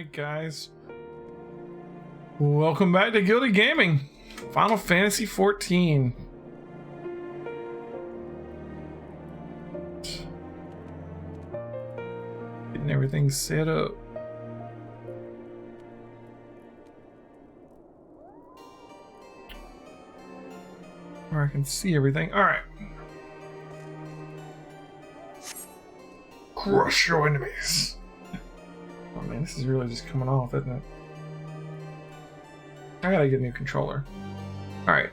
Alright guys, welcome back to Gilded Gaming, Final Fantasy XIV. Getting everything set up. Where I can see everything. Alright. Crush your enemies. Oh man, this is really just coming off, isn't it? I gotta get a new controller. Alright,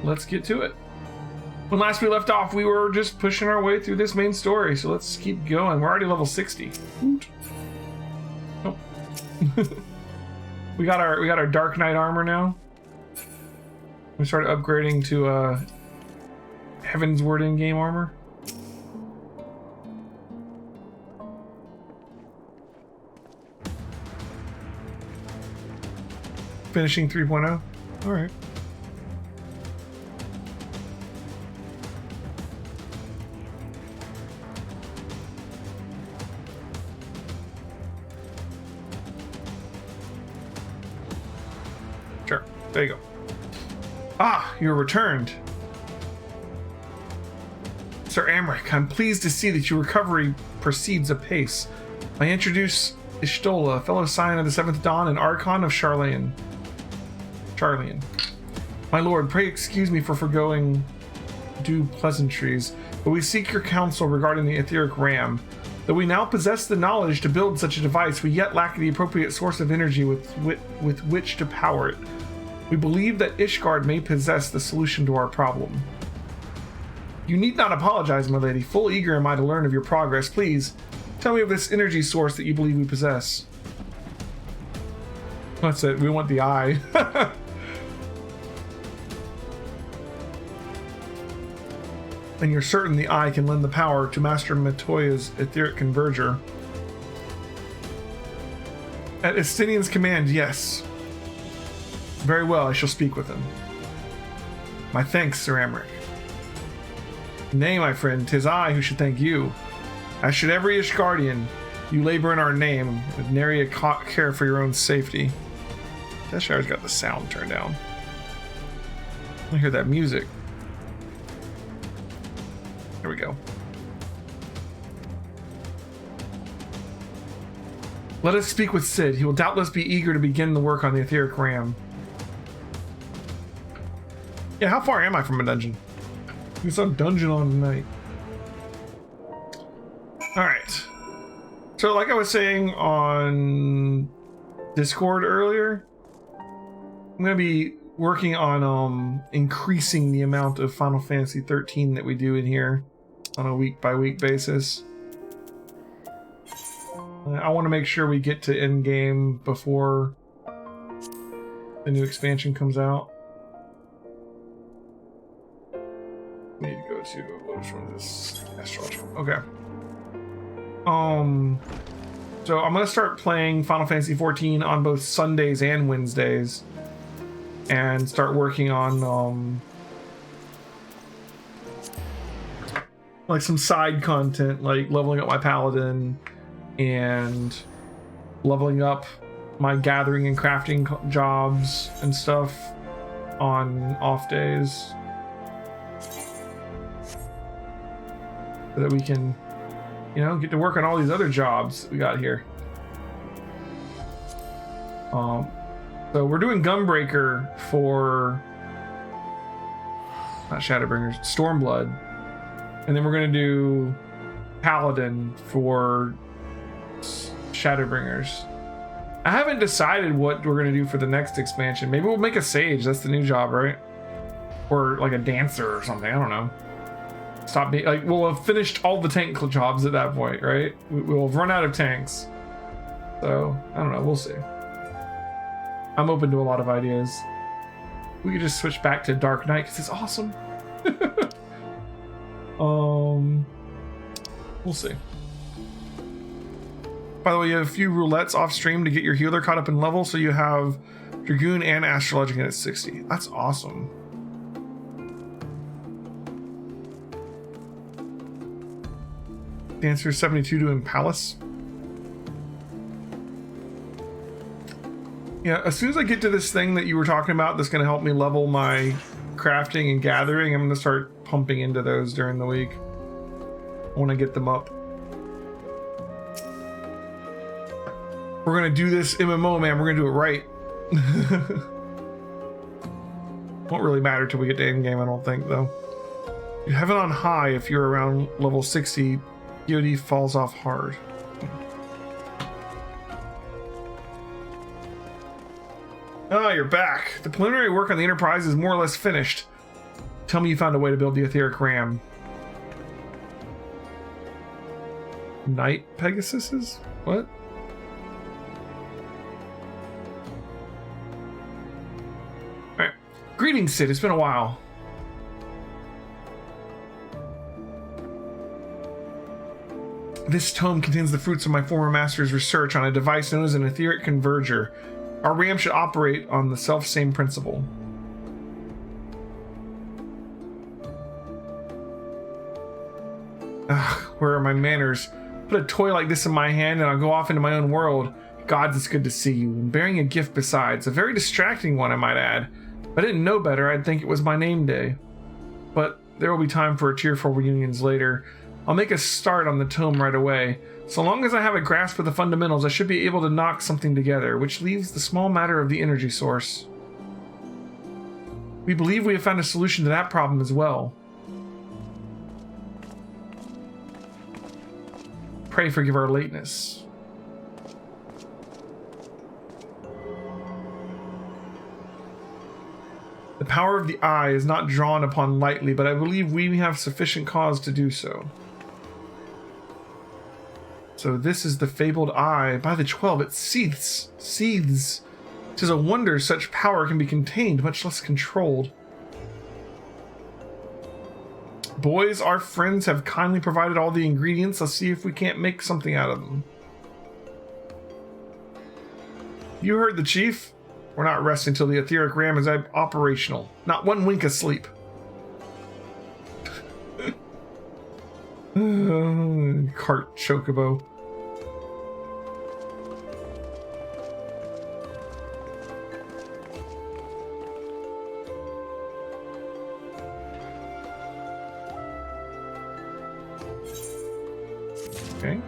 let's get to it. When last we left off, we were just pushing our way through this main story, so let's keep going. We're already level 60. Oh. we got our Dark Knight armor now. We started upgrading to Heavensward in-game armor. Finishing 3.0. All right. Sure. There you go. Ah, you're returned. Sir Amric, I'm pleased to see that your recovery proceeds apace. I introduce Ishtola, fellow scion of the Seventh Dawn and Archon of Charlian. My lord, pray excuse me for foregoing due pleasantries, but we seek your counsel regarding the etheric ram. Though we now possess the knowledge to build such a device, we yet lack the appropriate source of energy with which to power it. We believe that Ishgard may possess the solution to our problem. You need not apologize, my lady. Full eager am I to learn of your progress. Please, tell me of this energy source that you believe we possess. That's it. We want the eye. And you're certain the eye can lend the power to Master Matoya's etheric converger. At Estinian's command, yes. Very well, I shall speak with him. My thanks, Sir Amric. Nay, my friend, 'tis I who should thank you. As should every Ishgardian, you labor in our name with nary a care for your own safety. Deshire's got the sound turned down. I hear that music. There we go. Let us speak with Cid. He will doubtless be eager to begin the work on the etheric ram. Yeah, how far am I from a dungeon? There's some dungeon on tonight. Alright. So like I was saying on Discord earlier, I'm going to be working on increasing the amount of Final Fantasy XIII that we do in here on a week-by-week basis. I want to make sure we get to endgame before the new expansion comes out. Need to go to what is this astrology? Okay. So I'm gonna start playing Final Fantasy XIV on both Sundays and Wednesdays, and start working on like some side content, like leveling up my paladin and leveling up my gathering and crafting jobs and stuff on off days, so that we can, you know, get to work on all these other jobs that we got here. So we're doing Gunbreaker for not Shadowbringers, Stormblood, and then we're gonna do Paladin for Shadowbringers. I haven't decided what we're gonna do for the next expansion. Maybe we'll make a sage. That's the new job, right? Or like a dancer or something. I don't know. Stop being like, we'll have finished all the tank jobs at that point, right? We'll have run out of tanks. So I don't know. We'll see. I'm open to a lot of ideas. We could just switch back to Dark Knight because it's awesome. We'll see. By the way, you have a few roulettes off stream to get your healer caught up in level, so you have Dragoon and Astrologic at 60. That's awesome. Dancer 72 doing Palace. Yeah, as soon as I get to this thing that you were talking about that's going to help me level my crafting and gathering, I'm going to start pumping into those during the week. I want to get them up. We're going to do this MMO, man. We're going to do it right. Won't really matter till we get to end game, I don't think, though. You have it on high if you're around level 60. POD falls off hard. Ah, you're back. The preliminary work on the Enterprise is more or less finished. Tell me you found a way to build the etheric ram. Night Pegasuses? What? Alright. Greetings, Sid. It's been a while. This tome contains the fruits of my former master's research on a device known as an etheric converger. Our RAM should operate on the self-same principle. Ugh, where are my manners? Put a toy like this in my hand and I'll go off into my own world. Gods, it's good to see you. And bearing a gift besides. A very distracting one, I might add. If I didn't know better, I'd think it was my name day. But there will be time for tearful reunions later. I'll make a start on the tome right away. So long as I have a grasp of the fundamentals, I should be able to knock something together, which leaves the small matter of the energy source. We believe we have found a solution to that problem as well. Pray forgive our lateness. The power of the eye is not drawn upon lightly, but I believe we have sufficient cause to do so. So this is the fabled eye. By the 12, it seethes. Seethes. 'Tis a wonder such power can be contained, much less controlled. Boys, our friends have kindly provided all the ingredients. Let's see if we can't make something out of them. You heard the chief. We're not resting till the etheric ram is operational. Not one wink of sleep. Cart chocobo. Okay.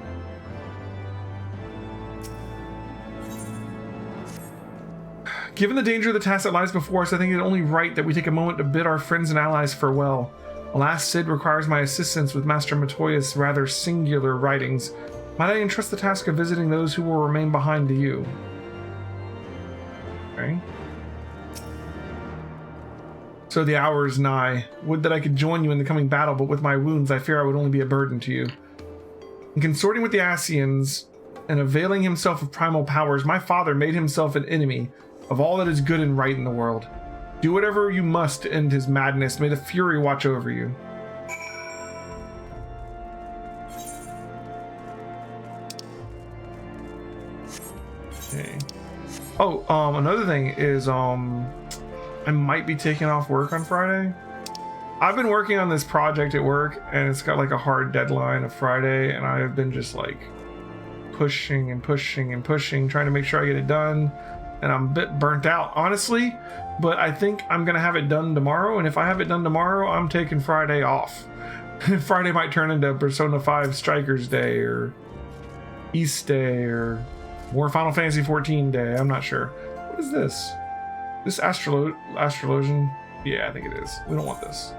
Given the danger of the task that lies before us, I think it only right that we take a moment to bid our friends and allies farewell. Alas, Sid requires my assistance with Master Matoya's rather singular writings. Might I entrust the task of visiting those who will remain behind to you? Okay. So the hour is nigh. Would that I could join you in the coming battle, but with my wounds I fear I would only be a burden to you. In consorting with the Asians and availing himself of primal powers, my father made himself an enemy of all that is good and right in the world. Do whatever you must to end his madness. May the Fury watch over you. Okay. Oh, another thing is, I might be taking off work on Friday. I've been working on this project at work, and it's got like a hard deadline of Friday, and I have been just like pushing and pushing and pushing, trying to make sure I get it done. And I'm a bit burnt out, honestly, but I think I'm gonna have it done tomorrow. And if I have it done tomorrow, I'm taking Friday off. Friday might turn into Persona 5 Strikers Day or East Day or more Final Fantasy 14 Day. I'm not sure. What is this? This Astrologian? Yeah, I think it is. We don't want this.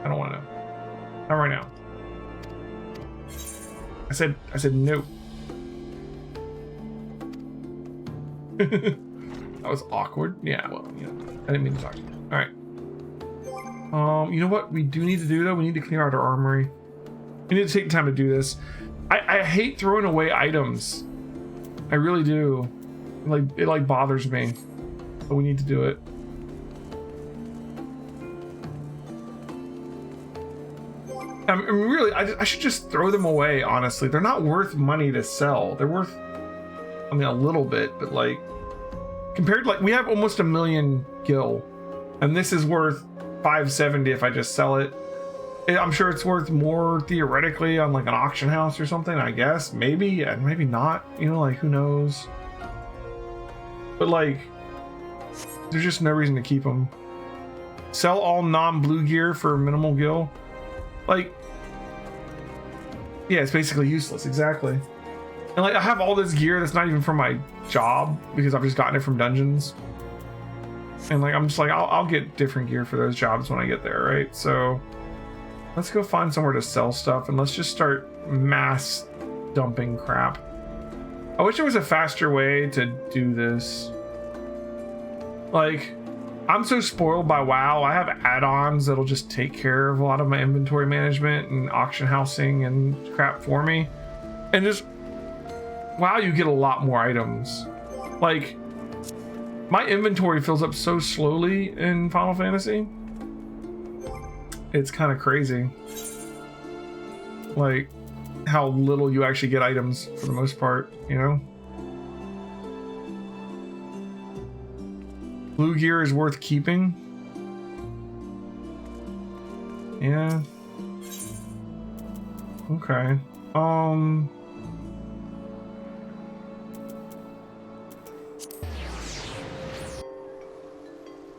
I don't want to know. Not right now. I said no. That was awkward. Yeah, well, you know, I didn't mean to talk to you. All right. You know what we do need to do though? We need to clear out our armory. We need to take time to do this. I hate throwing away items. I really do. It bothers me. But we need to do it. I mean, really, I should just throw them away, honestly. They're not worth money to sell. They're worth, I mean, a little bit, but like, compared, like, we have almost 1 million gil, and this is worth 570 if I just sell it. I'm sure it's worth more theoretically on like an auction house or something, I guess. Maybe, and maybe not. You know, like who knows? But like, there's just no reason to keep them. Sell all non-blue gear for minimal gil. Like, yeah, it's basically useless. Exactly. And like, I have all this gear that's not even from my job because I've just gotten it from dungeons. And like, I'm just like, I'll get different gear for those jobs when I get there, right? So let's go find somewhere to sell stuff and let's just start mass dumping crap. I wish there was a faster way to do this. Like, I'm so spoiled by WoW. I have add-ons that'll just take care of a lot of my inventory management and auction housing and crap for me. And just, wow, you get a lot more items. Like, my inventory fills up so slowly in Final Fantasy. It's kind of crazy. Like, how little you actually get items for the most part, you know? Blue gear is worth keeping. Yeah. Okay.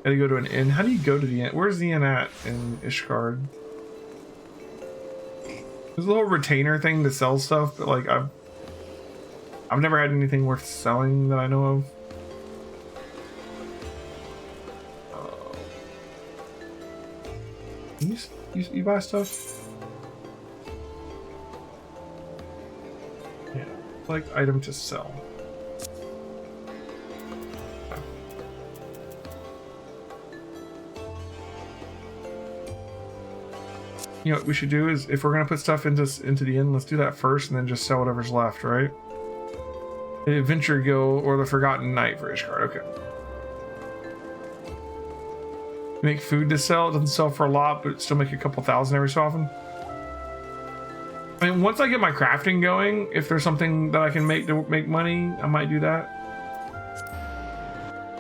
Gotta go to an inn. How do you go to the inn? Where's the inn at in Ishgard? There's a little retainer thing to sell stuff, but like I've never had anything worth selling that I know of. You buy stuff? Yeah, like item to sell. You know what we should do is, if we're gonna put stuff into the inn, let's do that first and then just sell whatever's left, right? The Adventure Guild or the Forgotten Knight for Ishgard, okay. Make food to sell. It doesn't sell for a lot, but still make a couple thousand every so often. I mean, once I get my crafting going, if there's something that I can make to make money, I might do that.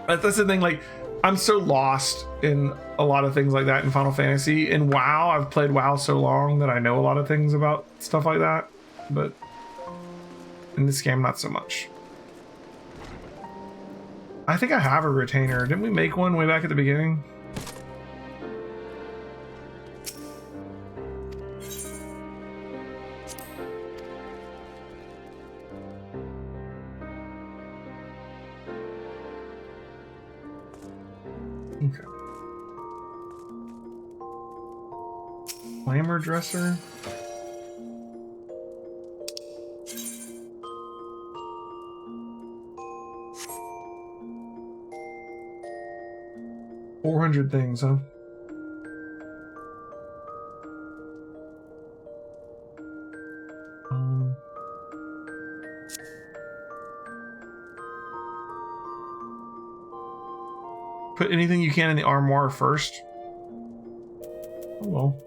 But that's the thing, like, I'm so lost in a lot of things like that in Final Fantasy. In WoW, I've played WoW so long that I know a lot of things about stuff like that. But in this game, not so much. I think I have a retainer. Didn't we make one way back at the beginning? Okay. Glamour Dresser. $400 things, huh? Put anything you can in the armoire first. Oh well.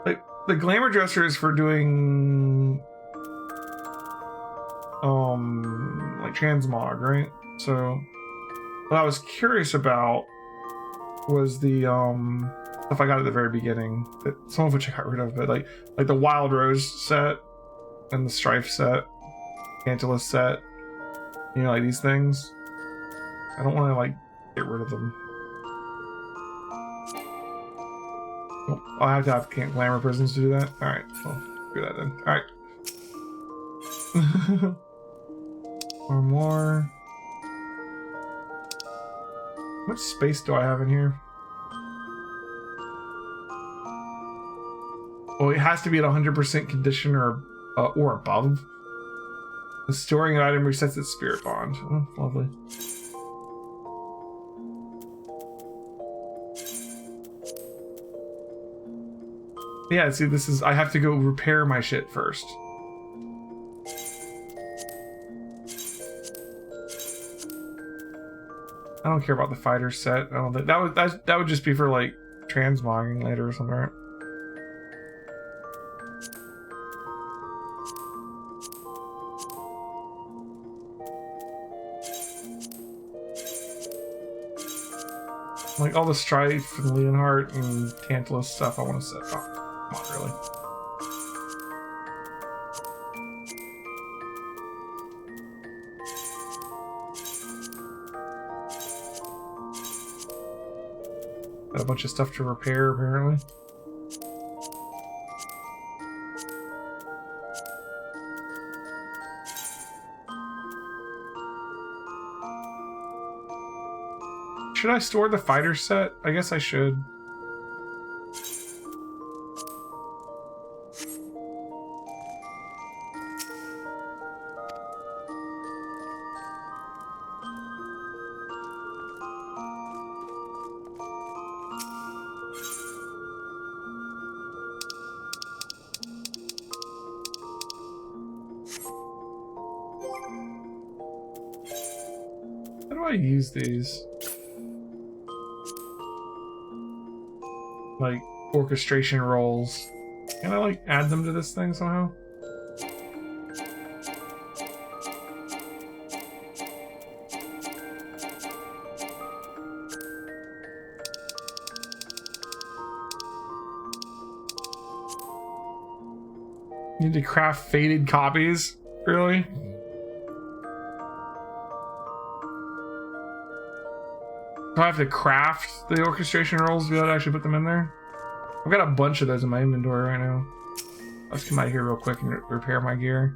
Like, the Glamour Dresser is for doing like transmog, right? So what I was curious about was the stuff I got at the very beginning, that some of which I got rid of, but like the Wild Rose set and the Strife set, Tantalus set, you know, like these things. I don't want to like get rid of them. Oh, I have to have glamour prisons to do that. All right, well, do that then. All right. Or more. How much space do I have in here? Oh, it has to be at 100% condition or above. The storing an item resets its spirit bond. Oh, lovely. Yeah, see, this is, I have to go repair my shit first. I don't care about the fighter set. I don't think that would just be for like transmogging later or something, right? Like all the Strife and Leonhardt and Tantalus stuff I want to set. Oh, come on, really. Got a bunch of stuff to repair, apparently. Should I store the fighter set? I guess I should. How do I use these? Like orchestration roles. Can I like add them to this thing somehow? Need to craft faded copies? Really? Do I have to craft the orchestration rolls to be able to actually put them in there? I've got a bunch of those in my inventory right now. Let's come out here real quick and repair my gear.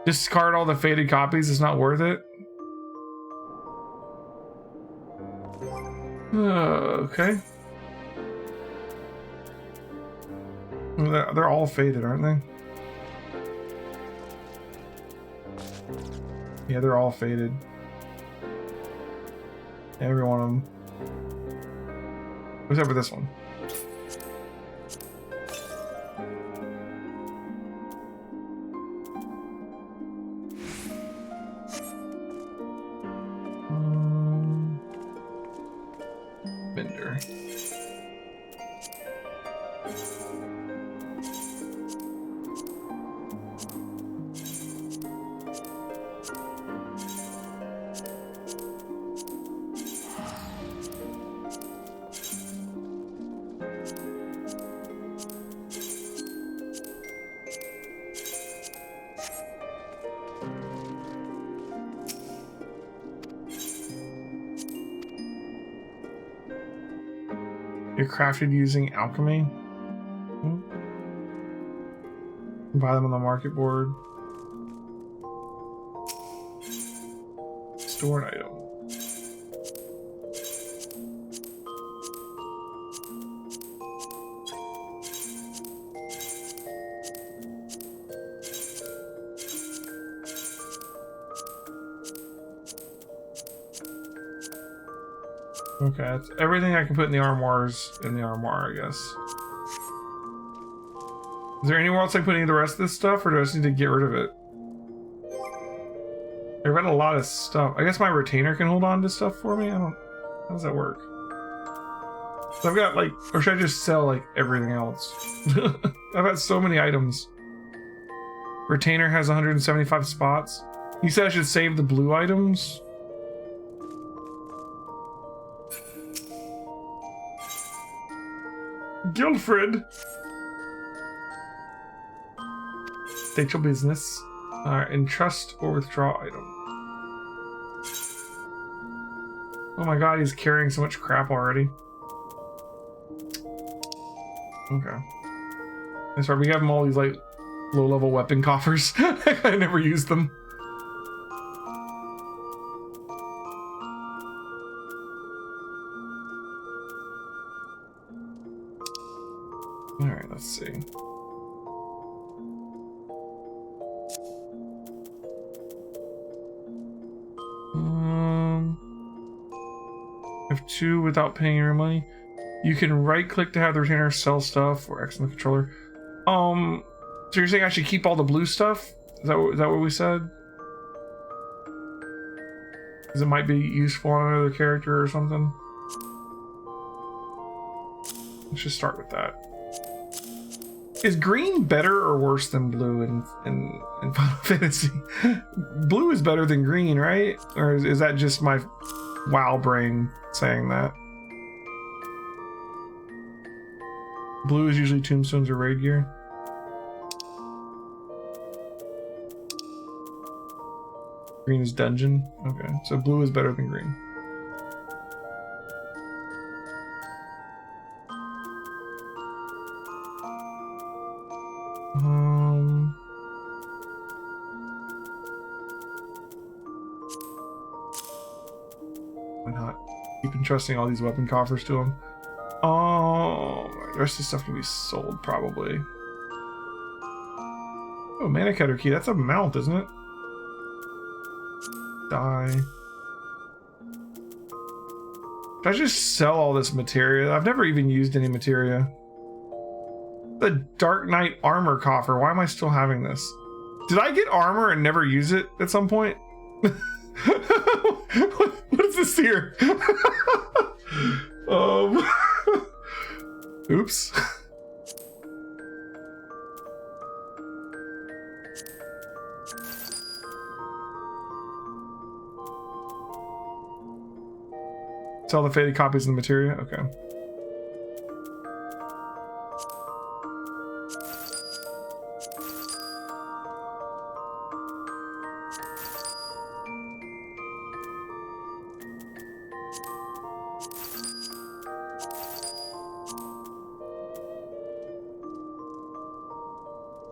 Discard all the faded copies, it's not worth it. Okay. They're all faded, aren't they? Yeah, they're all faded. Every one of them. Except for this one. Vendor. You're crafted using alchemy. Buy them on the market board. Store an item. Okay, that's everything I can put in the armoires in the armoire, I guess. Is there anywhere else I can put any of the rest of this stuff, or do I just need to get rid of it? I've got a lot of stuff. I guess my retainer can hold on to stuff for me? I don't... How does that work? So I've got, like... Or should I just sell, like, everything else? I've got so many items. Retainer has 175 spots. You said I should save the blue items? Guildfred! State your business. Entrust or withdraw item. Oh my god, he's carrying so much crap already. Okay. That's right, we have him all these like low-level weapon coffers. I never used them. Alright, let's see. Have two without paying your money. You can right click to have the retainer sell stuff or X on the controller. So you're saying I should keep all the blue stuff? Is that what we said? Because it might be useful on another character or something. Let's just start with that. Is green better or worse than blue in Final Fantasy? Blue is better than green, right? Or is that just my wow brain saying that. Blue is usually tombstones or raid gear. Green is dungeon. Okay, so blue is better than green. Why not? Keep entrusting all these weapon coffers to him. Oh, the rest of this stuff can be sold probably. Oh, mana cutter key. That's a mount, isn't it? Die. Should I just sell all this materia? I've never even used any materia. The Dark Knight armor coffer. Why am I still having this? Did I get armor and never use it at some point? What is this here? Oops. Sell the faded copies of the materia? Okay.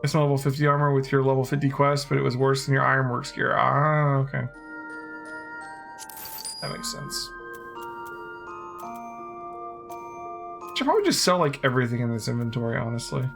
It's my level 50 armor with your level 50 quest, but it was worse than your Ironworks gear. Ah, okay. That makes sense. Should probably just sell like everything in this inventory, honestly.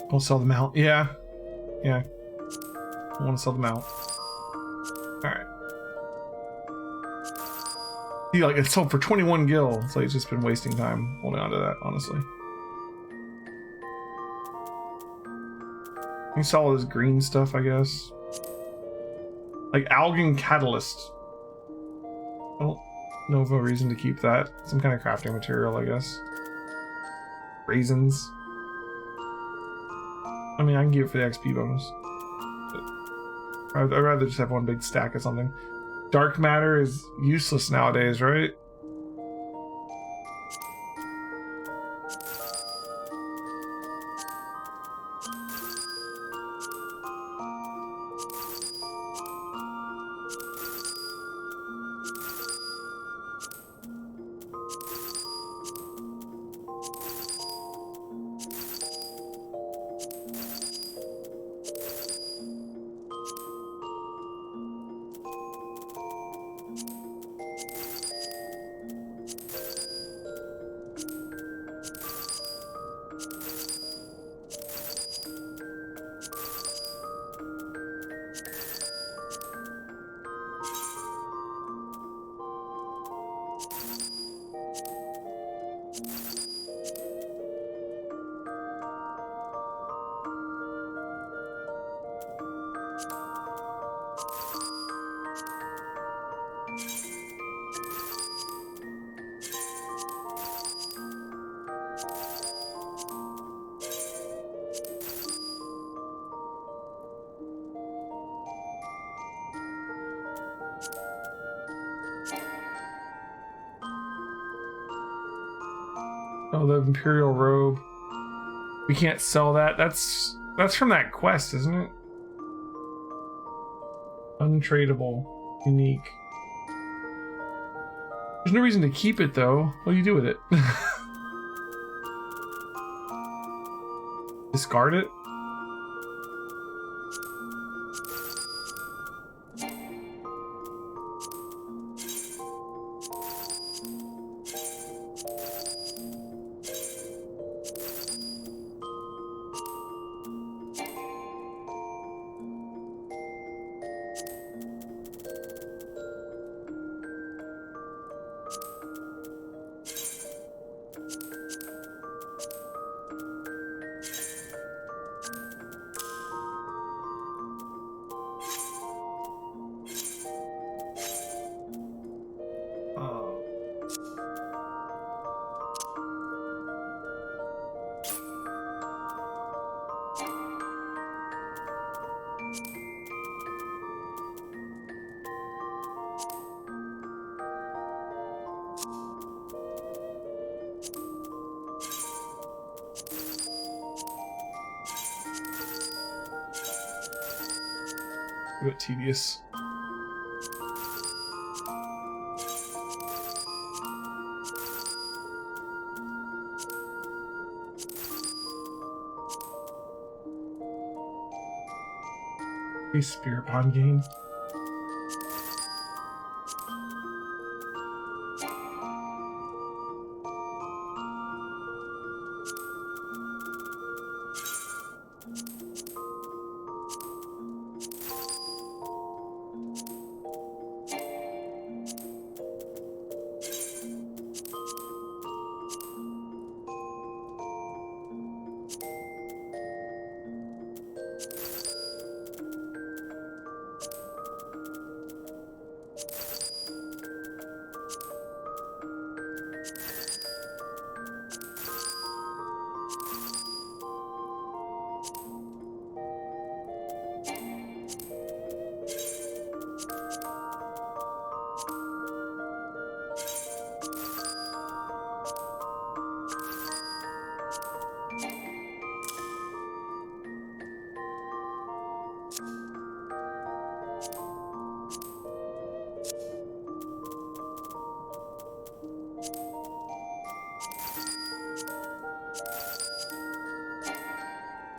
I'll sell them out. Yeah. I want to sell them out. Alright. See, like, it's sold for 21 gil. It's like it's just been wasting time holding on to that, honestly. You sell all this green stuff, I guess. Like Algin Catalyst. I don't know of a reason to keep that. Some kind of crafting material, I guess. Raisins. I mean, I can keep it for the XP bonus. But I'd rather just have one big stack of something. Dark matter is useless nowadays, right? Oh, the Imperial robe. We can't sell that. That's from that quest, isn't it? Untradeable. Unique. There's no reason to keep it, though. What do you do with it? Discard it? A bit tedious. A spirit bond game.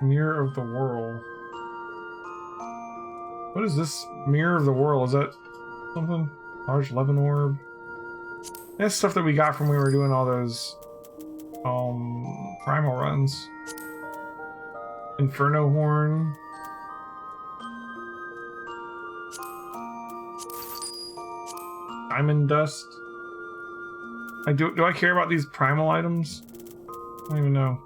Mirror of the World. What is this? Mirror of the World? Is that something? Large Levin Orb? That's stuff that we got from when we were doing all those primal runs. Inferno Horn. Diamond Dust. Do I care about these primal items? I don't even know.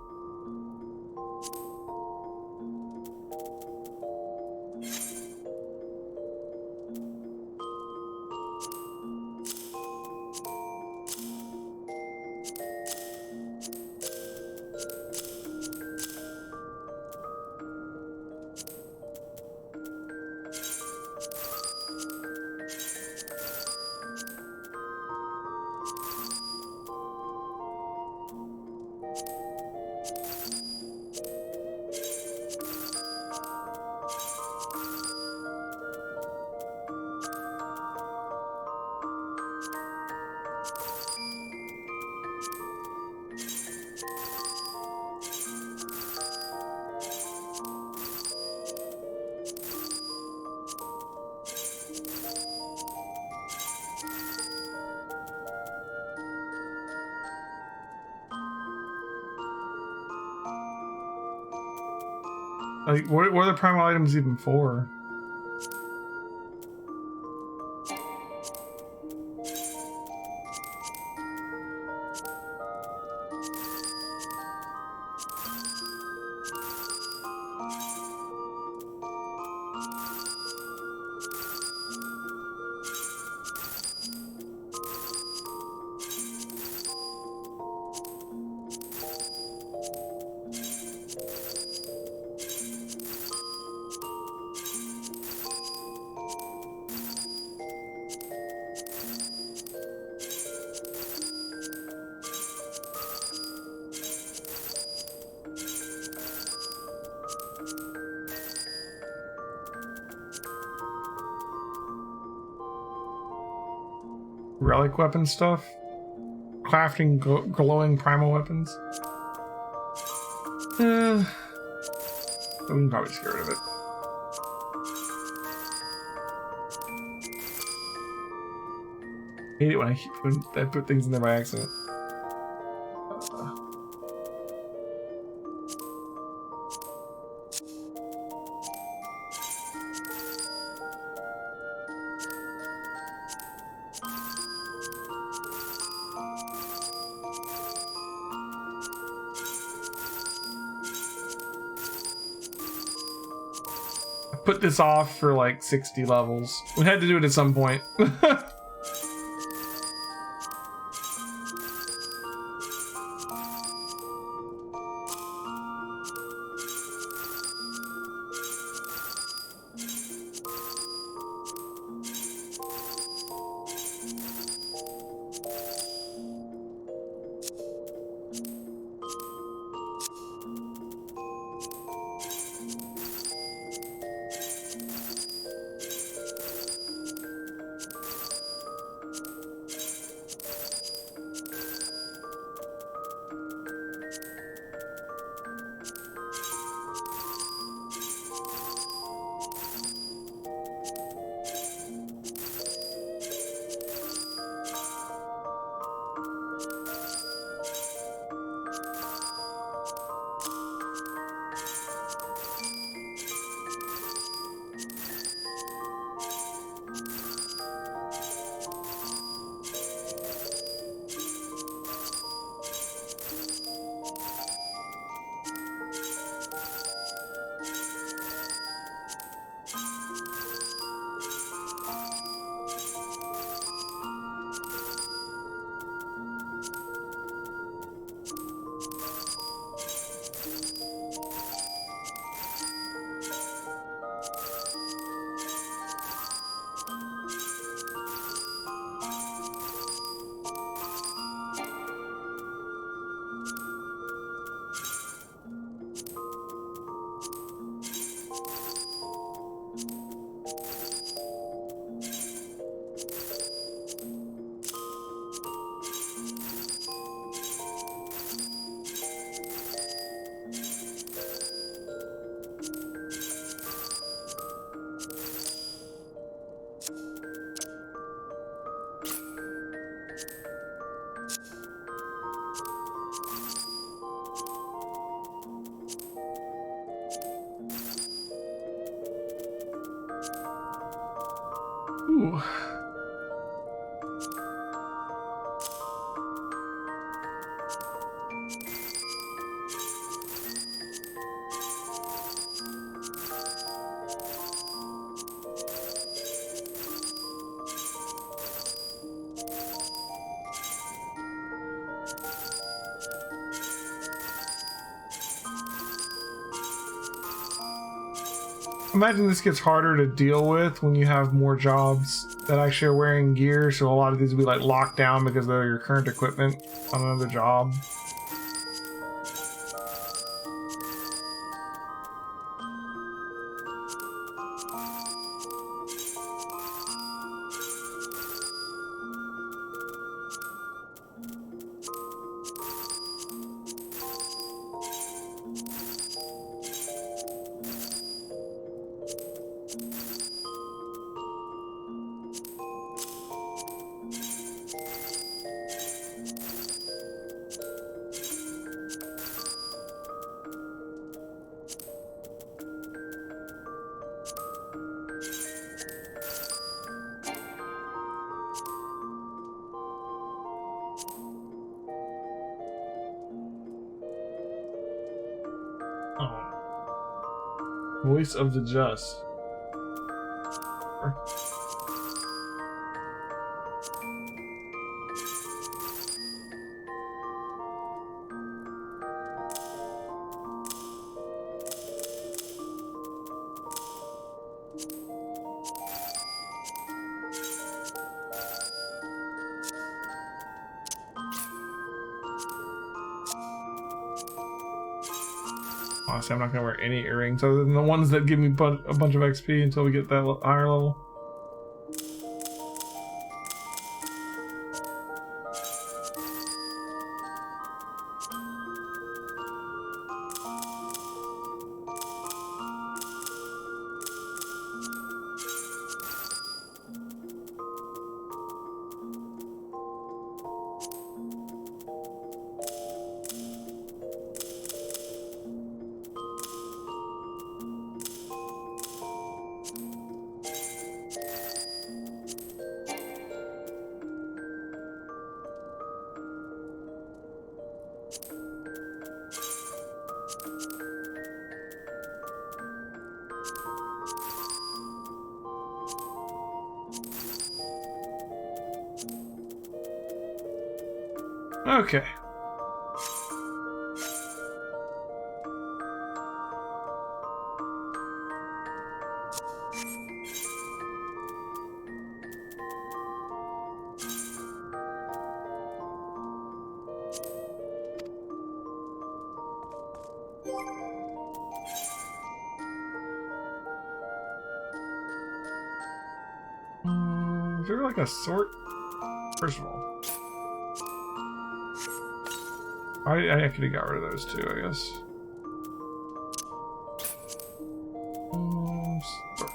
Like, what are the primal items even for? Relic weapon stuff? Crafting glowing primal weapons? We can probably just get rid of it. I hate it when I put things in there by accident. Put this off for like 60 levels. We had to do it at some point. Ooh. Imagine this gets harder to deal with when you have more jobs that actually are wearing gear, so a lot of these will be like locked down because of your current equipment on another job. Voice of the Just. Honestly, I'm not gonna wear any earrings other than the ones that give me a bunch of XP until we get that higher level. Okay. Is there like a sort? First of all, I could have got rid of those two, I guess. Sort.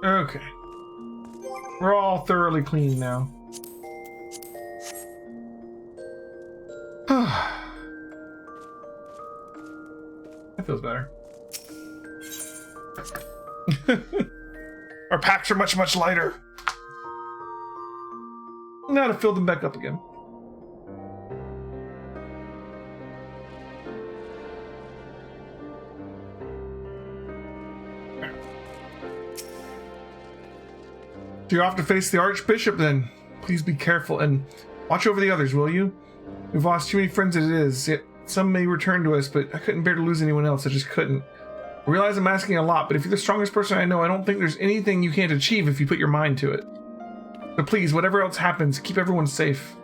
Okay. We're all thoroughly clean now. That feels better. Our packs are much, much lighter. Now to fill them back up again. So you're off to face the Archbishop then. Please be careful and watch over the others, will you? We've lost too many friends as it is. Yet some may return to us, but I couldn't bear to lose anyone else. I just couldn't. I realize I'm asking a lot, but if you're the strongest person I know, I don't think there's anything you can't achieve if you put your mind to it. So please, whatever else happens, keep everyone safe.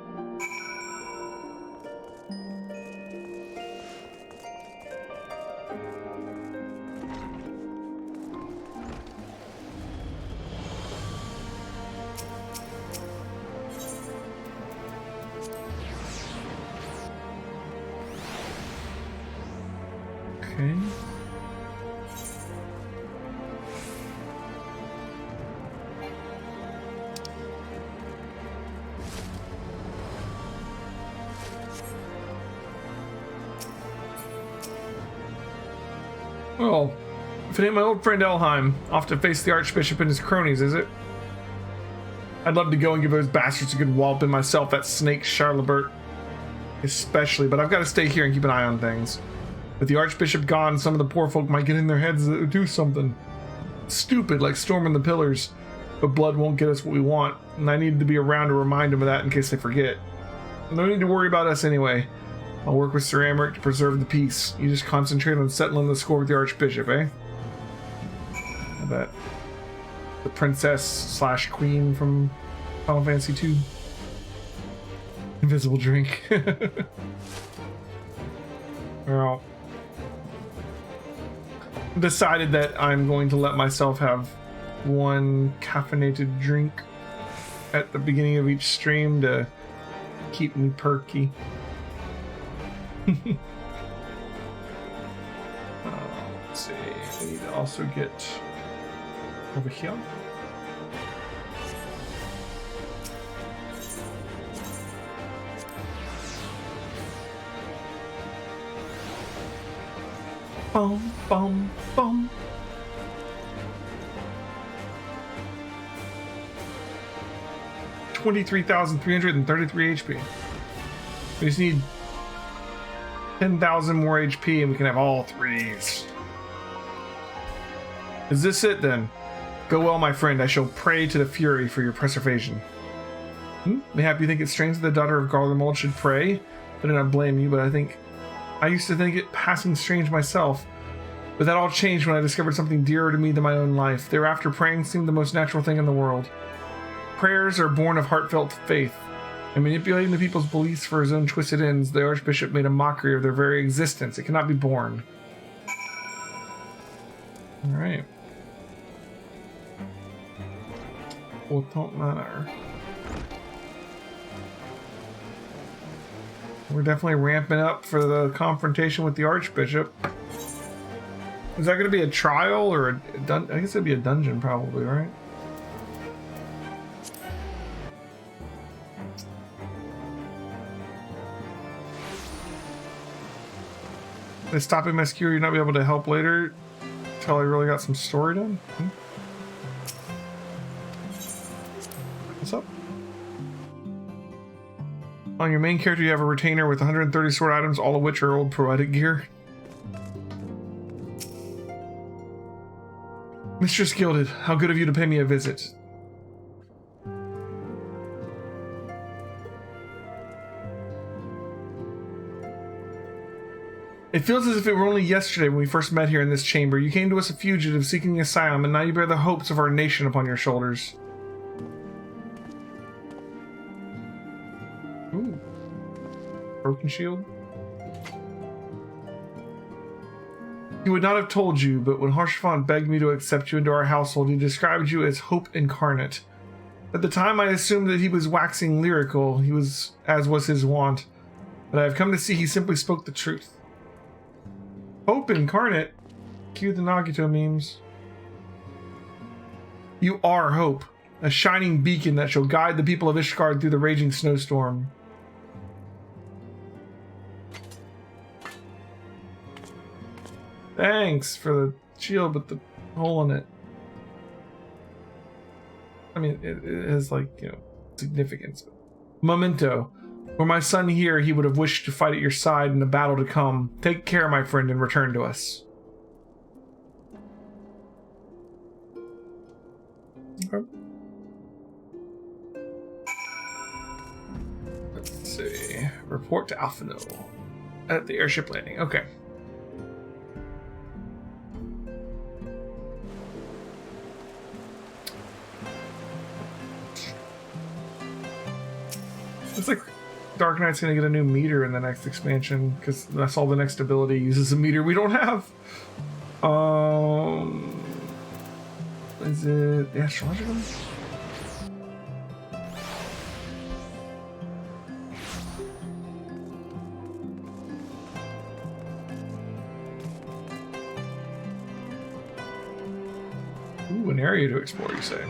Okay. Well, if it ain't my old friend Elheim, off to face the Archbishop and his cronies, is it? I'd love to go and give those bastards a good walloping myself, that snake Charlebert especially, but I've got to stay here and keep an eye on things. With the Archbishop gone, some of the poor folk might get in their heads to do something stupid, like storming the pillars, but blood won't get us what we want, and I need to be around to remind them of that in case they forget. No need to worry about us anyway. I'll work with Sir Amric to preserve the peace. You just concentrate on settling the score with the Archbishop, eh? I bet. The princess / queen from Final Fantasy II. Invisible drink. Well, decided that I'm going to let myself have one caffeinated drink at the beginning of each stream to keep me perky. Let's see, I need to also get over here. Bum, bum, bum. $23,333 HP. We just need 10,000 more HP and we can have all threes. Is this it then? Go well, my friend. I shall pray to the Fury for your preservation. Mayhap you think it strange that the daughter of Garlemald should pray? I do not blame you, but I used to think it passing strange myself. But that all changed when I discovered something dearer to me than my own life. Thereafter, praying seemed the most natural thing in the world. Prayers are born of heartfelt faith. And manipulating the people's beliefs for his own twisted ends, the Archbishop made a mockery of their very existence. It cannot be borne. Alright. Well, don't matter. We're definitely ramping up for the confrontation with the Archbishop. Is that going to be a trial or a I guess it'd be a dungeon probably, right? They stopping my skewer, you'll not be able to help later until I really got some story done. What's up? On your main character, you have a retainer with 130 sword items, all of which are old poetic gear. Mistress Gilded, how good of you to pay me a visit. It feels as if it were only yesterday when we first met here in this chamber. You came to us a fugitive seeking asylum, and now you bear the hopes of our nation upon your shoulders. Ooh. Broken shield. He would not have told you, but when Haurchefant begged me to accept you into our household, he described you as hope incarnate. At the time, I assumed that he was waxing lyrical, as was his wont, but I have come to see he simply spoke the truth. Hope incarnate? Cue the Nagito memes. You are hope, a shining beacon that shall guide the people of Ishgard through the raging snowstorm. Thanks for the shield with the hole in it. I mean, it has, like, you know, significance. Memento. Were my son here, he would have wished to fight at your side in the battle to come. Take care, my friend, and return to us. Okay. Let's see. Report to Alphino at the airship landing. Okay. Looks like Dark Knight's gonna get a new meter in the next expansion, because that's all the next ability uses a meter we don't have. Is it the astrological? Ooh, an area to explore, you say?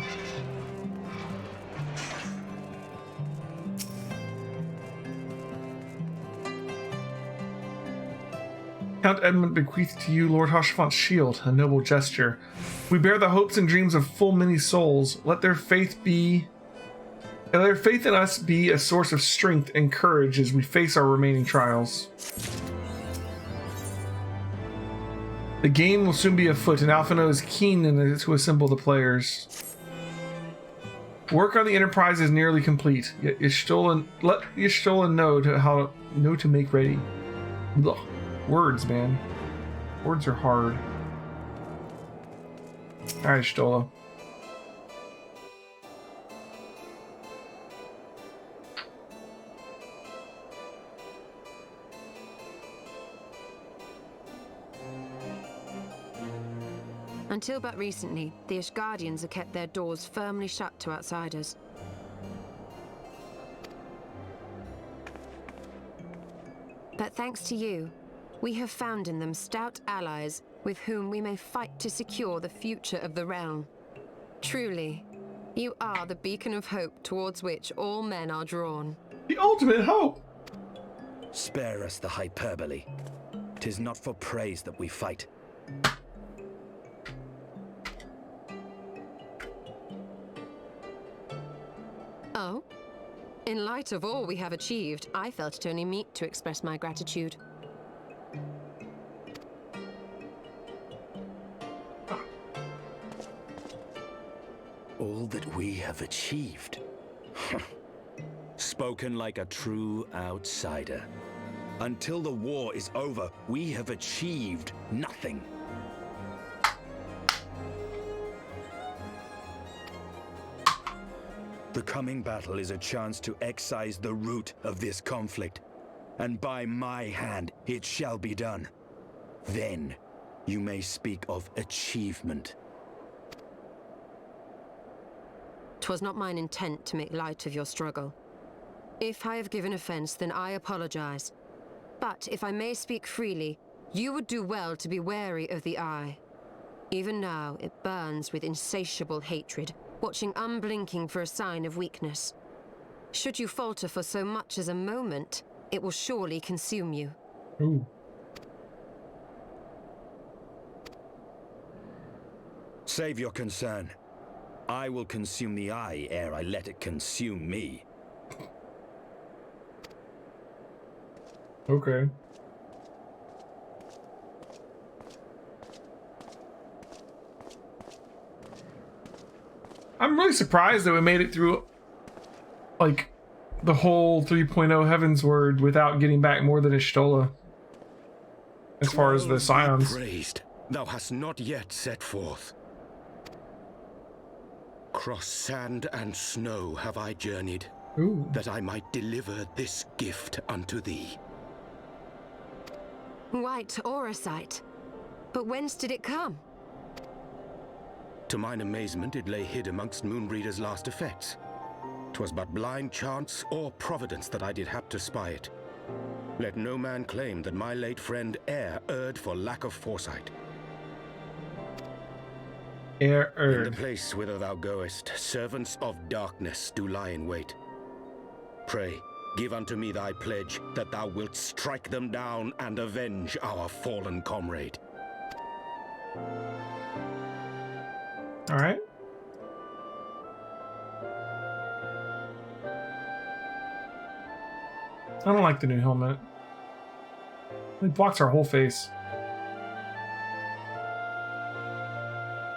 Count Edmund bequeathed to you Lord Haurchefant's shield, a noble gesture. We bear the hopes and dreams of full many souls. Let their faith in us be a source of strength and courage as we face our remaining trials. The game will soon be afoot, and Alphino is keen to assemble the players. Work on the Enterprise is nearly complete. Yet let Y'shtola know to make ready. Ugh. Words, man. Words are hard. Alright, Y'shtola. Until but recently, the Ishgardians have kept their doors firmly shut to outsiders. But thanks to you, we have found in them stout allies with whom we may fight to secure the future of the realm. Truly, you are the beacon of hope towards which all men are drawn. The ultimate hope! Spare us the hyperbole. 'Tis not for praise that we fight. Oh? In light of all we have achieved, I felt it only meet to express my gratitude. All that we have achieved. Spoken like a true outsider. Until the war is over, we have achieved nothing. The coming battle is a chance to excise the root of this conflict, and by my hand it shall be done. Then you may speak of achievement. 'Twas not mine intent to make light of your struggle. If I have given offense, then I apologize. But if I may speak freely, you would do well to be wary of the eye. Even now, it burns with insatiable hatred, watching unblinking for a sign of weakness. Should you falter for so much as a moment, it will surely consume you. Ooh. Save your concern. I will consume the eye ere I let it consume me. Okay. I'm really surprised that we made it through, like, the whole 3.0 Heavensward without getting back more than Y'shtola. As far as the Scions. Praised, thou hast not yet set forth. Cross sand and snow have I journeyed, Ooh. that I might deliver this gift unto thee. White Auracite. But whence did it come? To mine amazement, it lay hid amongst Moonbreeder's last effects. 'Twas but blind chance or providence that I did hap to spy it. Let no man claim that my late friend e'er erred for lack of foresight. In the place whither thou goest, servants of darkness do lie in wait. Pray, give unto me thy pledge that thou wilt strike them down and avenge our fallen comrade. All right. I don't like the new helmet. It blocks our whole face.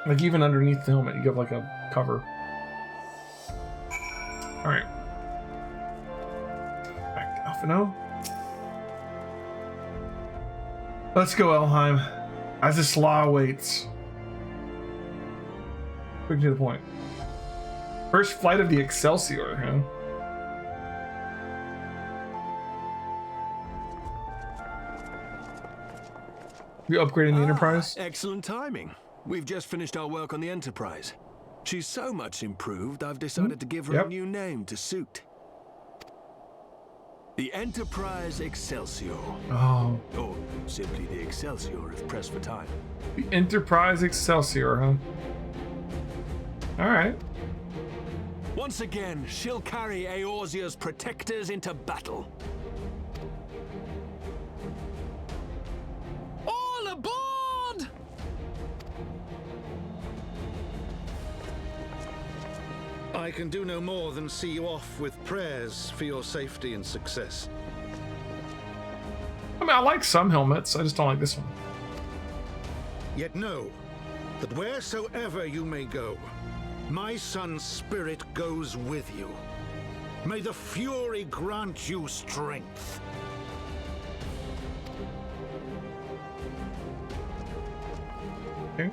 Like even underneath the helmet, you get like a cover. All right. Back to Alphino. Let's go, Elheim. As this law awaits. Quick to the point. First flight of the Excelsior, huh? You upgrading the Enterprise? Excellent timing. We've just finished our work on the Enterprise. She's so much improved, I've decided to give her a new name to suit. The Enterprise Excelsior. Oh. Or simply the Excelsior if pressed for time. The Enterprise Excelsior, huh? Alright. Once again, she'll carry Eorzea's protectors into battle. All aboard! I can do no more than see you off with prayers for your safety and success. I mean, I like some helmets, I just don't like this one. Yet know that wheresoever you may go, my son's spirit goes with you. May the Fury grant you strength. Okay.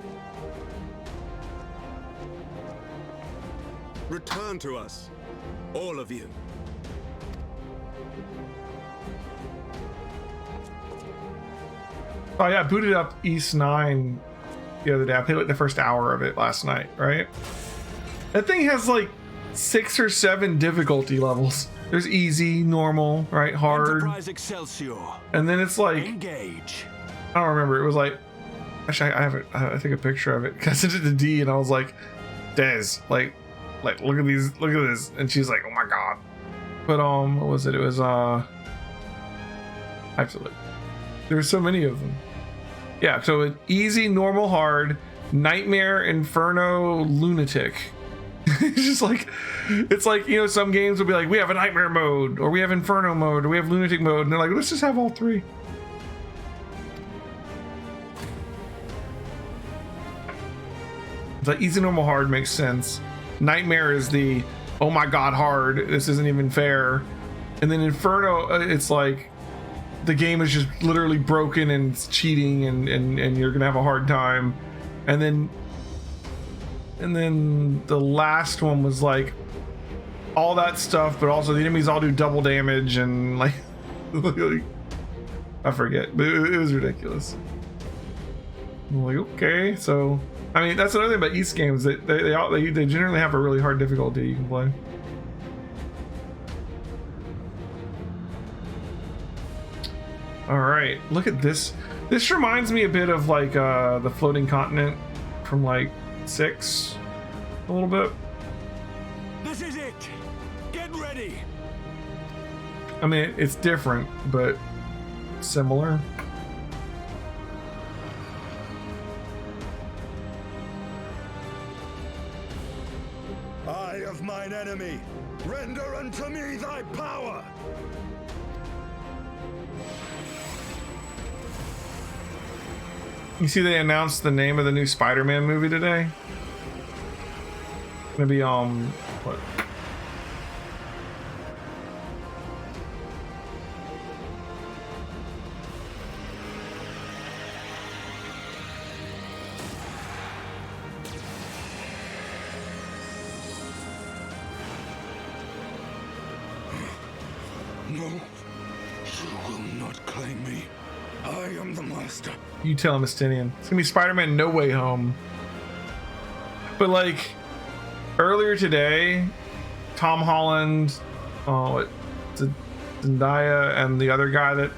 Return to us, all of you. Oh yeah, I booted up East 9 the other day. I played like the first hour of it last night, right? That thing has like 6 or 7 difficulty levels. There's easy, normal, right, hard. Enterprise Excelsior. And then it's like, engage. I don't remember. It was like, actually, I think a picture of it. I sent it to D, and I was like, Des, like look at these, look at this, and she's like, oh my god. But what was it? It was actually, there were so many of them. Yeah, so it easy, normal, hard, nightmare, inferno, lunatic. It's just like, it's like, you know, some games will be like, we have a nightmare mode, or we have inferno mode, or we have lunatic mode, and they're like, let's just have all 3. It's like easy, normal, hard makes sense. Nightmare is the, oh my god, hard, this isn't even fair. And then inferno, it's like, the game is just literally broken and it's cheating, and you're gonna have a hard time. And then the last one was like all that stuff, but also the enemies all do double damage and like I forget, but it was ridiculous. I'm like, okay, so I mean that's another thing about East games, that they generally have a really hard difficulty you can play. All right, look at this. This reminds me a bit of like the floating continent from like 6, a little bit. This is it. Get ready. I mean, it's different, but similar. Eye of mine enemy, render unto me thy power. You see they announced the name of the new Spider-Man movie today? Gonna be what? No, you will not claim me. I am the master. You tell him, Estinian. It's gonna be Spider-Man No Way Home. But like earlier today, Tom Holland, Zendaya, and the other guy that,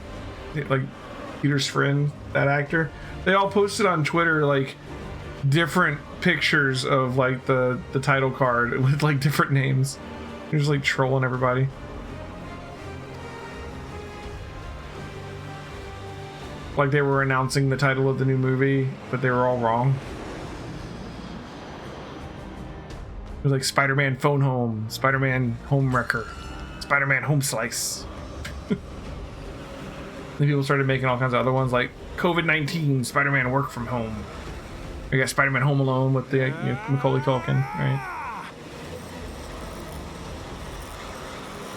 like Peter's friend, that actor, they all posted on Twitter like different pictures of like the title card with like different names. They're just like trolling everybody. Like they were announcing the title of the new movie, but they were all wrong. It was like Spider-Man Phone Home, Spider-Man Home Wrecker, Spider-Man Home Slice. Then people started making all kinds of other ones like COVID-19, Spider-Man Work From Home. I guess Spider-Man Home Alone with the Macaulay Culkin, right?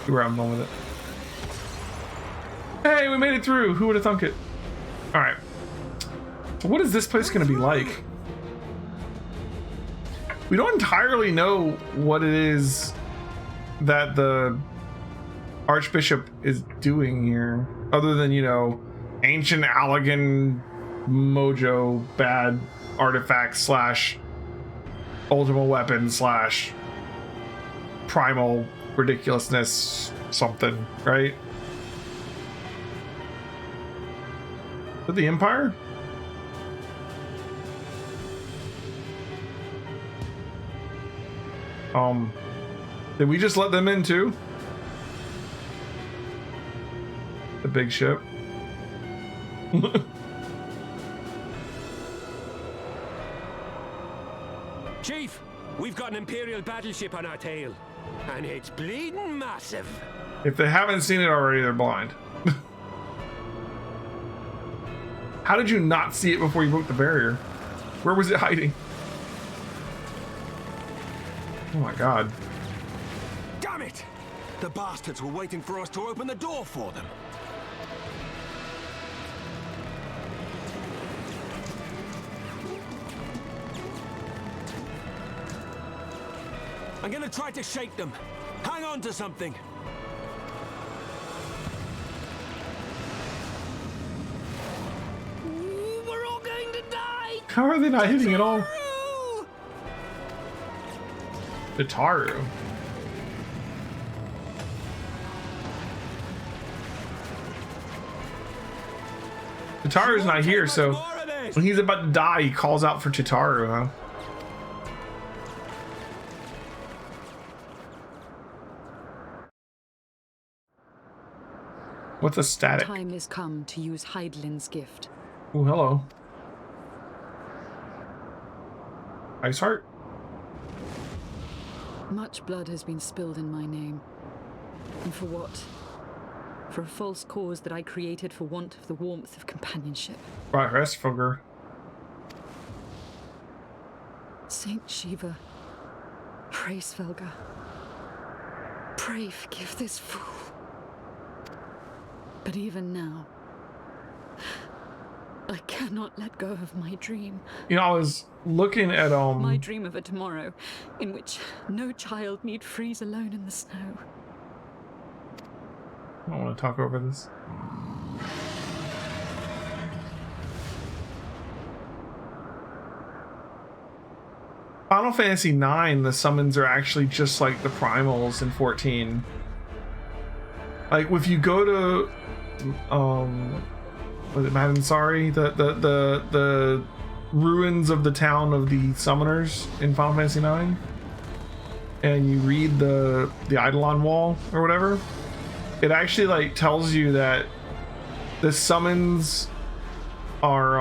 See where I'm going with it. Hey, we made it through. Who would have thunk it? All right. So what is this place going to be like? We don't entirely know what it is that the Archbishop is doing here, other than, you know, ancient Allegan mojo bad artifact slash ultimate weapon slash primal ridiculousness something, right? Is it the Empire? Did we just let them in too? The big ship. Chief, we've got an Imperial battleship on our tail, and it's bleeding massive. If they haven't seen it already, they're blind. How did you not see it before you broke the barrier? Where was it hiding? Oh my god. Damn it! The bastards were waiting for us to open the door for them. I'm gonna try to shake them. Hang on to something. We're all going to die! How are they not hitting at all? Tataru. Tataru's not here, so when he's about to die, he calls out for Tataru, huh? What's a static? Time has come to use Hydaelyn's gift. Oh, hello. Iceheart? Much blood has been spilled in my name. And for what? For a false cause that I created for want of the warmth of companionship. Right, Restfogger. Saint Shiva, pray Svelga. Pray forgive this fool. But even now, I cannot let go of my dream. You know, I was looking at my dream of a tomorrow in which no child need freeze alone in the snow. I don't want to talk over this. Final Fantasy IX, the summons are actually just like the primals in 14. Like if you go to was it Madansari? The ruins of the town of the summoners in Final Fantasy IX, and you read the Eidolon wall or whatever, it actually like tells you that the summons are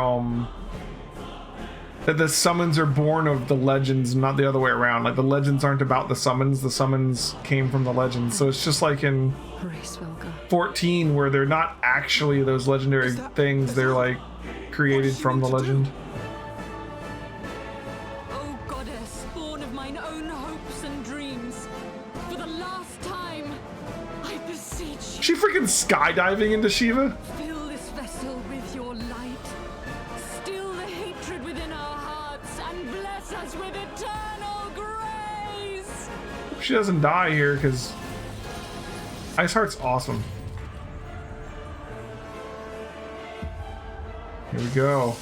that the summons are born of the legends, not the other way around. Like the legends aren't about the summons came from the legends. So it's just like in 14 where they're not actually those legendary things, they're like created from the legend. Oh goddess, born of mine own hopes and dreams, for the last time, I beseech you. She freaking skydiving into Shiva? Fill this vessel with your light. Still the hatred within our hearts and bless us with eternal grace. She doesn't die here because Iceheart's awesome. Here we go.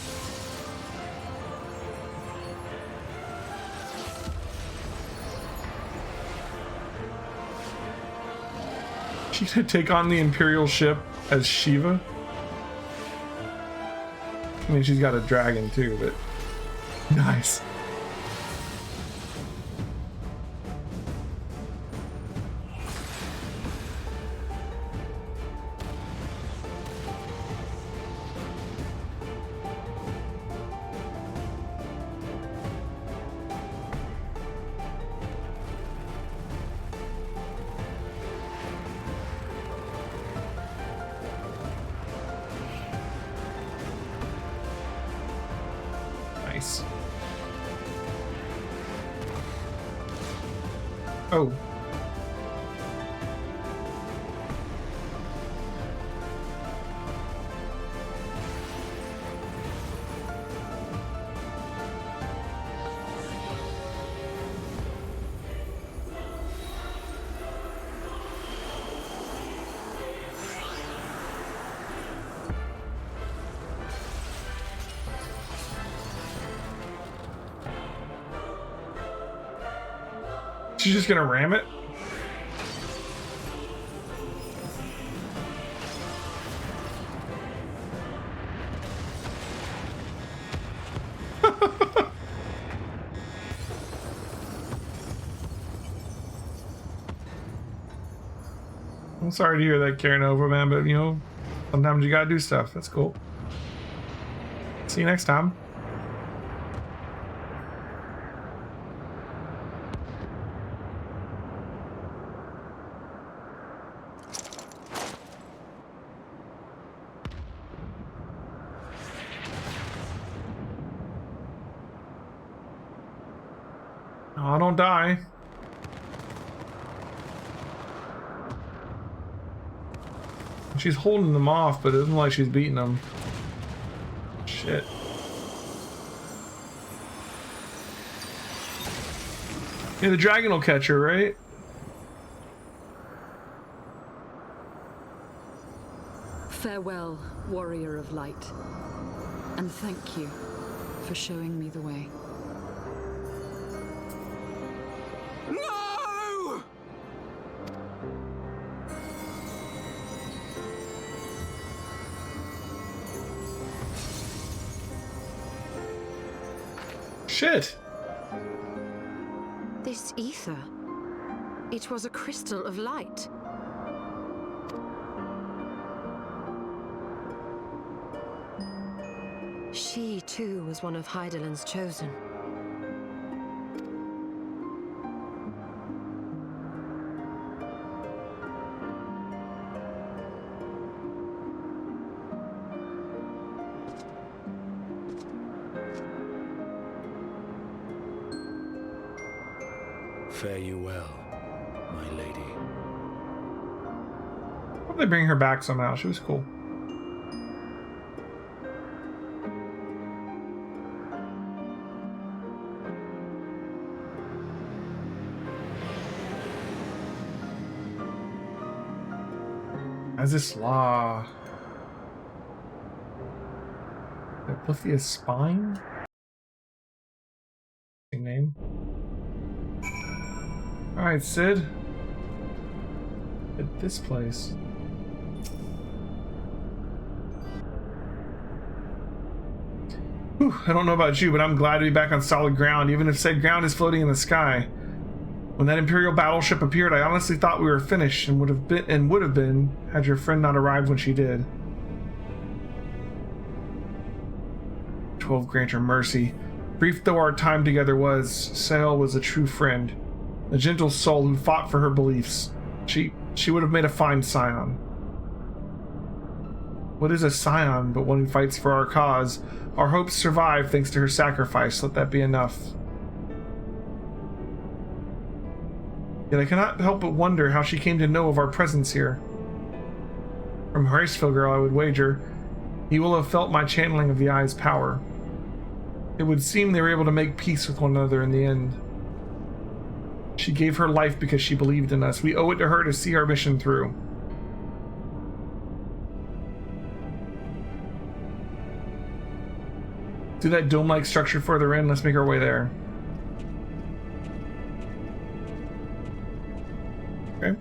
She's gonna take on the Imperial ship as Shiva. I mean, she's got a dragon too, but nice. Nice. Oh. She's just gonna ram it? I'm sorry to hear that, Karen Over, man, but you know, sometimes you gotta do stuff. That's cool. See you next time. Oh, don't die. She's holding them off, but it doesn't look like she's beating them. Shit. Yeah, the dragon will catch her, right? Farewell, warrior of light. And thank you for showing me the way. No! Shit. This ether. It was a crystal of light. She, too, was one of Hydaelyn's chosen. Fare you well, my lady. Hope they bring her back somehow. She was cool. As this law. The Plithia's spine? Name. Alright, Sid. At this place. Whew, I don't know about you, but I'm glad to be back on solid ground, even if said ground is floating in the sky. When that Imperial battleship appeared, I honestly thought we were finished and would have been had your friend not arrived when she did. 12 grant her mercy. Brief though our time together was, Sahel was a true friend. A gentle soul who fought for her beliefs. She would have made a fine scion. What is a scion but one who fights for our cause? Our hopes survive thanks to her sacrifice. Let that be enough. Yet I cannot help but wonder how she came to know of our presence here. From Hracefilgr, I would wager, he will have felt my channeling of the Eye's power. It would seem they were able to make peace with one another in the end. She gave her life because she believed in us. We owe it to her to see our mission through. Do that dome-like structure further in. Let's make our way there. Okay.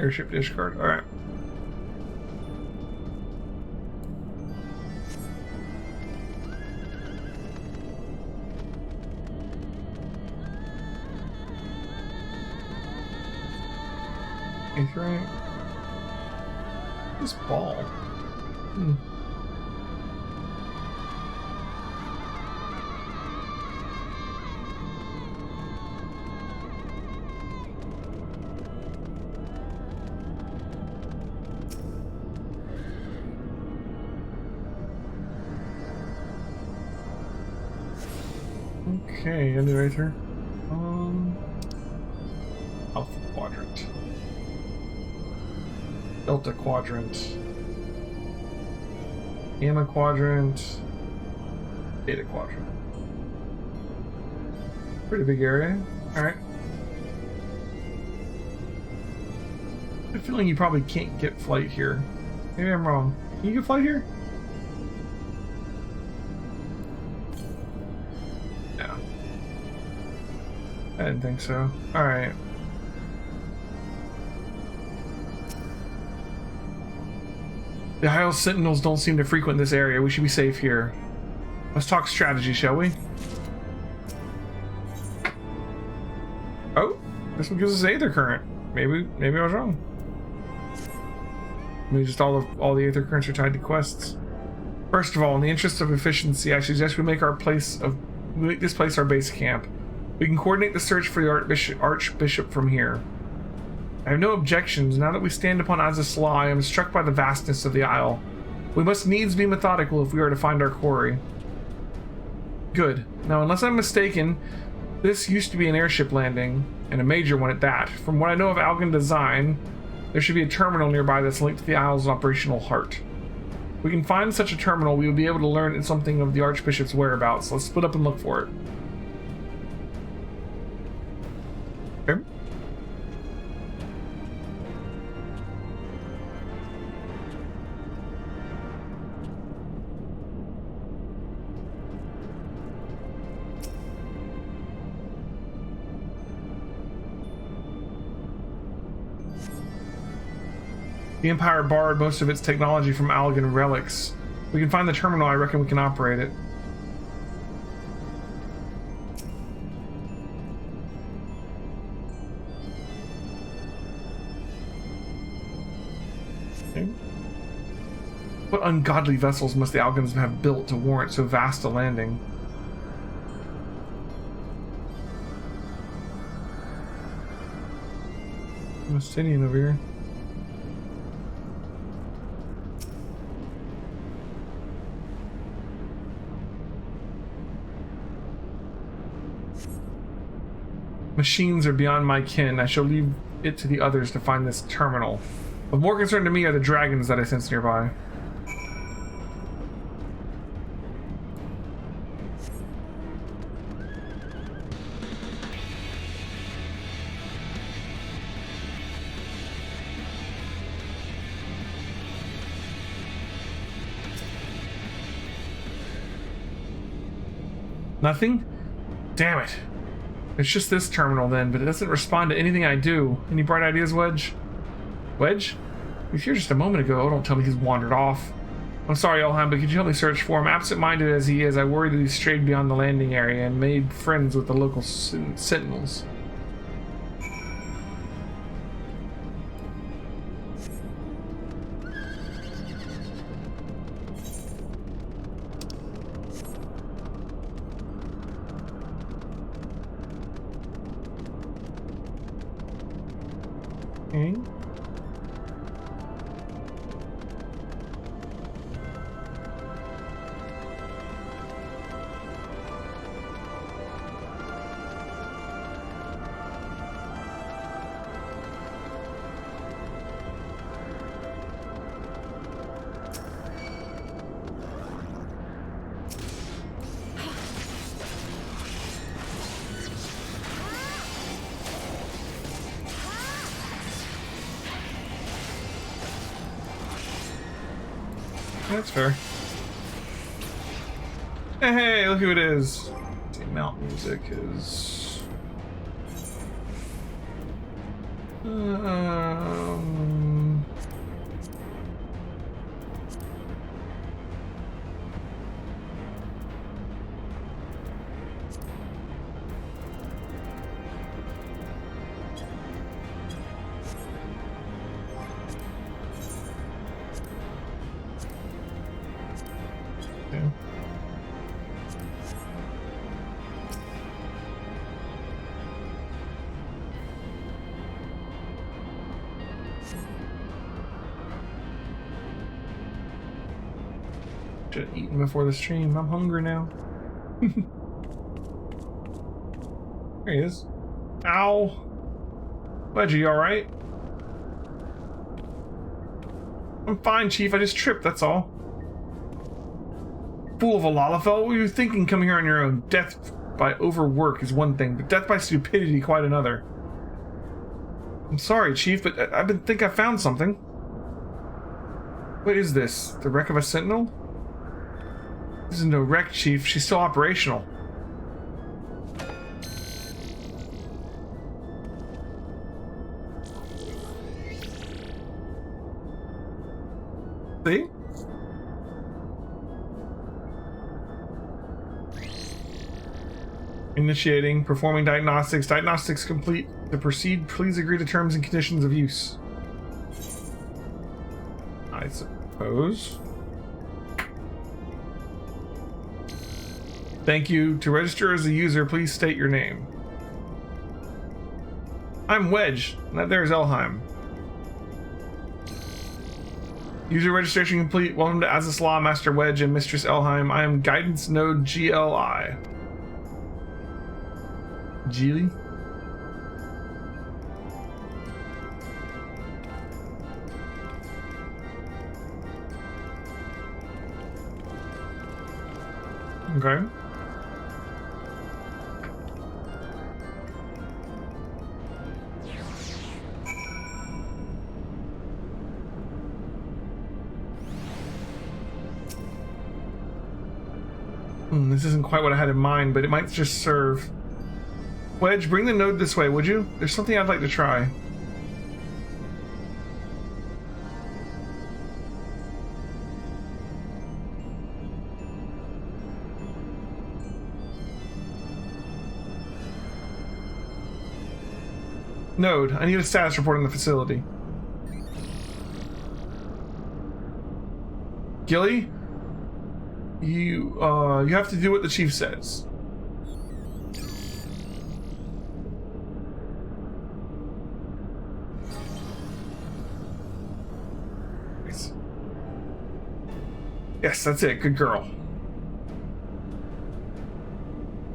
Airship discard. All right. Right. This ball. Okay, gonna do right here. Alpha quadrant. Delta quadrant. Gamma quadrant. Beta quadrant. Pretty big area. Alright. I have a feeling you probably can't get flight here. Maybe I'm wrong. Can you get flight here? No. I didn't think so. Alright. The Isle Sentinels don't seem to frequent this area. We should be safe here. Let's talk strategy, shall we? Oh, this one gives us Aether Current. Maybe I was wrong. Maybe just all the Aether Currents are tied to quests. First of all, in the interest of efficiency, I suggest we make this place our base camp. We can coordinate the search for the Archbishop from here. I have no objections. Now that we stand upon Azazla, I am struck by the vastness of the Isle. We must needs be methodical if we are to find our quarry. Good. Now, unless I'm mistaken, this used to be an airship landing, and a major one at that. From what I know of Algan design, there should be a terminal nearby that's linked to the Isle's operational heart. If we can find such a terminal, we will be able to learn something of the Archbishop's whereabouts. Let's split up and look for it. Okay. The Empire borrowed most of its technology from Algan relics. If we can find the terminal, I reckon we can operate it. Okay. What ungodly vessels must the Algans have built to warrant so vast a landing? Justinian over here. Machines are beyond my kin. I shall leave it to the others to find this terminal. Of more concern to me are the dragons that I sense nearby. Nothing? Damn it. It's just this terminal then, but it doesn't respond to anything I do. Any bright ideas, Wedge? Wedge? He was here just a moment ago. Oh, don't tell me he's wandered off. I'm sorry, Elheim, but could you help me search for him? Absent-minded as he is, I worry that he's strayed beyond the landing area and made friends with the local sentinels. Okay. That's fair. Hey, look who it is. The mount music is... Should have eaten before the stream. I'm hungry now. There he is. Ow. Wedge, you alright? I'm fine, Chief. I just tripped, that's all. Fool of a Lalafell, what were you thinking coming here on your own? Death by overwork is one thing, but death by stupidity quite another. I'm sorry, Chief, but I think I found something. What is this? The wreck of a sentinel? This is no wreck, Chief. She's still operational. See? Initiating, performing diagnostics. Diagnostics complete. To proceed, please agree to terms and conditions of use. I suppose. Thank you. To register as a user, please state your name. I'm Wedge. That there's Elheim. User registration complete. Welcome to Azaz Law, Master Wedge and Mistress Elheim. I am Guidance Node GLI. Geely? Okay. This isn't quite what I had in mind, but it might just serve. Wedge, bring the node this way, would you? There's something I'd like to try. Node, I need a status report on the facility. Gilly? You have to do what the chief says. Nice. Yes, that's it. Good girl.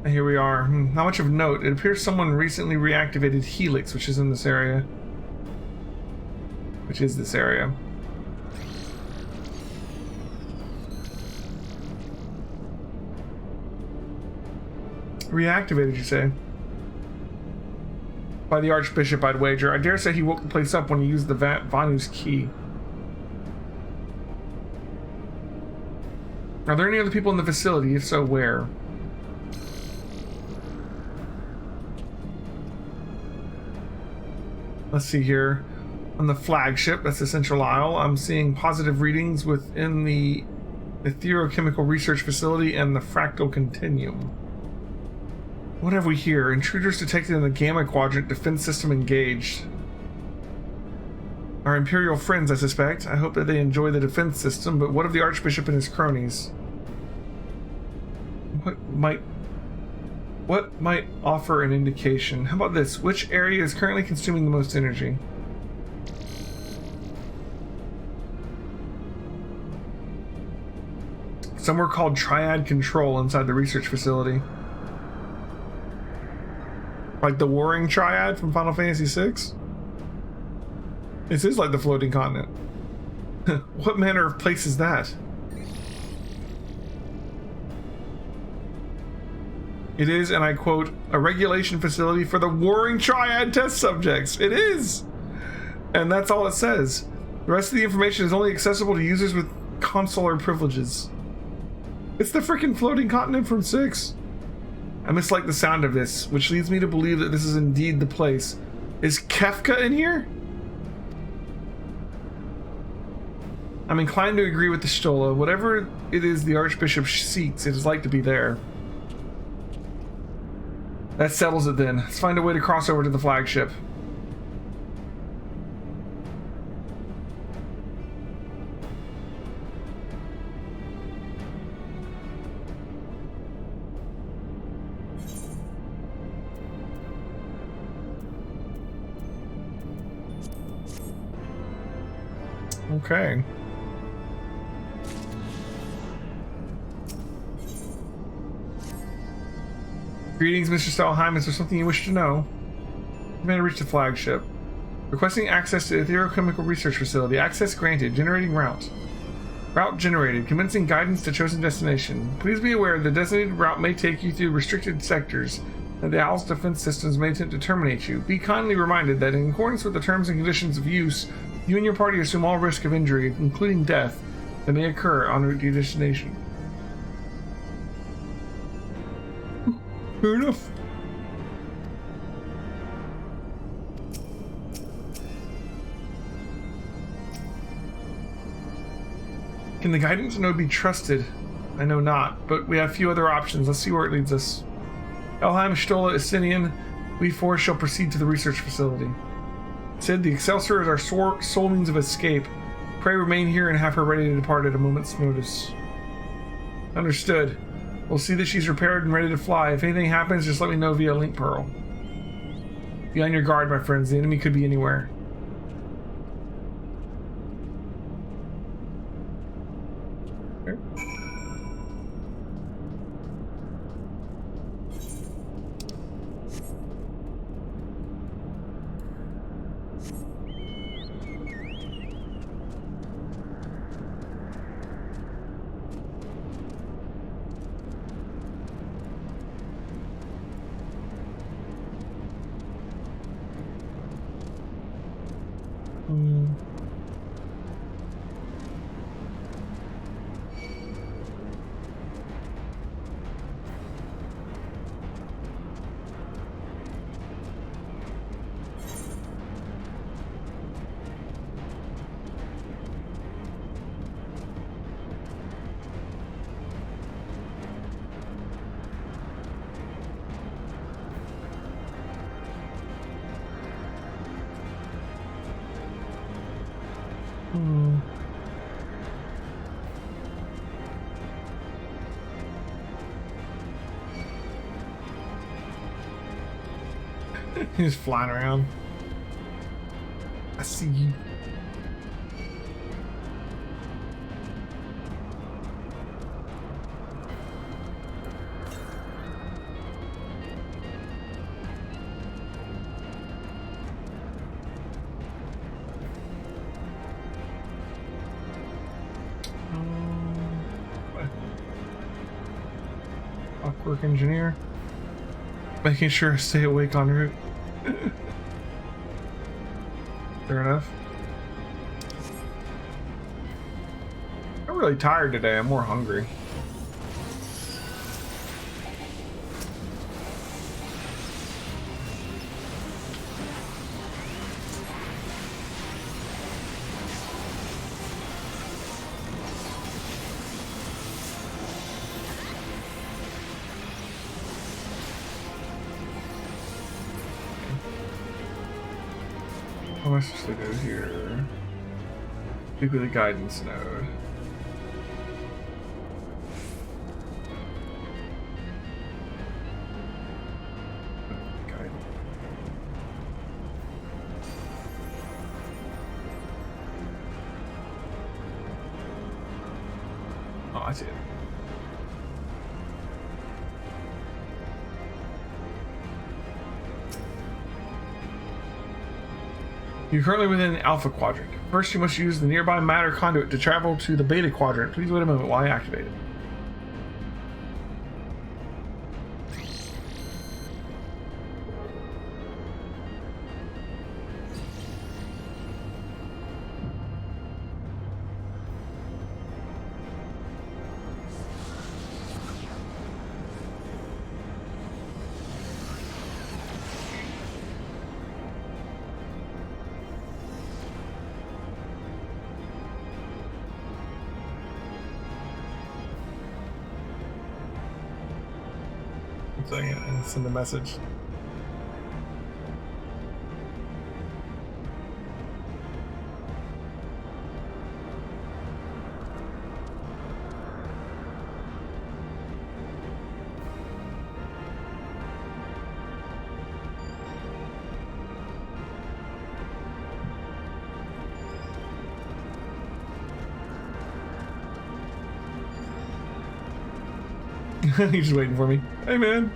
And here we are. Not much of note. It appears someone recently reactivated Helix, which is in this area. Which is this area. Reactivated, you say? By the Archbishop, I'd wager. I dare say he woke the place up when he used the Vanu's key. Are there any other people in the facility? If so, where? Let's see here. On the flagship, that's the Central Isle, I'm seeing positive readings within the Etherochemical Research Facility and the Fractal Continuum. What have we here? Intruders detected in the Gamma Quadrant. Defense system engaged. Our Imperial friends, I suspect. I hope that they enjoy the defense system, but what of the Archbishop and his cronies? What might offer an indication? How about this? Which area is currently consuming the most energy? Somewhere called Triad Control inside the research facility. Like the Warring Triad from Final Fantasy VI? This is like the floating continent. What manner of place is that? It is, and I quote, a regulation facility for the Warring Triad test subjects. It is! And that's all it says. The rest of the information is only accessible to users with consular privileges. It's the freaking floating continent from 6. I mislike the sound of this, which leads me to believe that this is indeed the place. Is Kefka in here? I'm inclined to agree with the Stola. Whatever it is the Archbishop seeks, it is like to be there. That settles it then. Let's find a way to cross over to the flagship. Okay. Greetings, Mr. Stalheim. Is there something you wish to know? You may reach the flagship. Requesting access to the Etherochemical Research Facility. Access granted. Generating route. Route generated. Commencing guidance to chosen destination. Please be aware the designated route may take you through restricted sectors, and the Owl's defense systems may attempt to terminate you. Be kindly reminded that in accordance with the terms and conditions of use, you and your party assume all risk of injury, including death, that may occur en route to your destination. Fair enough. Can the guidance node be trusted? I know not, but we have few other options. Let's see where it leads us. Elheim, Stola, Estinian, we four shall proceed to the research facility. Sid, the Excelsior is our sole means of escape. Pray remain here and have her ready to depart at a moment's notice. Understood. We'll see that she's repaired and ready to fly. If anything happens, just let me know via link pearl. Be on your guard, my friends. The enemy could be anywhere. Okay. He's flying around. I see you. Clockwork engineer. Making sure I stay awake en route. Fair enough. I'm really tired today. I'm more hungry. What am I supposed to do here? Speak with the guidance node. Oh, I see it. You're currently within the Alpha Quadrant. First, you must use the nearby matter conduit to travel to the Beta Quadrant. Please wait a moment while I activate it. And send a message. He's just waiting for me. Hey, man.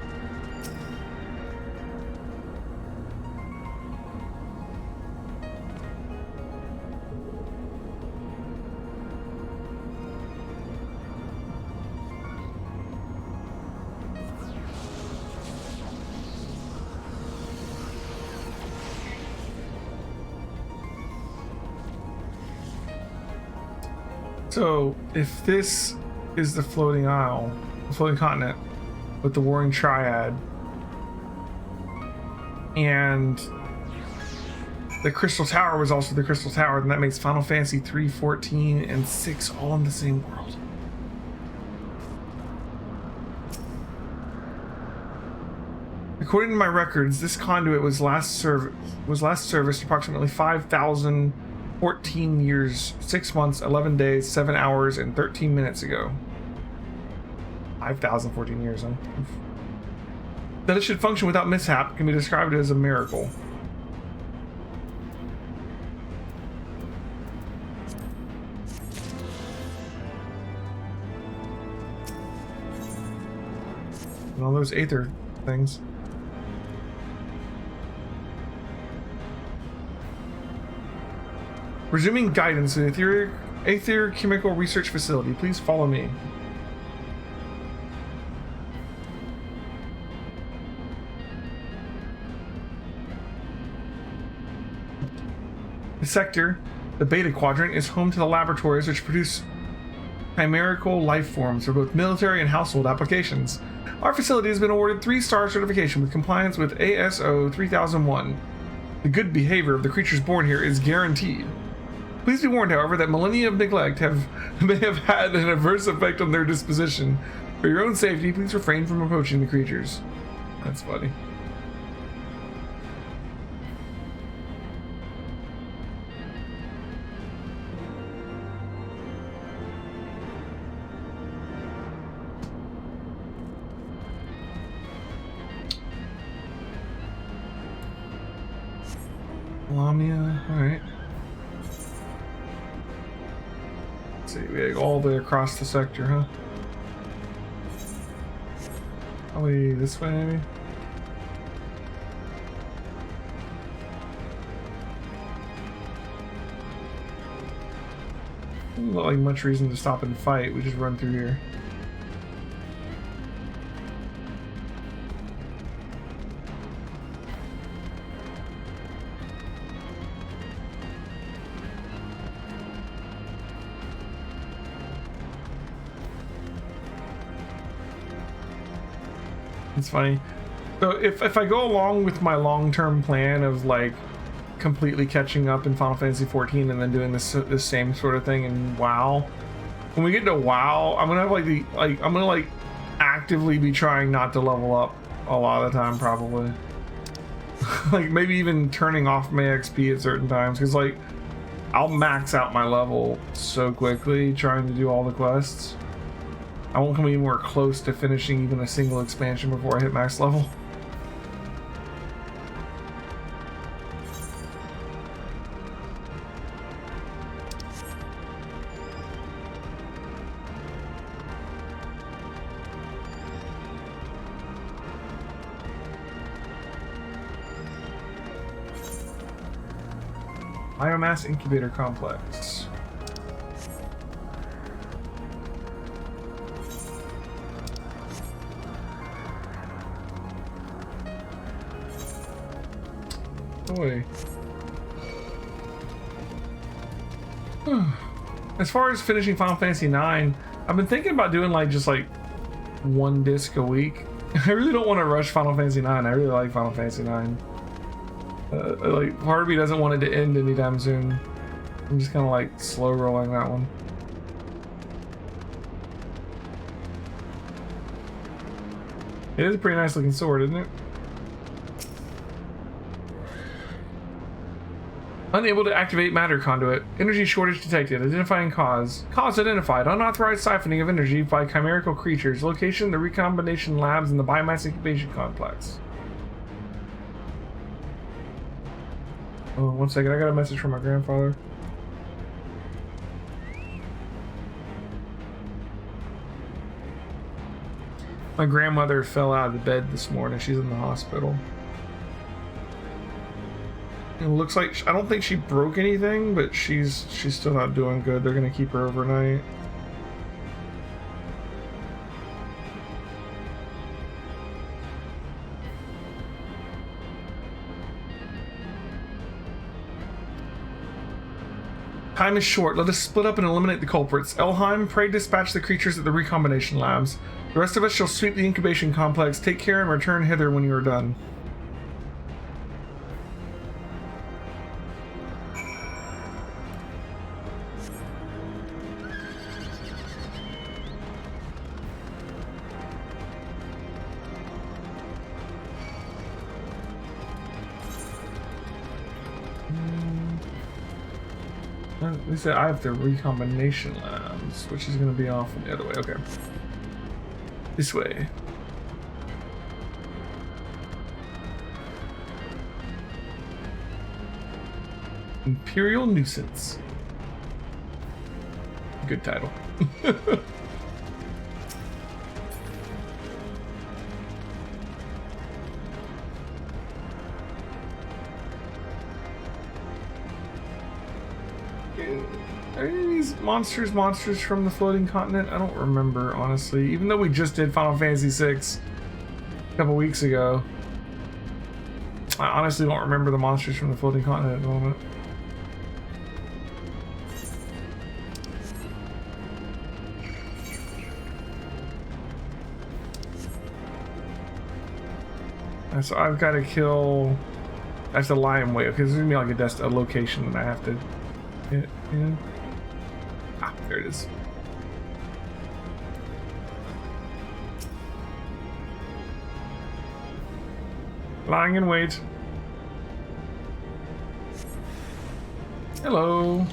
So, if this is the floating isle, the floating continent with the warring triad, and the Crystal Tower was also the Crystal Tower, then that makes Final Fantasy 3, 14, and 6 all in the same world. According to my records, this conduit was last serviced approximately 5,014 years, 6 months, 11 days, 7 hours, and 13 minutes ago. 5,014 years, huh? That it should function without mishap can be described as a miracle. And all those Aether things. Resuming guidance to the Aether Chemical Research Facility. Please follow me. The sector, the Beta Quadrant, is home to the laboratories which produce chimerical life forms for both military and household applications. Our facility has been awarded 3-star certification with compliance with ASO 3001. The good behavior of the creatures born here is guaranteed. Please be warned, however, that millennia of neglect may have had an adverse effect on their disposition. For your own safety, please refrain from approaching the creatures. That's funny. Lamia, alright. Let's see, we gotta go all the way across the sector, huh? Probably this way, maybe? Not like much reason to stop and fight, we just run through here. It's funny. So if I go along with my long-term plan of like completely catching up in Final Fantasy 14 and then doing this same sort of thing in WoW, when we get to WoW, I'm gonna have I'm gonna actively be trying not to level up a lot of the time, probably. Like maybe even turning off my XP at certain times, because like I'll max out my level so quickly trying to do all the quests. I won't come anywhere close to finishing even a single expansion before I hit max level. Biomass Incubator Complex. Boy. As far as finishing Final Fantasy 9, I've been thinking about doing just 1 disc a week. I really don't want to rush Final Fantasy 9. I really like Final Fantasy 9. Part of me doesn't want it to end anytime soon. I'm just kind of slow rolling that one. It is a pretty nice looking sword, isn't it? Unable to activate matter conduit. Energy shortage detected. Identifying cause. Cause identified. Unauthorized siphoning of energy by chimerical creatures. Location: the recombination labs in the biomass incubation complex. Oh, 1 second. I got a message from my grandfather. My grandmother fell out of the bed this morning. She's in the hospital. It looks like, I don't think she broke anything, but she's still not doing good. They're gonna keep her overnight. Time is short. Let us split up and eliminate the culprits. Elheim, pray dispatch the creatures at the recombination labs. The rest of us shall sweep the incubation complex. Take care and return hither when you are done. They said I have the recombination labs, which is going to be off the other way. Okay. This way. Imperial Nuisance. Good title. Are any of these monsters from the floating continent? I don't remember, honestly. Even though we just did Final Fantasy VI a couple weeks ago, I honestly don't remember the monsters from the floating continent at the moment. So I've got to kill. That's a lion wave because there's gonna be like a location that I have to hit in. Ah, there it is. Lying in wait. Hello.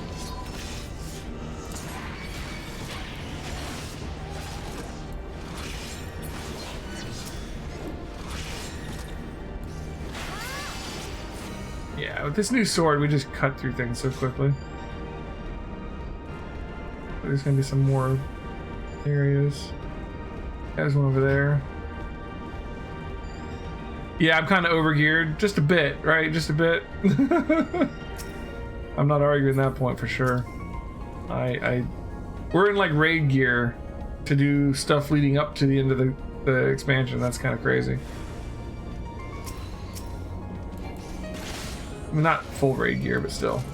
Yeah, with this new sword, we just cut through things so quickly. There's gonna be some more areas. There's one over there. Yeah, I'm kind of overgeared. Just a bit, right? Just a bit. I'm not arguing that point for sure. We're in like raid gear to do stuff leading up to the end of the expansion. That's kind of crazy. I mean, not full raid gear, but still.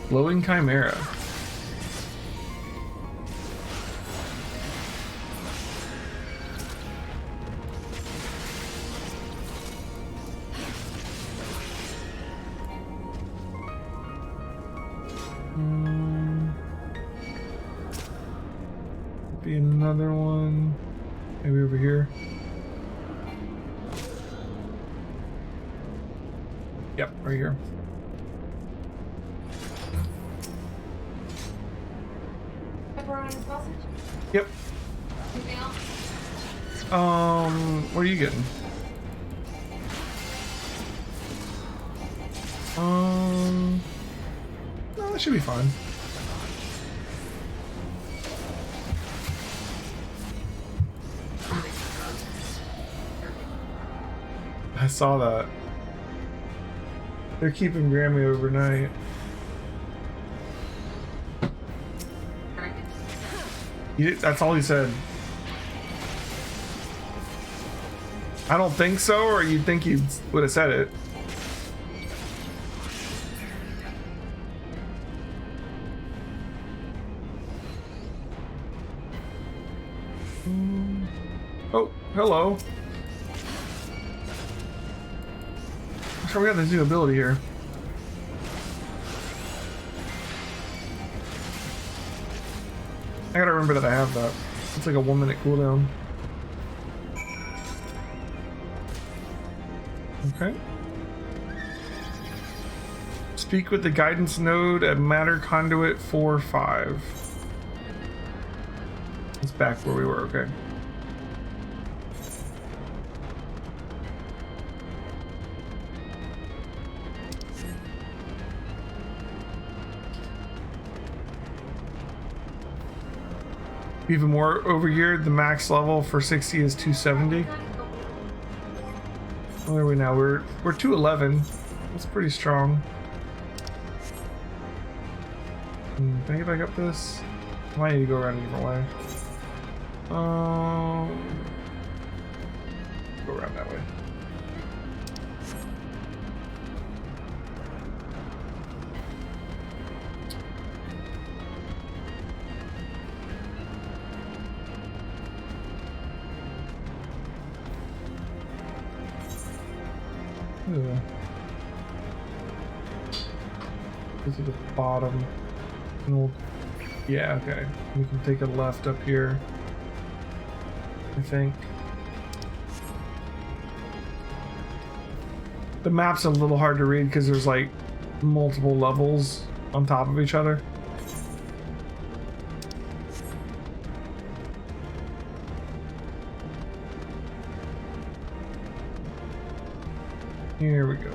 Glowing Chimera. Be another one. Maybe over here. Yep, right here. Pepperoni and sausage? Yep. Anything else? What are you getting? No, that should be fine. I saw that. They're keeping Grammy overnight. That's all he said. I don't think so, or you'd think he would have said it. Oh, hello. I'm sure we got this new ability here. I gotta remember that I have that. It's like a 1 minute cooldown. Okay. Speak with the guidance node at Matter Conduit 4-5. It's back where we were, okay. Even more overgeared, the max level for 60 is 270. Where are we now? We're 211. That's pretty strong. Can I get back up this? I might need to go around a different way. Go around that way. Ugh. This is the bottom. Yeah, okay. We can take a left up here, I think. The map's a little hard to read because there's like multiple levels on top of each other. Here we go.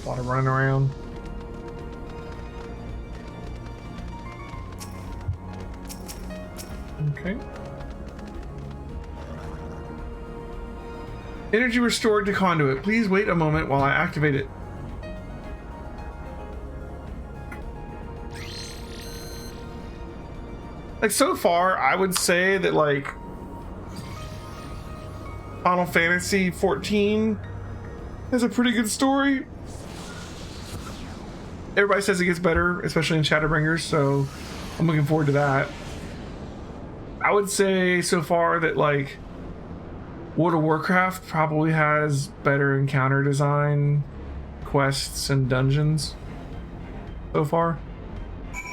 A lot of running around. Okay. Energy restored to conduit. Please wait a moment while I activate it. Like, so far, I would say that, like, Final Fantasy 14 has a pretty good story. Everybody says it gets better, especially in Shadowbringers, so I'm looking forward to that. I would say so far that, like, World of Warcraft probably has better encounter design, quests, and dungeons so far.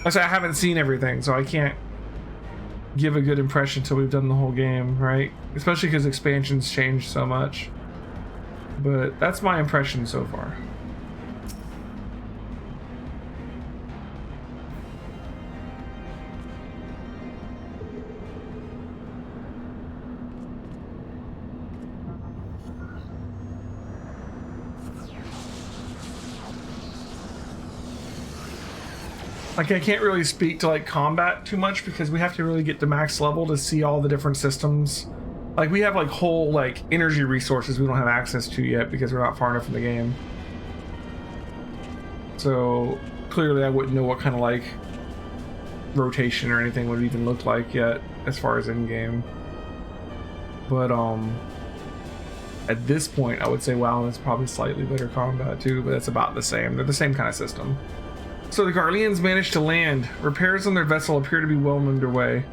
I say I haven't seen everything, so I can't give a good impression until we've done the whole game, right? Especially because expansions changed so much. But that's my impression so far. Like, I can't really speak to like combat too much because we have to really get to max level to see all the different systems. Like, we have like whole like energy resources we don't have access to yet because we're not far enough in the game. So clearly I wouldn't know what kind of like rotation or anything would even look like yet as far as in game. But at this point I would say WoW is probably slightly better combat too, but it's about the same. They're the same kind of system. So the Garleans managed to land. Repairs on their vessel appear to be well underway.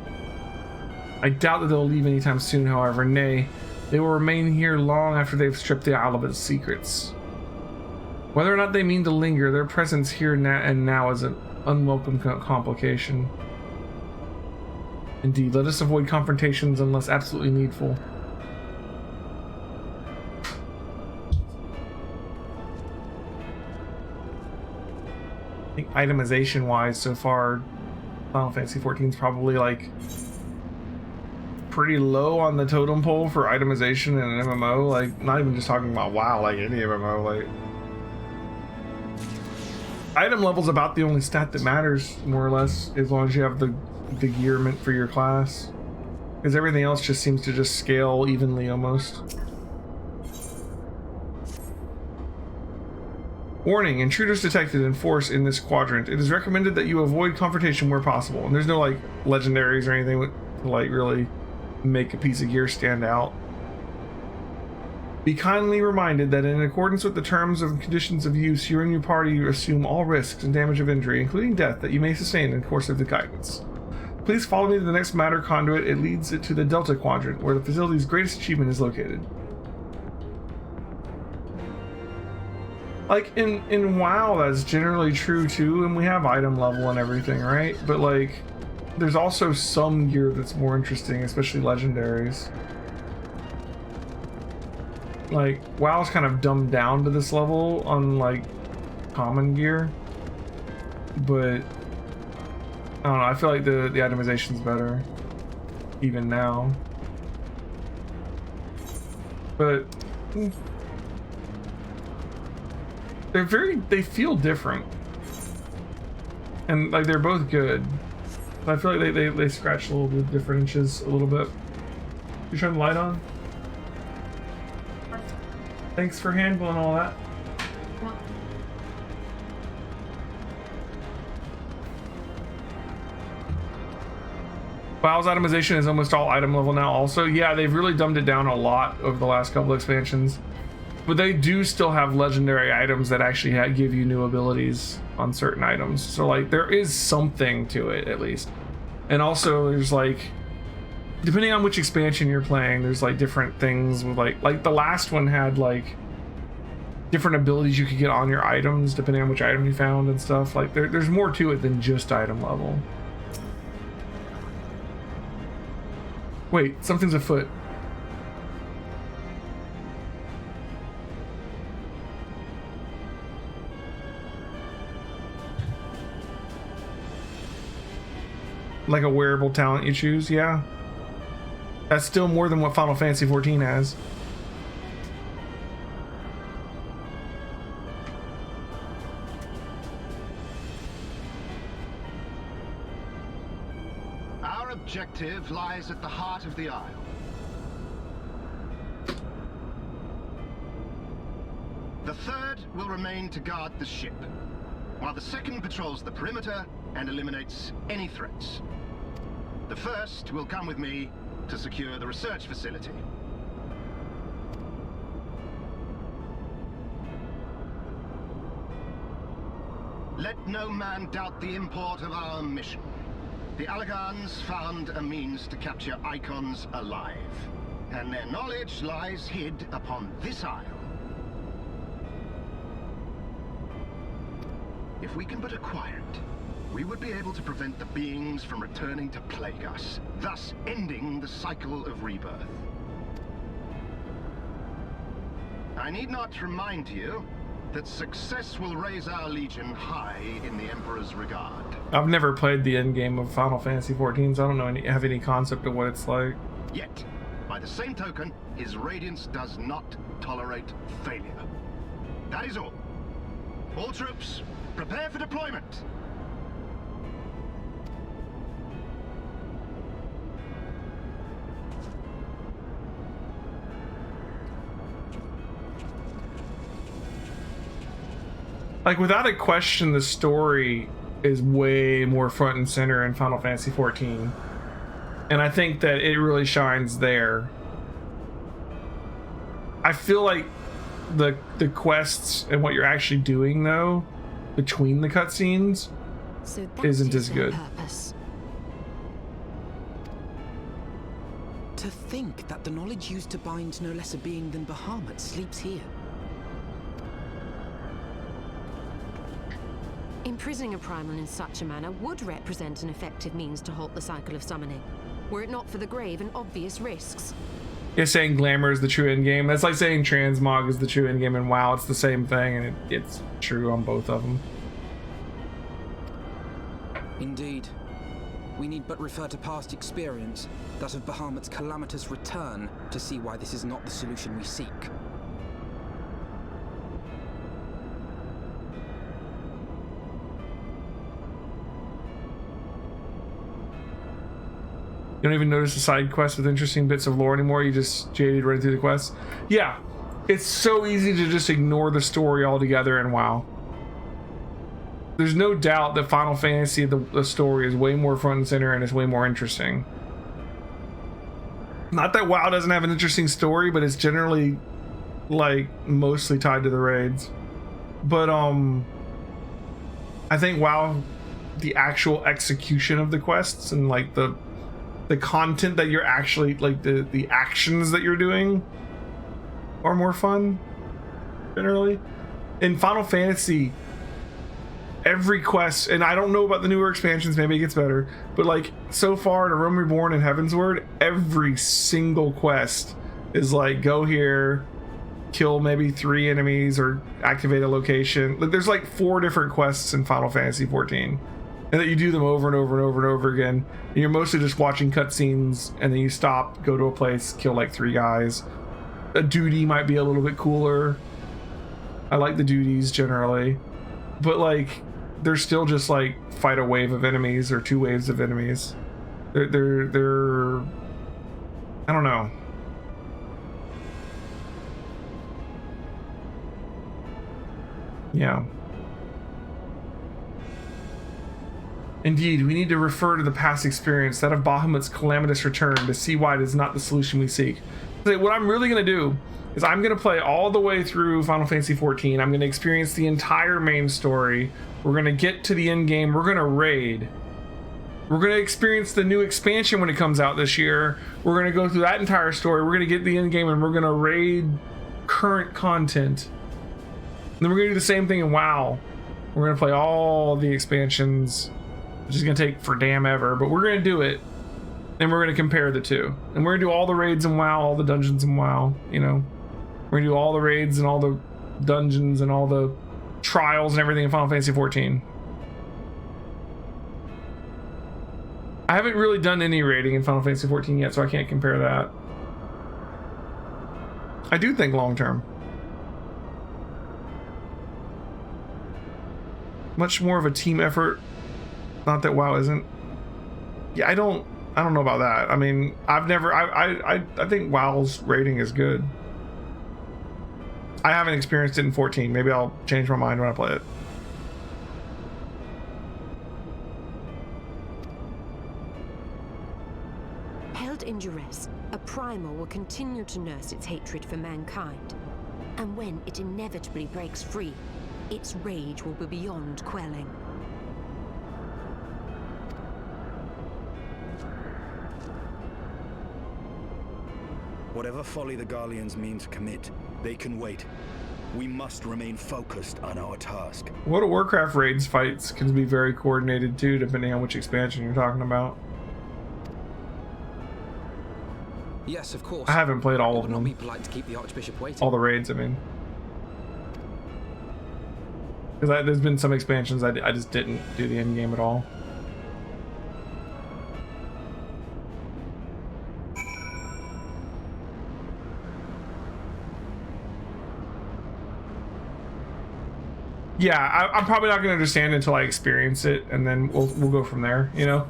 I doubt that they'll leave anytime soon, however. Nay, they will remain here long after they've stripped the isle of its secrets. Whether or not they mean to linger, their presence here and now is an unwelcome complication. Indeed, let us avoid confrontations unless absolutely needful. I think itemization wise so far Final Fantasy 14 is probably like pretty low on the totem pole for itemization in an MMO. Like, not even just talking about WoW, like any MMO. Like, item level's about the only stat that matters, more or less, as long as you have the gear meant for your class, because everything else just seems to just scale evenly almost. Warning, intruders detected in force in this quadrant. It is recommended that you avoid confrontation where possible. And there's no like legendaries or anything to like really make a piece of gear stand out. Be kindly reminded that in accordance with the terms and conditions of use, you and your party assume all risks and damage of injury, including death, that you may sustain in the course of the guidance. Please follow me to the next matter conduit. It leads it to the Delta Quadrant, where the facility's greatest achievement is located. Like, in WoW, that's generally true too, and we have item level and everything, right? But like, there's also some gear that's more interesting, especially legendaries. Like, WoW's kind of dumbed down to this level on like common gear, but I don't know, I feel like the itemization's better even now. But they feel different, and like they're both good. I feel like they scratch a little bit different inches a little bit. You turn the light on? Thanks for handling all that. WoW's itemization is almost all item level now also. Yeah, they've really dumbed it down a lot over the last couple expansions. But they do still have legendary items that actually give you new abilities on certain items. So like there is something to it at least. And also there's like, depending on which expansion you're playing, there's like different things with like the last one had like different abilities you could get on your items depending on which item you found and stuff. Like there's more to it than just item level. Wait, something's afoot. Like a wearable talent you choose, yeah. That's still more than what Final Fantasy XIV has. Our objective lies at the heart of the Isle. The third will remain to guard the ship, while the second patrols the perimeter and eliminates any threats. The first will come with me to secure the research facility. Let no man doubt the import of our mission. The Allagans found a means to capture icons alive, and their knowledge lies hid upon this isle. If we can but acquire it, we would be able to prevent the beings from returning to plague us, thus ending the cycle of rebirth. I need not remind you that success will raise our legion high in the Emperor's regard. I've never played the end game of Final Fantasy XIV, so I don't know have any concept of what it's like. Yet, by the same token, his radiance does not tolerate failure. That is all. All troops, prepare for deployment. Like, without a question, the story is way more front and center in Final Fantasy XIV. And I think that it really shines there. I feel like the quests and what you're actually doing, though, between the cutscenes, isn't as good. Purpose. To think that the knowledge used to bind no less a being than Bahamut sleeps here. Imprisoning a primal in such a manner would represent an effective means to halt the cycle of summoning, were it not for the grave and obvious risks. You're saying Glamour is the true endgame. That's like saying Transmog is the true endgame, and WoW, it's the same thing, and it's true on both of them. Indeed. We need but refer to past experience, that of Bahamut's calamitous return, to see why this is not the solution we seek. You don't even notice the side quests with interesting bits of lore anymore. You just jaded running through the quests. Yeah, it's so easy to just ignore the story altogether in WoW. There's no doubt that Final Fantasy, the story is way more front and center and is way more interesting. Not that WoW doesn't have an interesting story, but it's generally like mostly tied to the raids. But I think WoW, the actual execution of the quests and like the content that you're actually like the actions that you're doing are more fun generally. In Final Fantasy, every quest, and I don't know about the newer expansions, maybe it gets better, but like so far to Rome Reborn and Heavensward, every single quest is like go here, kill maybe 3 enemies or activate a location. Like there's like 4 different quests in Final Fantasy XIV. And that you do them over and over and over and over again. And you're mostly just watching cutscenes, and then you stop, go to a place, kill like 3 guys. A duty might be a little bit cooler. I like the duties generally, but like they're still just like fight a wave of enemies or 2 waves of enemies. They're I don't know. Yeah. Indeed, we need to refer to the past experience, that of Bahamut's calamitous return, to see why it is not the solution we seek. So what I'm really going to do is I'm going to play all the way through Final Fantasy XIV. I'm going to experience the entire main story. We're going to get to the end game. We're going to raid. We're going to experience the new expansion when it comes out this year. We're going to go through that entire story. We're going to get the end game, and we're going to raid current content. And then we're going to do the same thing in WoW. We're going to play all the expansions, which is going to take for damn ever, but we're going to do it. And we're going to compare the two. And we're going to do all the raids in WoW, all the dungeons in WoW, you know. We're going to do all the raids and all the dungeons and all the trials and everything in Final Fantasy XIV. I haven't really done any raiding in Final Fantasy XIV yet, so I can't compare that. I do think long term. Much more of a team effort. Not that WoW isn't. Yeah, I don't know about that. I mean, I think WoW's rating is good. I haven't experienced it in 14. Maybe I'll change my mind when I play it. Held in duress, a primal will continue to nurse its hatred for mankind. And when it inevitably breaks free, its rage will be beyond quelling. Whatever folly the Garleans mean to commit, they can wait. We must remain focused on our task. World of Warcraft raids fights can be very coordinated too, depending on which expansion you're talking about. Yes, of course. I haven't played all of them. It would not be polite to keep the Archbishop waiting. All the raids, I mean. Because there's been some expansions I just didn't do the end game at all. Yeah, I'm probably not going to understand until I experience it, and then we'll go from there, you know?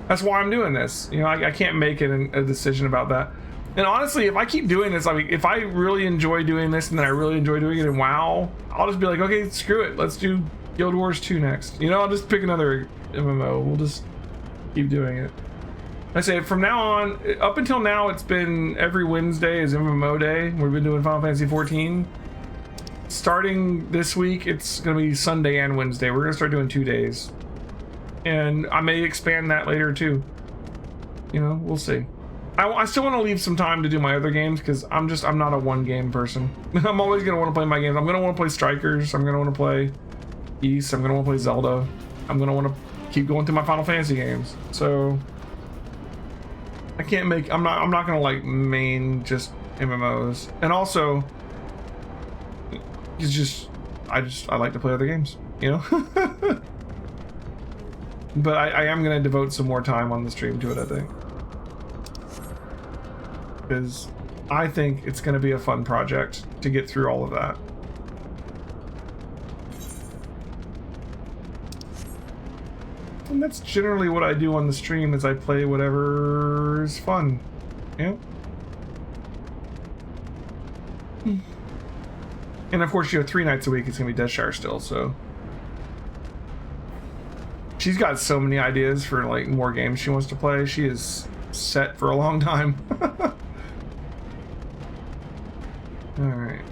That's why I'm doing this. You know, I can't make a decision about that. And honestly, if I keep doing this, I mean, if I really enjoy doing this and then I really enjoy doing it in WoW, I'll just be like, okay, screw it. Let's do Guild Wars 2 next. You know, I'll just pick another MMO. We'll just keep doing it. I say from now on, up until now, it's been every Wednesday is MMO day. We've been doing Final Fantasy XIV. Starting this week, it's going to be Sunday and Wednesday. We're going to start doing 2 days. And I may expand that later too. You know, we'll see. I still want to leave some time to do my other games because I'm not a one game person. I'm always going to want to play my games. I'm going to want to play Strikers. I'm going to want to play East. I'm going to want to play Zelda. I'm going to want to keep going through my Final Fantasy games. So I can't make, I'm not going to like main just MMOs. And also it's just, I like to play other games, you know? But I am going to devote some more time on the stream to it, I think. Because I think it's going to be a fun project to get through all of that. And that's generally what I do on the stream, is I play whatever is fun, you know? And of course, you know, 3 nights a week it's going to be Deathshire still, so... She's got so many ideas for like more games she wants to play. She is set for a long time. Alright.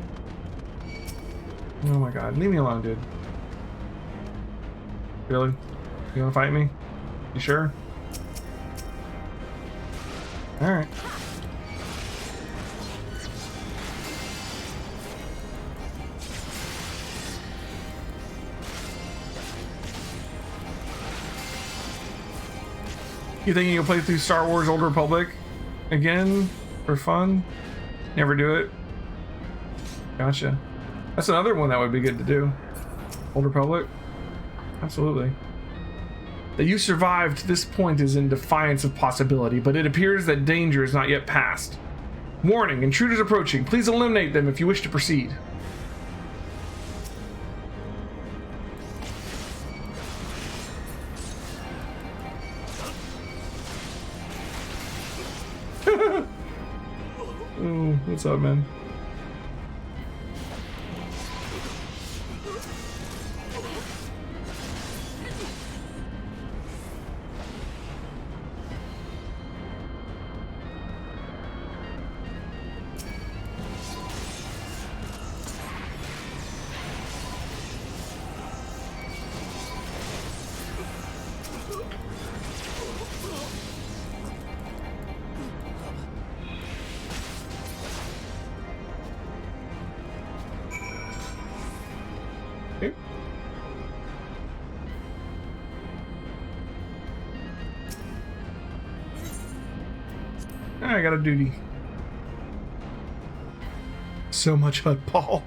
Oh my god, leave me alone, dude. Really? You wanna fight me? You sure? Alright. You thinking you'll play through Star Wars Old Republic again for fun? Never do it? Gotcha. That's another one that would be good to do. Old Republic? Absolutely. That you survived to this point is in defiance of possibility, but it appears that danger is not yet past. Warning, intruders approaching. Please eliminate them if you wish to proceed. Oh, what's up, man? Okay. I got a duty. So much HUD Paul.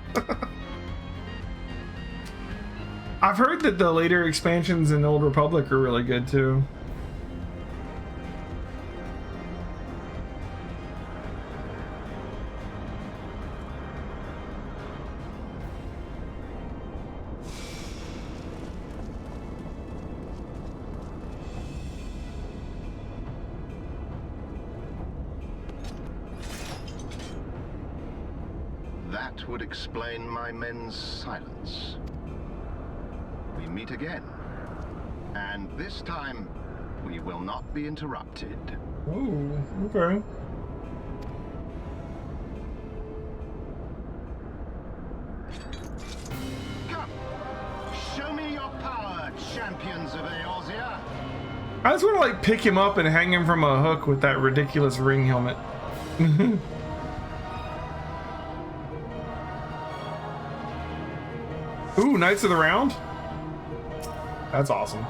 I've heard that the later expansions in Old Republic are really good too. That would explain my men's silence. We meet again. And this time, we will not be interrupted. Oh, okay. Come! Show me your power, champions of Eorzea! I just want to like pick him up and hang him from a hook with that ridiculous ring helmet. Ooh, Knights of the Round? That's awesome.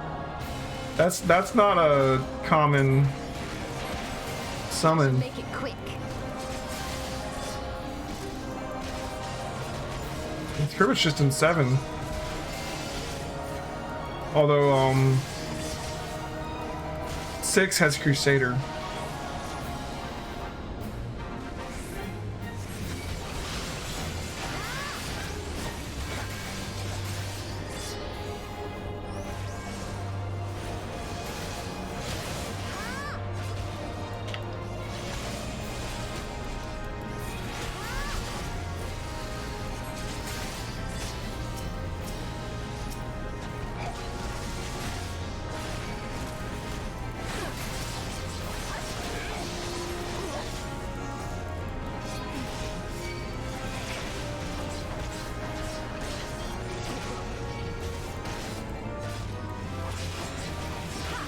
That's not a common summon. Make it quick. It's pretty much just in 7. Although 6 has Crusader.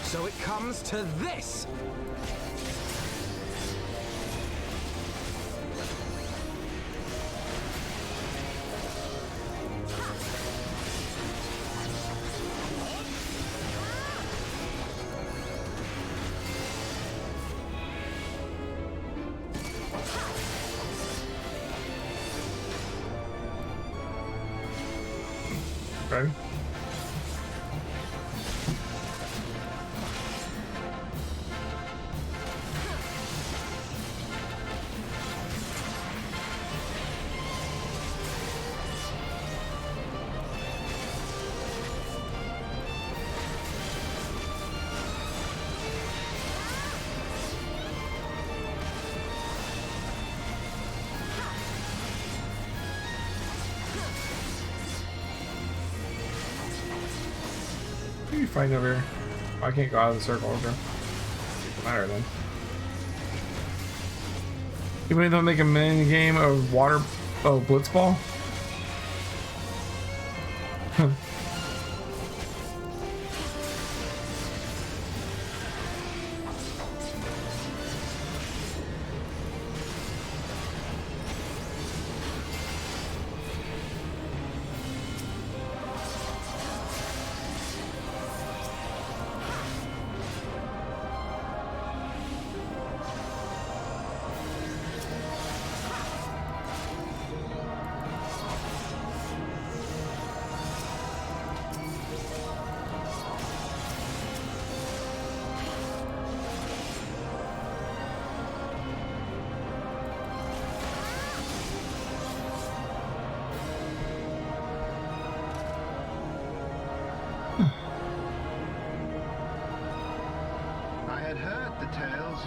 So it comes to this! Okay. What are you fighting over here? Oh, I can't go out of the circle. Okay. Doesn't matter then. You made them make a mini game of water. Oh, Blitzball?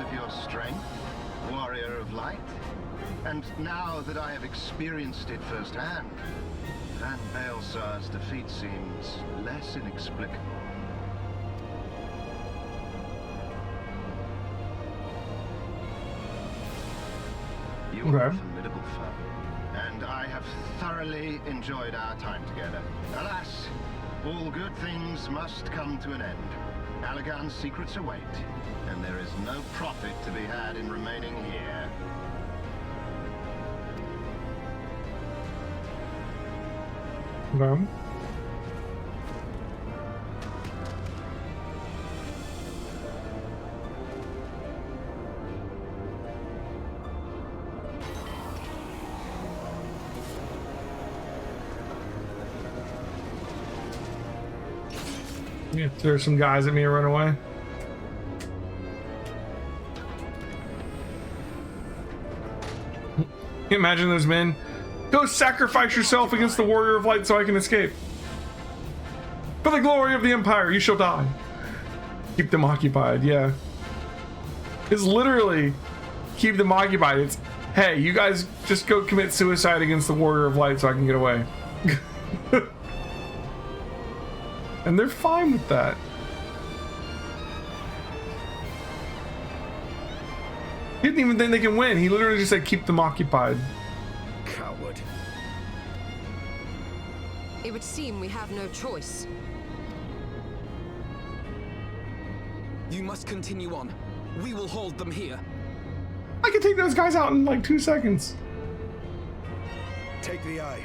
of your strength, warrior of light. And now that I have experienced it firsthand, Van Baelsar's defeat seems less inexplicable. You are a formidable foe, and I have thoroughly enjoyed our time together. Alas, all good things must come to an end. Allagan's secrets await, and there is no profit to be had in remaining here. Yeah, there's some guys at me and run away. Imagine those men. Go sacrifice yourself against the warrior of light so I can escape. For the glory of the Empire, you shall die. Keep them occupied, yeah. It's literally keep them occupied. It's, hey, you guys just go commit suicide against the warrior of light so I can get away. And they're fine with that. He didn't even think they can win. He literally just said keep them occupied. Coward. It would seem we have no choice. You must continue on. We will hold them here. I can take those guys out in like 2 seconds. Take the eye.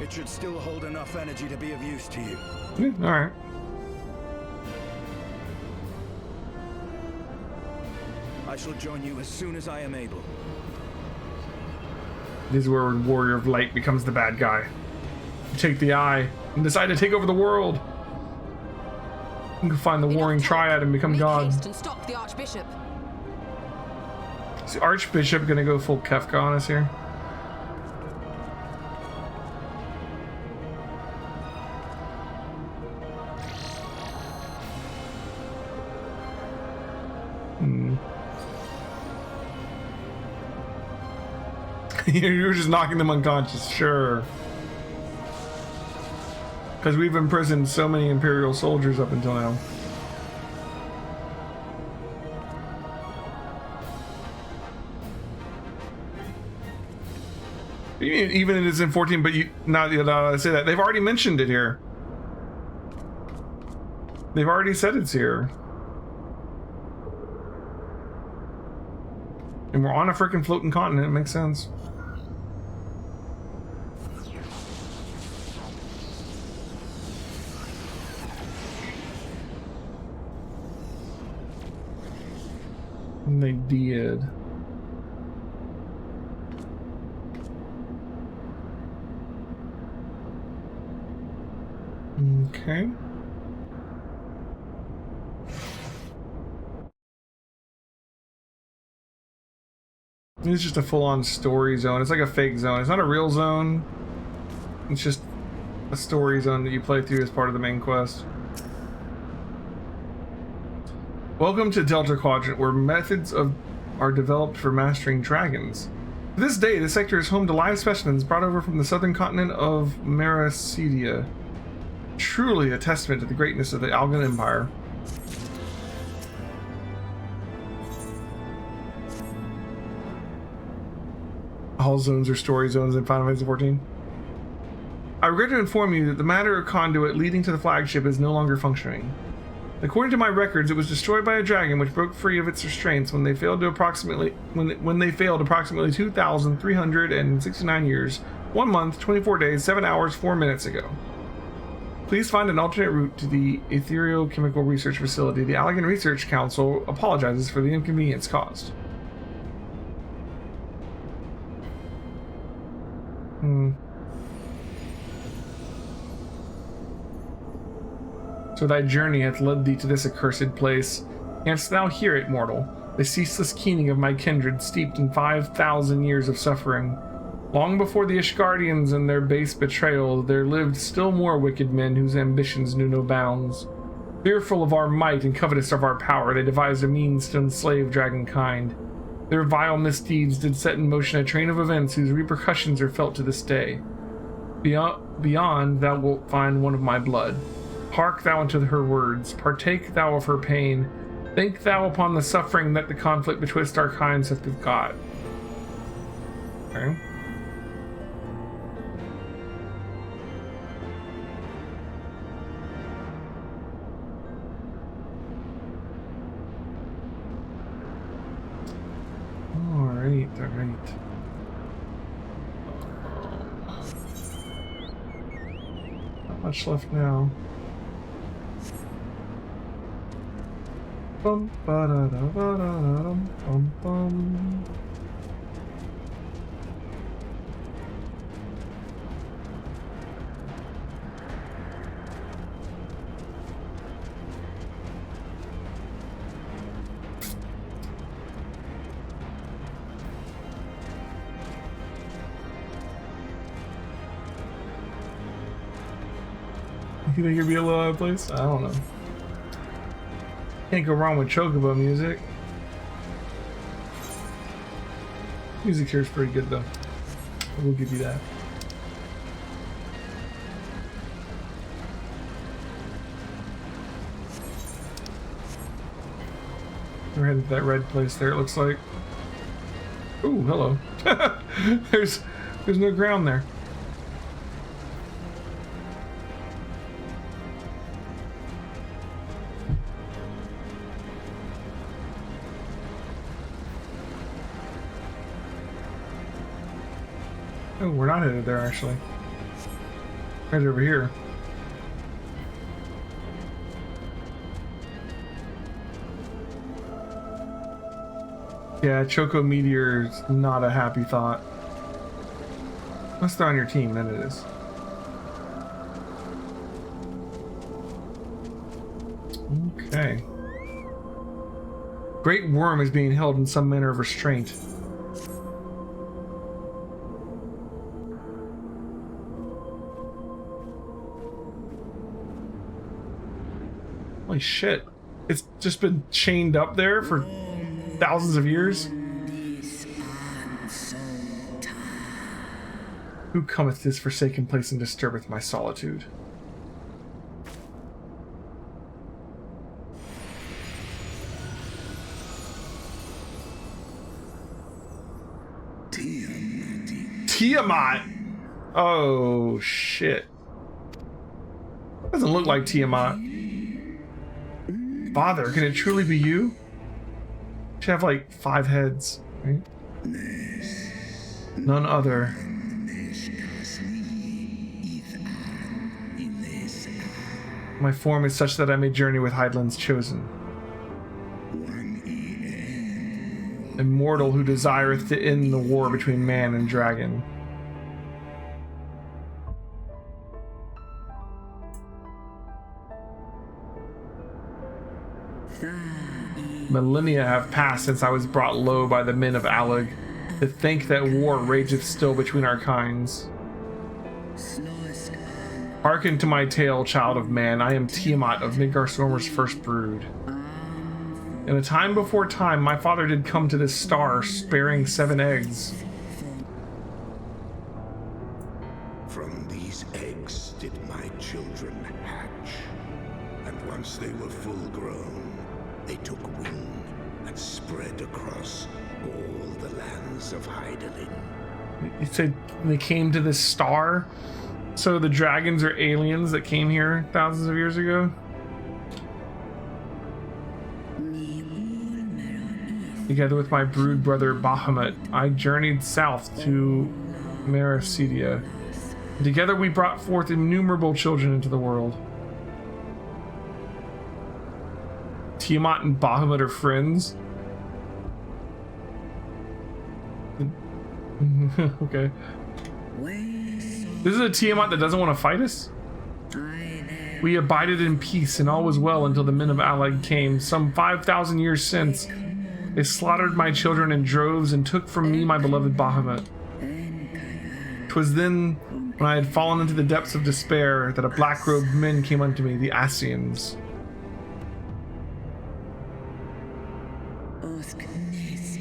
It should still hold enough energy to be of use to you. Yeah, all right. I shall join you as soon as I am able. This is where Warrior of Light becomes the bad guy. You take the eye and decide to take over the world. You can find the warring triad and become God. Make haste and stop the Archbishop. Is the Archbishop gonna go full Kefka on us here? You're just knocking them unconscious, sure. Because we've imprisoned so many Imperial soldiers up until now. Even if it's in 14, but you not I say that they've already mentioned it here. They've already said it's here. And we're on a freaking floating continent, it makes sense. And they did. Okay. It's just a full-on story zone. It's like a fake zone. It's not a real zone. It's just a story zone that you play through as part of the main quest. Welcome to Delta Quadrant, where methods are developed for mastering dragons. To this day, the sector is home to live specimens brought over from the southern continent of Meracedia. Truly a testament to the greatness of the Algan Empire. All zones are story zones in Final Fantasy XIV. I regret to inform you that the matter conduit leading to the flagship is no longer functioning. According to my records, it was destroyed by a dragon which broke free of its restraints when they failed approximately 2,369 years, 1 month, 24 days, 7 hours, 4 minutes ago. Please find an alternate route to the Ethereal Chemical Research Facility. The Allegan Research Council apologizes for the inconvenience caused. So thy journey hath led thee to this accursed place. Canst thou hear it, mortal? The ceaseless keening of my kindred, steeped in 5,000 years of suffering. Long before the Ishgardians and their base betrayal, there lived still more wicked men whose ambitions knew no bounds. Fearful of our might and covetous of our power, they devised a means to enslave dragonkind. Their vile misdeeds did set in motion a train of events whose repercussions are felt to this day. Beyond thou wilt find one of my blood. Hark thou unto her words, partake thou of her pain, think thou upon the suffering that the conflict betwixt our kinds hath begot. Okay. Alright. Not much left now. Bum ba da da ba da da dum bum bum. You think it'd be a little out of place? I don't know. Can't go wrong with Chocobo music. Music here is pretty good though. We'll give you that. We're headed to that red place there, it looks like. Ooh, hello. There's no ground there. Oh, we're not headed there actually. Right over here. Yeah, Choco Meteor is not a happy thought. Unless they're on your team, then it is. Okay. Great Worm is being held in some manner of restraint. Holy shit. It's just been chained up there for thousands of years. Who cometh to this forsaken place and disturbeth my solitude? Tiamat! Oh shit. Doesn't look like Tiamat. Father, can it truly be you? Should have like 5 heads, right? None other. My form is such that I may journey with Hydaelyn's chosen. Immortal who desireth to end the war between man and dragon. Millennia have passed since I was brought low by the men of Alleg, to think that war rageth still between our kinds. Hearken to my tale, child of man. I am Tiamat of Midgardsormr's first brood. In a time before time, my father did come to this star, sparing 7 eggs. From these eggs did my children hatch, and once they were full grown, they took wing and spread across all the lands of Hydaelyn. You said they came to this star? So the dragons are aliens that came here thousands of years ago? Together with my brood brother Bahamut, I journeyed south to Meracedia. Together we brought forth innumerable children into the world. Tiamat and Bahamut are friends? Okay. This is a Tiamat that doesn't want to fight us? We abided in peace and all was well until the men of Alleg came. Some 5,000 years since, they slaughtered my children in droves and took from me my beloved Bahamut. 'Twas then, when I had fallen into the depths of despair, that a black-robed men came unto me, the Ascians.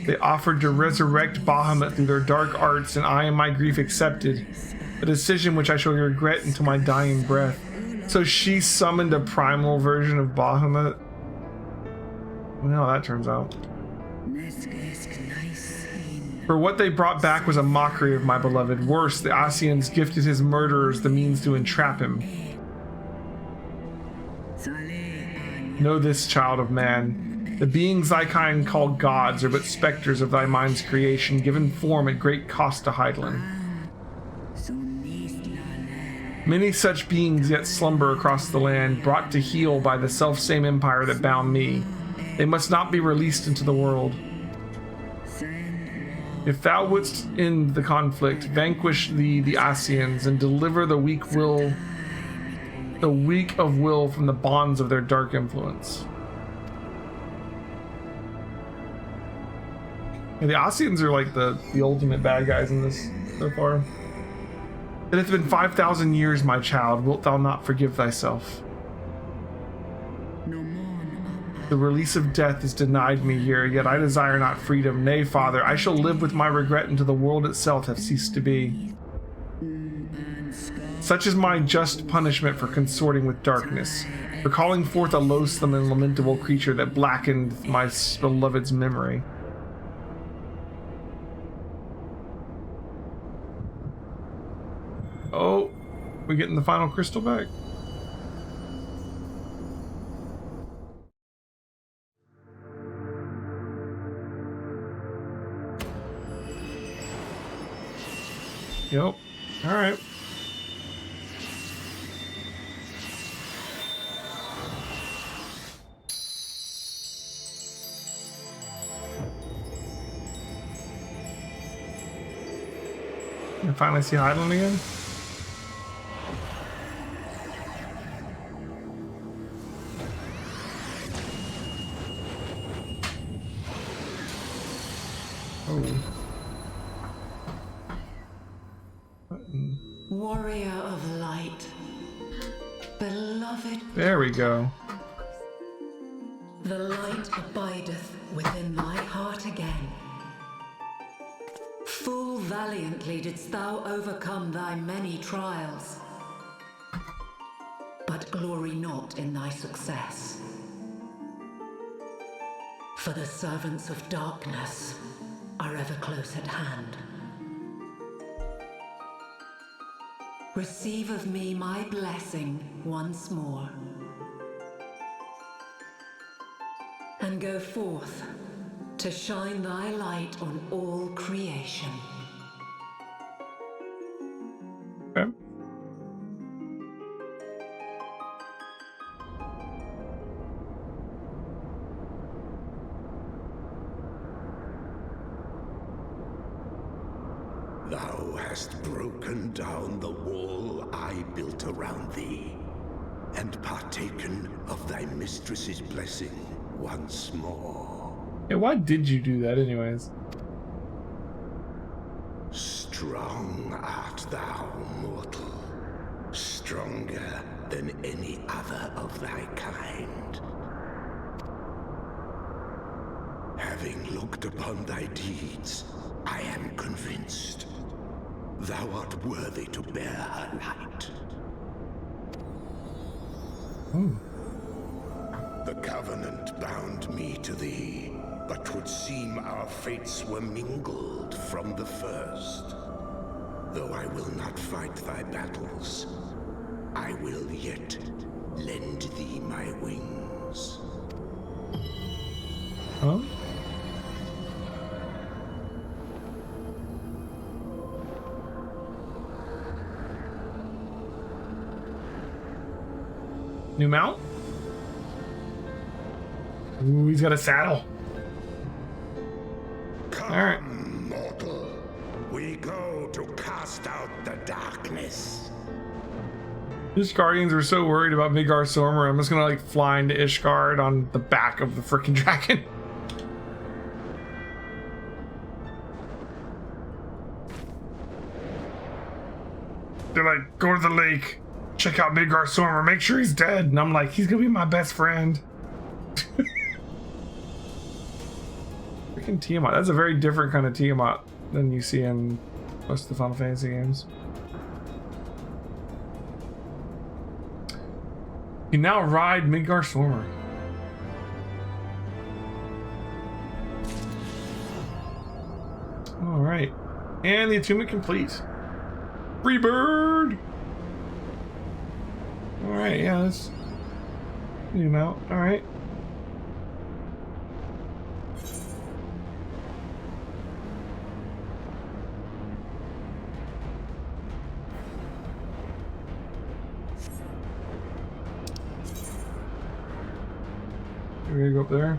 They offered to resurrect Bahamut through their dark arts, and I in my grief accepted, a decision which I shall regret until my dying breath. So she summoned a primal version of Bahamut? Well, how that turns out. For what they brought back was a mockery of my beloved. Worse, the Ascians gifted his murderers the means to entrap him. Know this, child of man. The beings thy kind call gods are but specters of thy mind's creation, given form at great cost to Hydaelyn. Many such beings yet slumber across the land, brought to heel by the selfsame empire that bound me. They must not be released into the world. If thou wouldst end the conflict, vanquish thee the Ascians, and deliver the weak of will from the bonds of their dark influence. Yeah, the Ascians are like the ultimate bad guys in this so far. It hath been 5,000 years, my child. Wilt thou not forgive thyself? The release of death is denied me here, yet I desire not freedom. Nay, father, I shall live with my regret until the world itself hath ceased to be. Such is my just punishment for consorting with darkness, for calling forth a loathsome and lamentable creature that blackened my beloved's memory. Oh, we getting the final crystal back? Yep. All right. And finally see Highland again. Warrior of light, beloved. There we go. The light abideth within thy heart again. Full valiantly didst thou overcome thy many trials, but glory not in thy success. For the servants of darkness are ever close at hand. Receive of me my blessing once more, and go forth to shine thy light on all creation. Okay. Thou hast broken down the wall I built around thee, and partaken of thy mistress's blessing once more. Yeah, why did you do that anyways? Strong art thou, mortal, stronger than any other of thy kind. Having looked upon thy deeds, I am convinced thou art worthy to bear her light. The covenant bound me to thee, but 'twould seem our fates were mingled from the first. Though I will not fight thy battles, I will yet lend thee my wings. Huh? New mount? Ooh, he's got a saddle. Come, all right. Mortal. We go to cast out the darkness. These Guardians are so worried about Midgar Sormer. I'm just gonna like fly into Ishgard on the back of the freaking dragon. They're like, go to the lake. Check out Midgar Sormer, make sure he's dead. And I'm like, he's gonna be my best friend. Freaking Tiamat. That's a very different kind of Tiamat than you see in most of the Final Fantasy games. You can now ride Midgar Sormer. Alright. And the attunement complete. Free bird! Alright, yeah, let's zoom out. Alright. We're gonna go up there.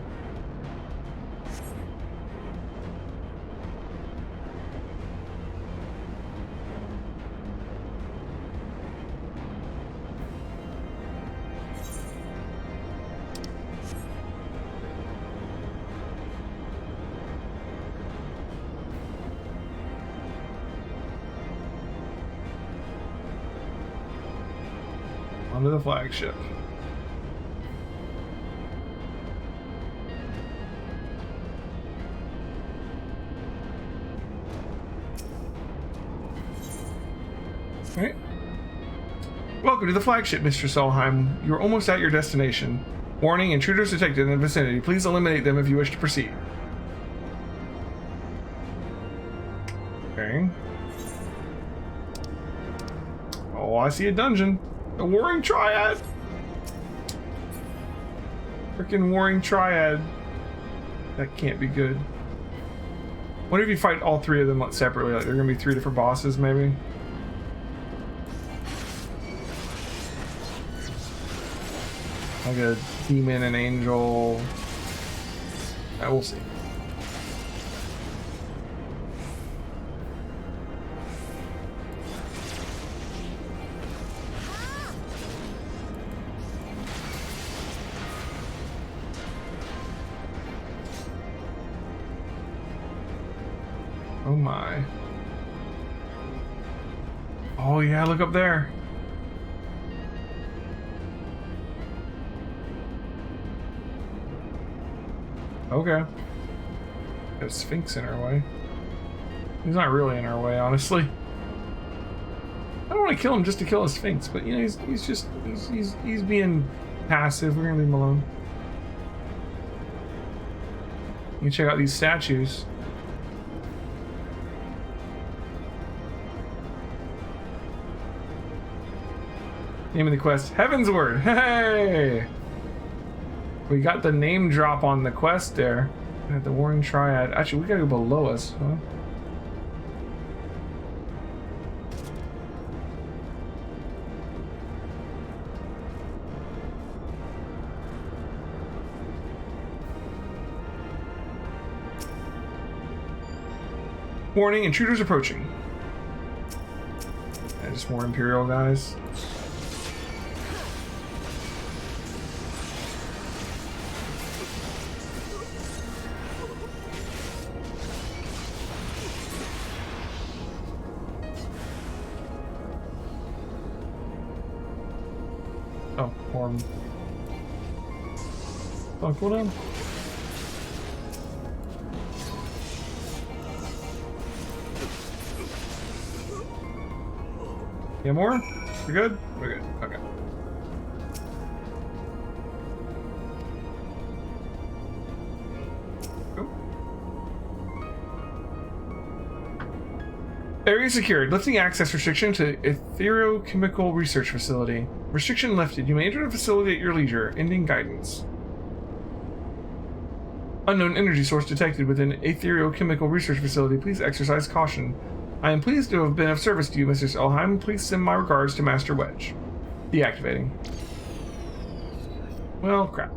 onto the flagship. Alright. Welcome to the flagship, Mr. Solheim. You're almost at your destination. Warning, intruders detected in the vicinity. Please eliminate them if you wish to proceed. Okay. Oh, I see a dungeon. The Warring Triad. Freaking Warring Triad. That can't be good. What if you fight all three of them separately? Like, there are gonna be 3 different bosses, maybe? Like a demon and angel. We'll see. Oh my. Oh yeah, look up there. Okay. Got a Sphinx in our way. He's not really in our way, honestly. I don't want to kill him just to kill a Sphinx, but you know, he's being passive. We're gonna leave him alone. You can check out these statues. Name of the quest, Heavensward. Hey! We got the name drop on the quest there. At the Warring Triad. Actually, we gotta go below us, huh? Warning, intruders approaching. Just more Imperial guys. Oh, warm. Oh, cool down. Yeah, more? We're good? We're good. Okay. Cool. Area secured. Lifting access restriction to Etherochemical Research Facility. Restriction lifted. You may enter the facility at your leisure. Ending guidance. Unknown energy source detected within Etherochemical Research Facility. Please exercise caution. I am pleased to have been of service to you, Mr. Solheim. Please send my regards to Master Wedge. Deactivating. Well, crap.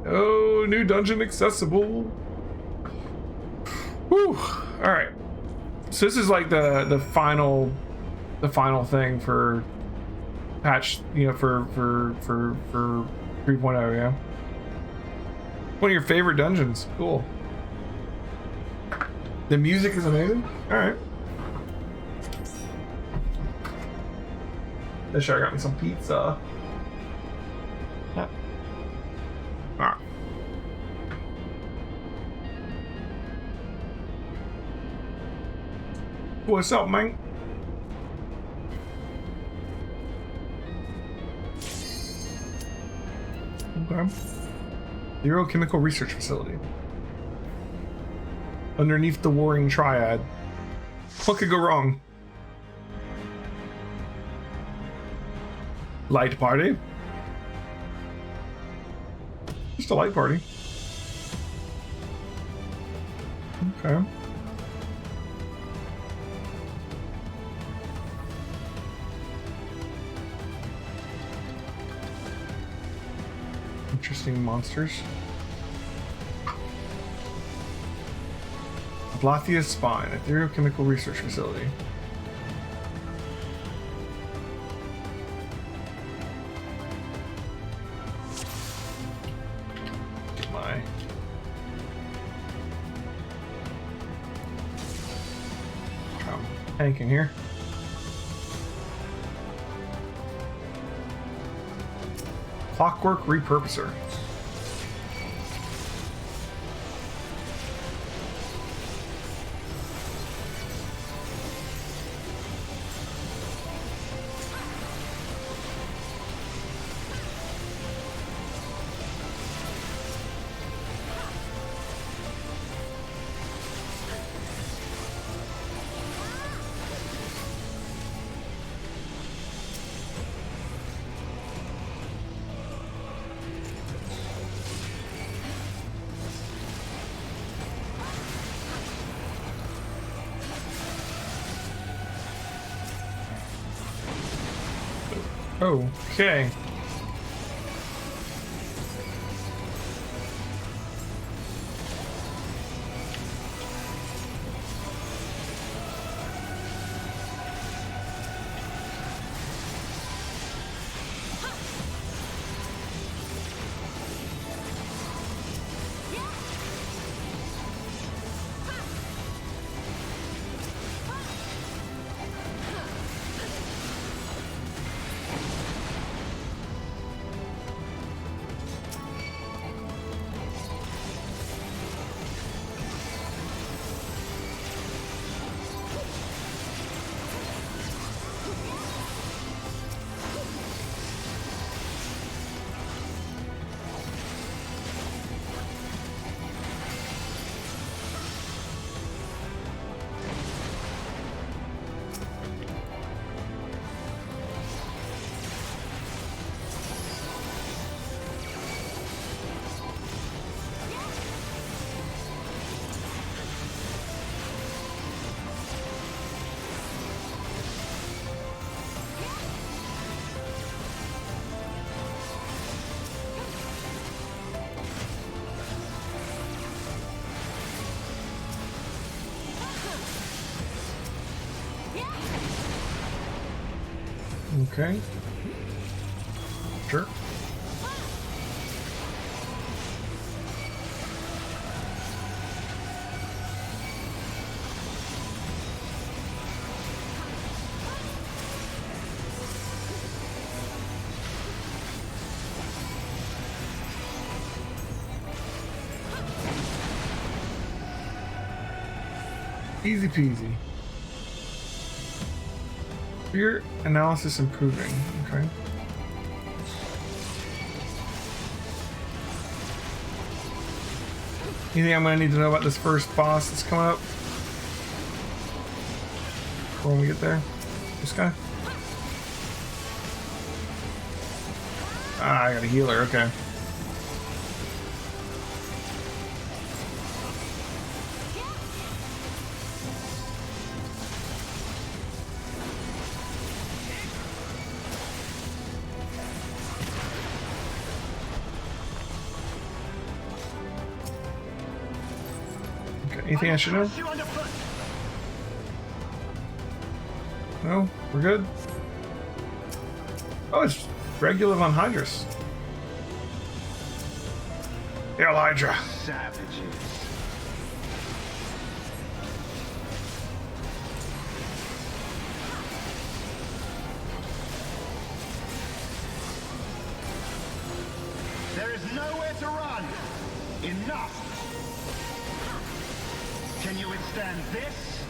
Oh, new dungeon accessible. Whew. Alright. So this is like the final thing for patch, you know, for 3.0, yeah. One of your favorite dungeons. Cool. The music is amazing. All right. This sure got me some pizza. Yeah. All right. What's up, man? Okay. Neurochemical Research Facility. Underneath the Warring Triad. What could go wrong? Light party? Just a light party. Okay. Interesting monsters. Blathia's Spine, Etherochemical Research Facility. Get my tank in here. Clockwork Repurposer. Okay. Okay. Sure. Easy peasy. Fear analysis improving. Okay. Anything I'm gonna need to know about this first boss that's coming up before we get there? This guy? Ah, I got a healer. Okay. Anything I should know? No? We're good? Oh, it's Regula von Hydrus. Hail Hydra. Savages. There is nowhere to run. Enough. Can you withstand this?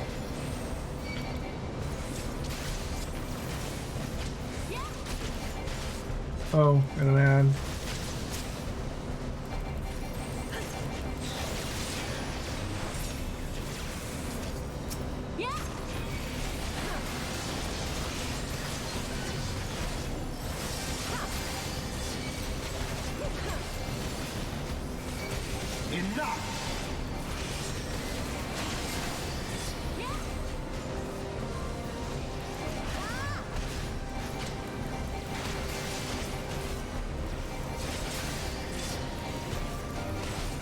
Oh, and an ad. Enough!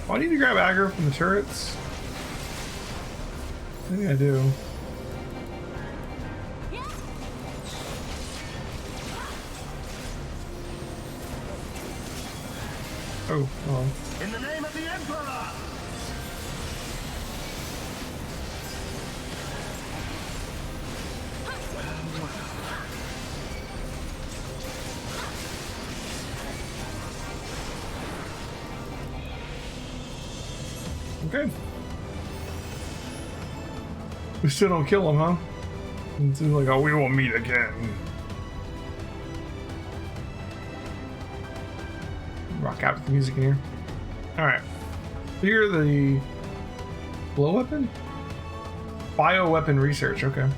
Oh, I need to grab aggro from the turrets. I think I do. Oh, well. In the name of the Emperor! Okay. We still don't kill him, huh? It's like, oh, we will meet again. Rock out with the music in here. Alright. Here the blow weapon? Bioweapon research, okay.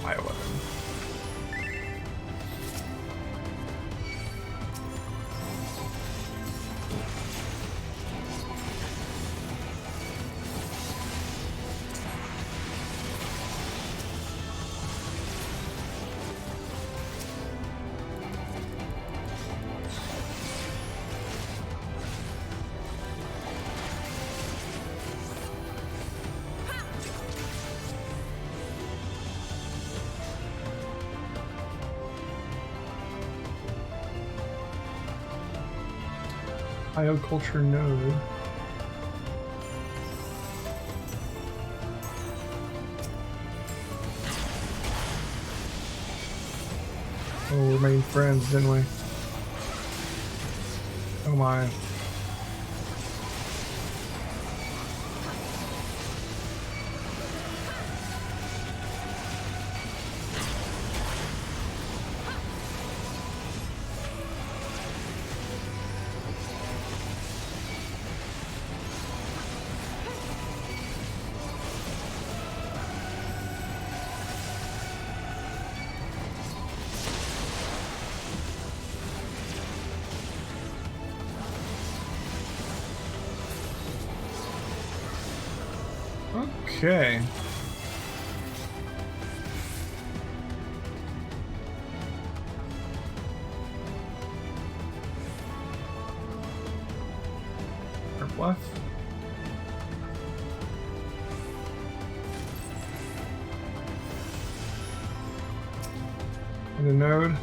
Bioweapon. Bioculture node. Oh, we made friends, didn't we? Oh my. Okay. Our bluff. And a node.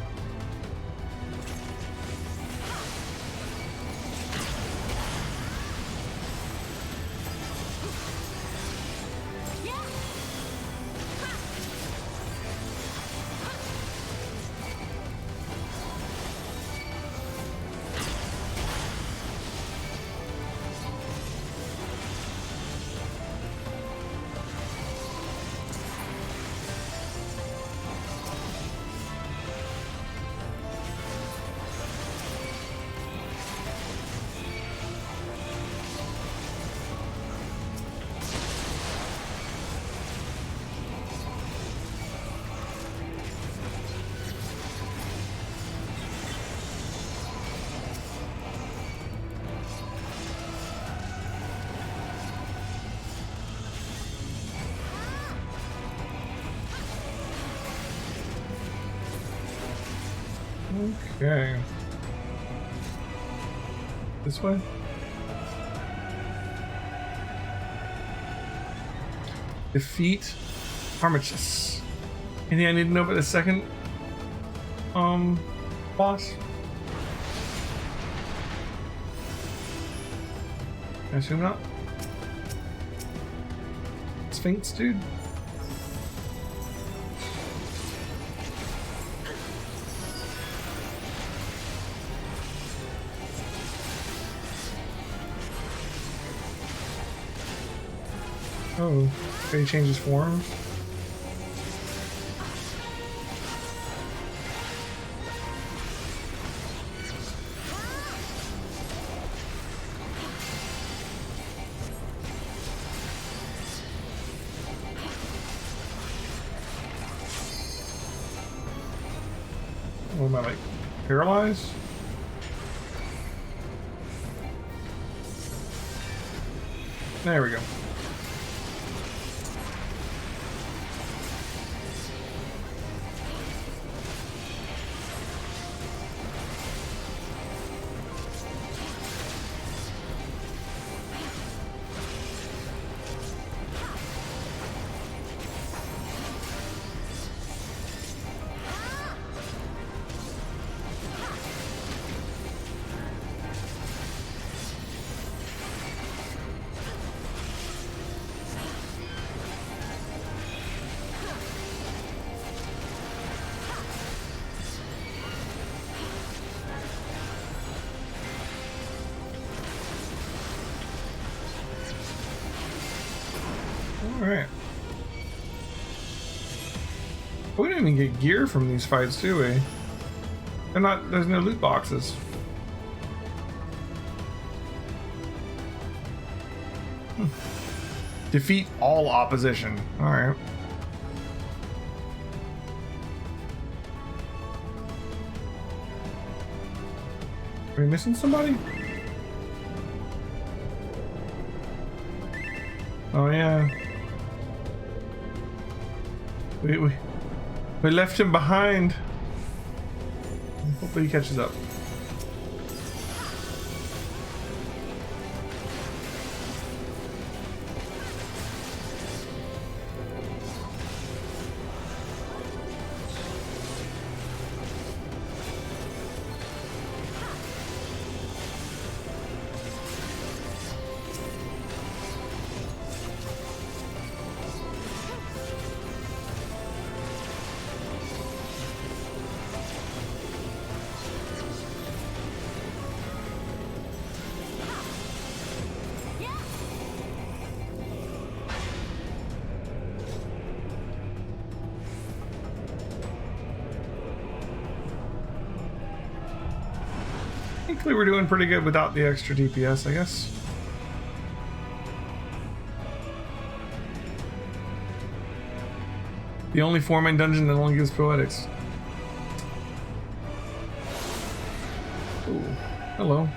Okay. This way? Defeat Armistice. Anything I need to know about the second boss? I assume not. Sphinx dude? Oh, can he change his forms? What am I, like, paralyzed? There we go. Alright. We didn't even get gear from these fights, do we? There's no loot boxes. Defeat all opposition. Alright. Are we missing somebody? Oh yeah. We left him behind. Hopefully he catches up. We were doing pretty good without the extra DPS, I guess. The only 4-man dungeon that only gives poetics. Ooh, hello.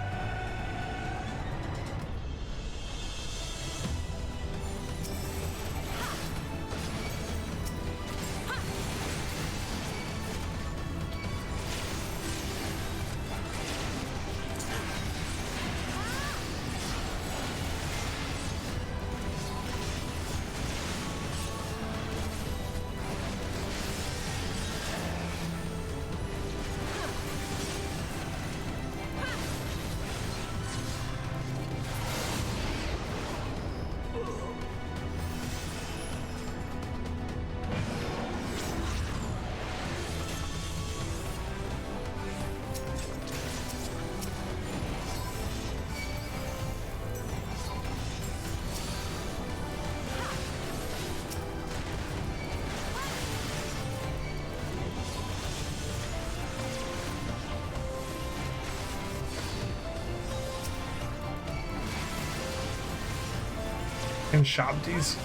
And Shabtis.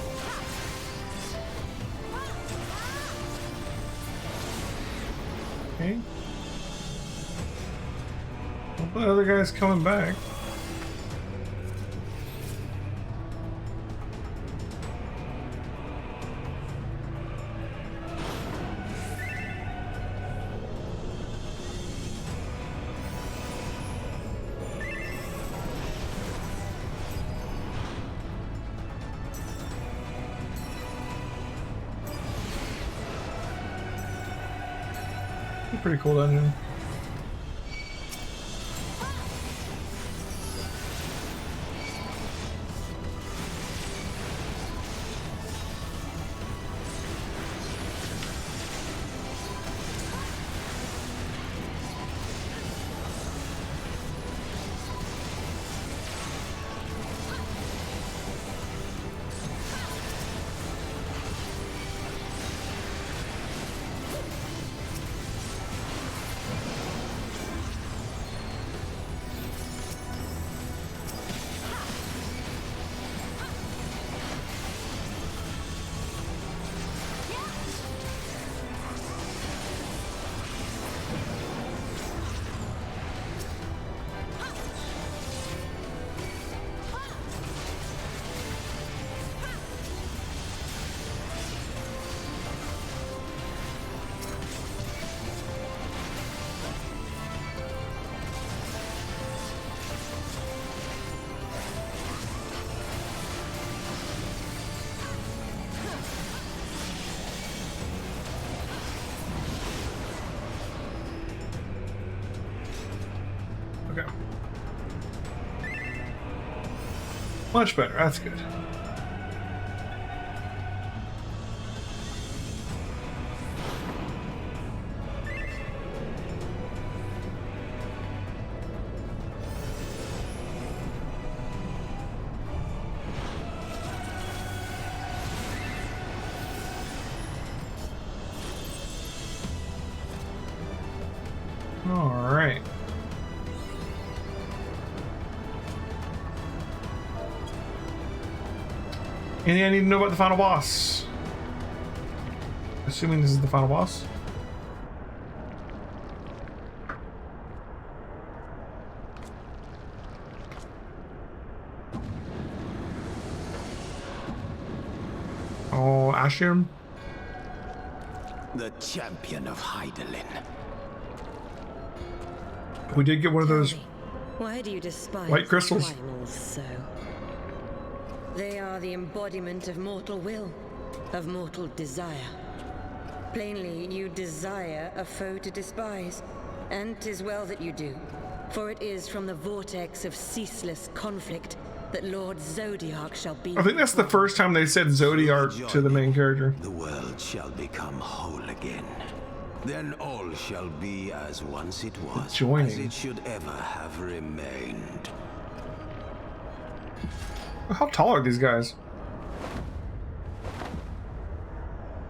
Okay. Well, the other guy's coming back. Pretty cool dungeon. Okay. Much better. That's good. All right. Anything I need to know about the final boss? Assuming this is the final boss. Oh, Ashim. The champion of Hydaelyn. We did get one of those. Why do you despise white crystals primals so? They are the embodiment of mortal will, of mortal desire. Plainly, you desire a foe to despise, and 'tis well that you do, for it is from the vortex of ceaseless conflict that Lord Zodiark shall be. I think that's the first time they said Zodiark to the main character. The world shall become whole again. Then all shall be as once it was, as it should ever have remained. How tall are these guys?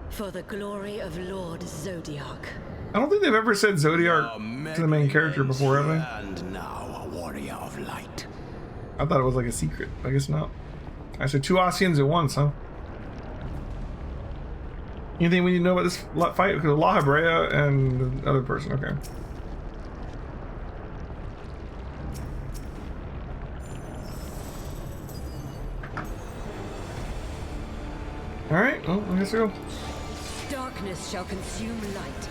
For the glory of Lord Zodiark. I don't think they've ever said Zodiark to the main character before, have they? And now a warrior of light. I thought it was like a secret. I guess not. I said 2 Asians at once, huh? Anything we need to know about this fight? Because La Hebrea and the other person, okay. Alright, well, I guess we'll go. Darkness shall consume light.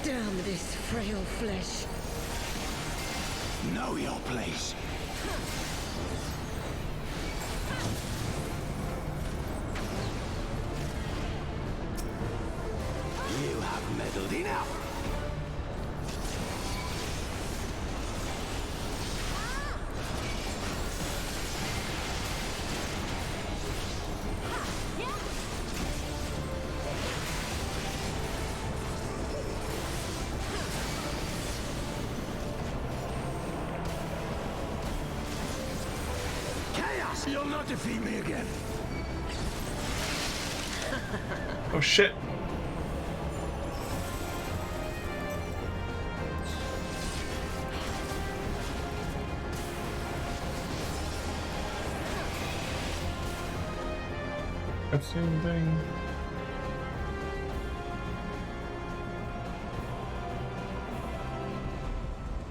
Damn this frail flesh. Know your place. You have meddled enough. You'll not defeat me again. Oh shit. That's the same thing.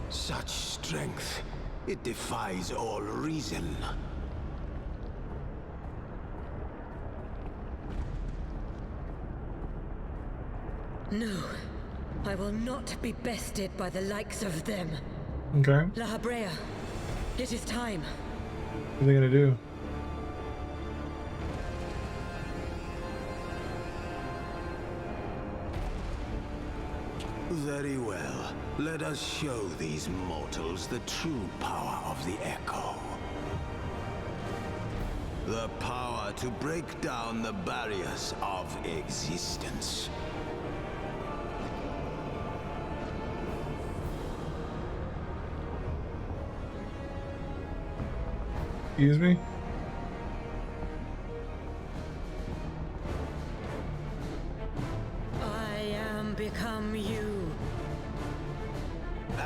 Such strength, it defies all reason. No, I will not be bested by the likes of them. Okay. La Hebrea, it is time. What are they gonna do? Very well. Let us show these mortals the true power of the Echo. The power to break down the barriers of existence. Excuse me? I am become you.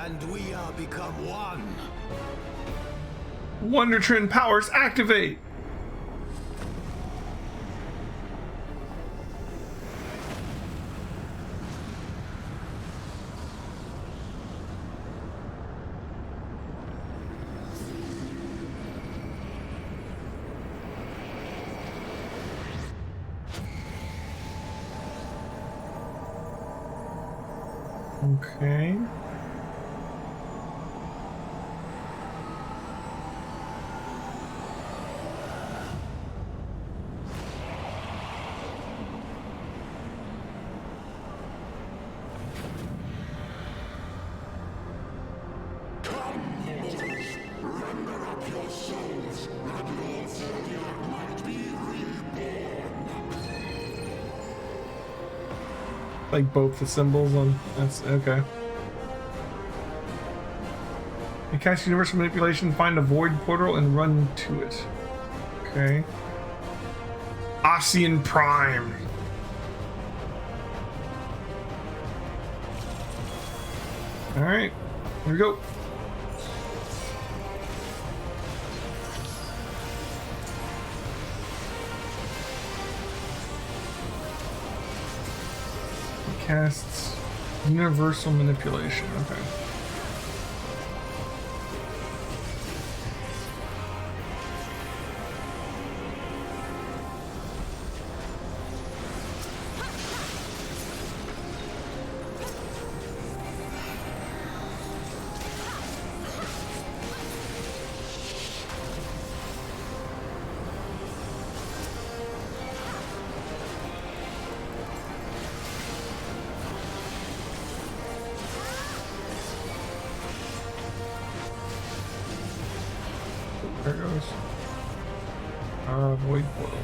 And we are become one. Wonder Trin powers activate! Okay. Render up your souls, that Lord Zodiac might be reborn. Like both the symbols on. That's okay. You cast universal manipulation, find a void portal, and run to it. Okay. Ossian Prime. Alright, here we go. It casts universal manipulation. Okay. There it goes. Void portal.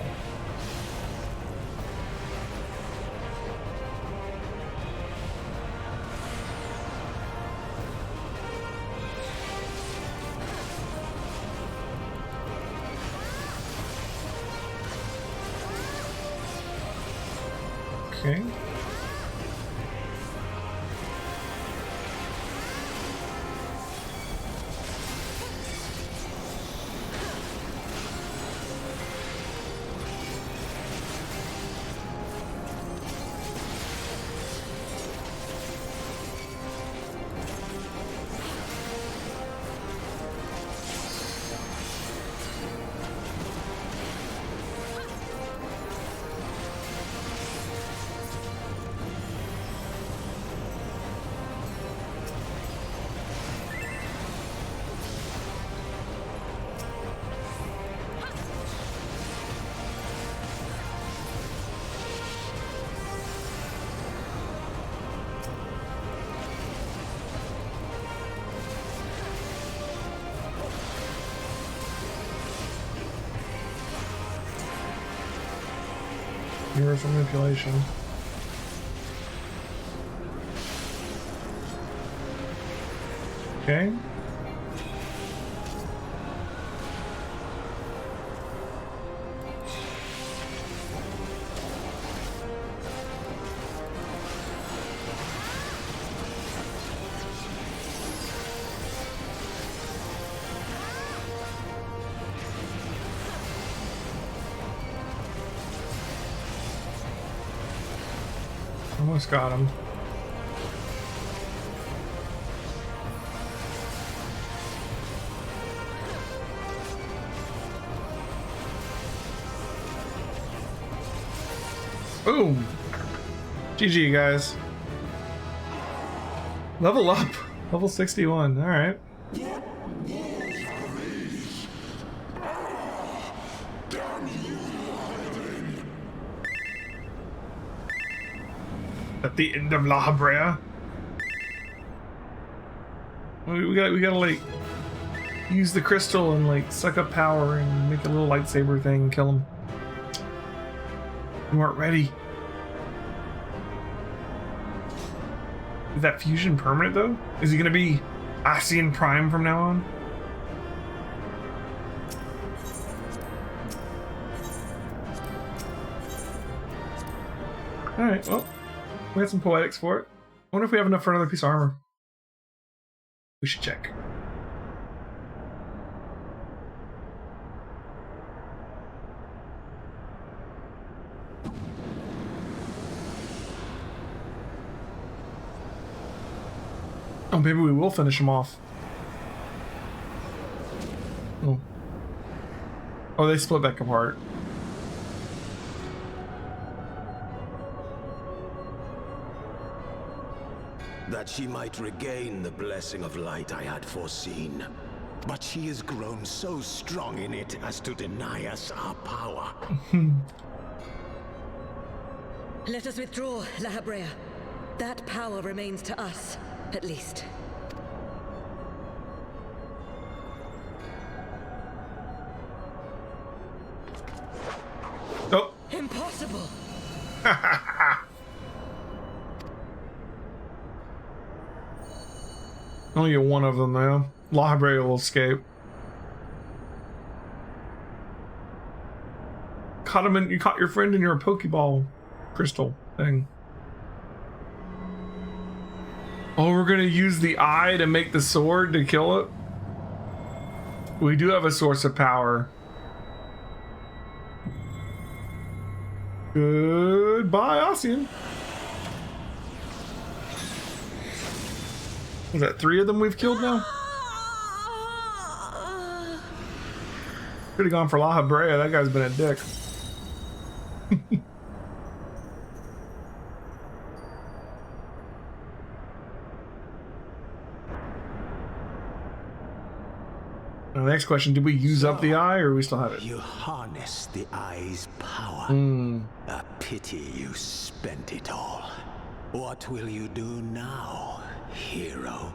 Okay. Universal manipulation. Okay. Almost got him. Boom! GG, guys. Level up. Level 61. Alright. At the end of La Habrea. We gotta like use the crystal and like suck up power and make a little lightsaber thing and kill him. We weren't ready. Is that fusion permanent though? Is he gonna be Ossian Prime from now on? Alright, well. We had some poetics for it. I wonder if we have enough for another piece of armor. We should check. Oh, maybe we will finish him off. Oh. Oh, they split back apart. That she might regain the blessing of light I had foreseen. But she has grown so strong in it as to deny us our power. Let us withdraw, La Habrea. That power remains to us, at least. Only get one of them though. La Habrea will escape. Caught him in, you caught your friend in your Pokeball crystal thing. Oh, we're gonna use the eye to make the sword to kill it? We do have a source of power. Goodbye, Ossian. Was that 3 of them we've killed now? Could have gone for La Habrea. That guy's been a dick. Now, the next question, did we use up the eye or we still have it? You harness the eye's power. A pity you spent it all. What will you do now, hero?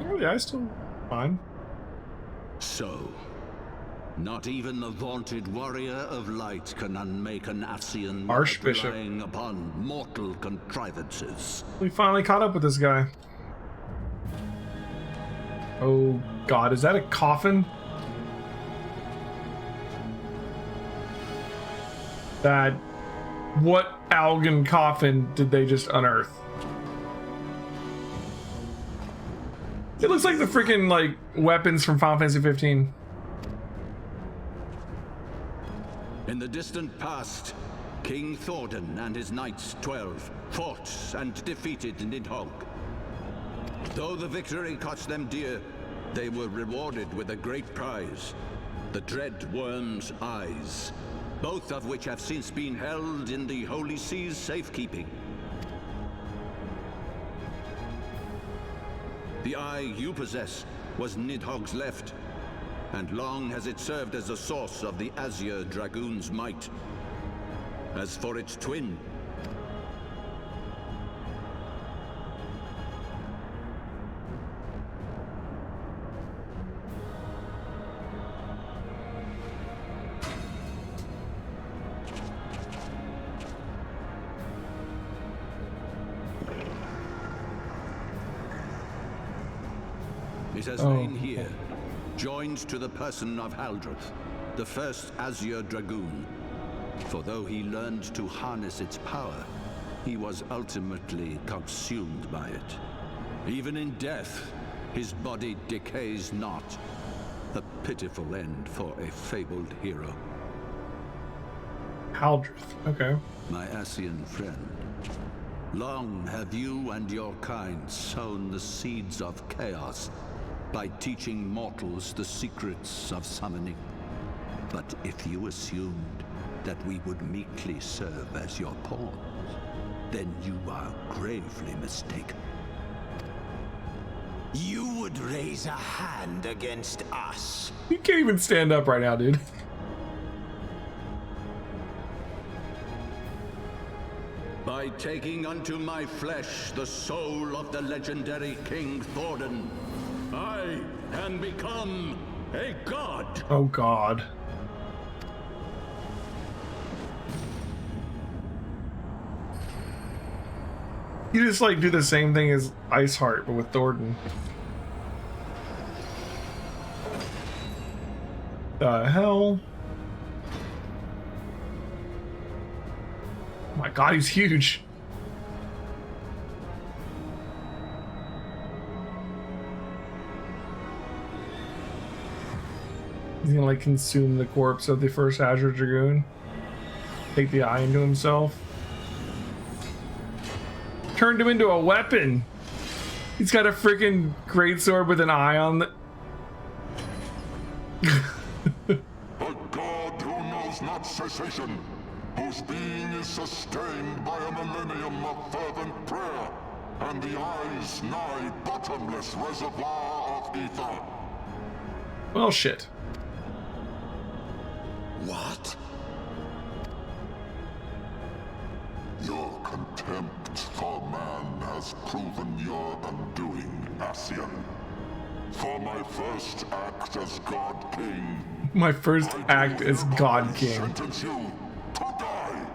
Oh, the eye's still fine. So, not even the vaunted warrior of light can unmake an Ascian Archbishop relying upon mortal contrivances. We finally caught up with this guy. Oh god, is that a coffin? That... what Algan coffin did they just unearth? It looks like the freaking, like, weapons from Final Fantasy 15. In the distant past, King Thordan and his knights 12 fought and defeated Nidhogg. Though the victory cost them dear, they were rewarded with a great prize, the Dread Worm's eyes, both of which have since been held in the Holy Sea's safekeeping. The eye you possess was Nidhogg's left, and long has it served as a source of the Azure Dragoon's might. As for its twin, it has lain here, joined to the person of Haldroth, the first Azure Dragoon. For though he learned to harness its power, he was ultimately consumed by it. Even in death, his body decays not. A pitiful end for a fabled hero. Haldroth, okay. My Ascian friend, long have you and your kind sown the seeds of chaos by teaching mortals the secrets of summoning. But if you assumed that we would meekly serve as your pawns, then you are gravely mistaken. You would raise a hand against us. You can't even stand up right now, dude. By taking unto my flesh the soul of the legendary King Thordan, I can become a god. Oh god. You just like do the same thing as Iceheart, but with Thordan. The hell? Oh my god, he's huge. He's gonna like consume the corpse of the first Azure Dragoon. Take the eye into himself. Turned him into a weapon. He's got a freaking greatsword with an eye on the... A god who knows not cessation, whose being is sustained by a millennium of fervent prayer, and the eye's nigh bottomless reservoir of ether. Well, shit. What? Your contempt for man has proven your undoing, Ascian. For my first act as God King, My first act as God King. sentence you to die.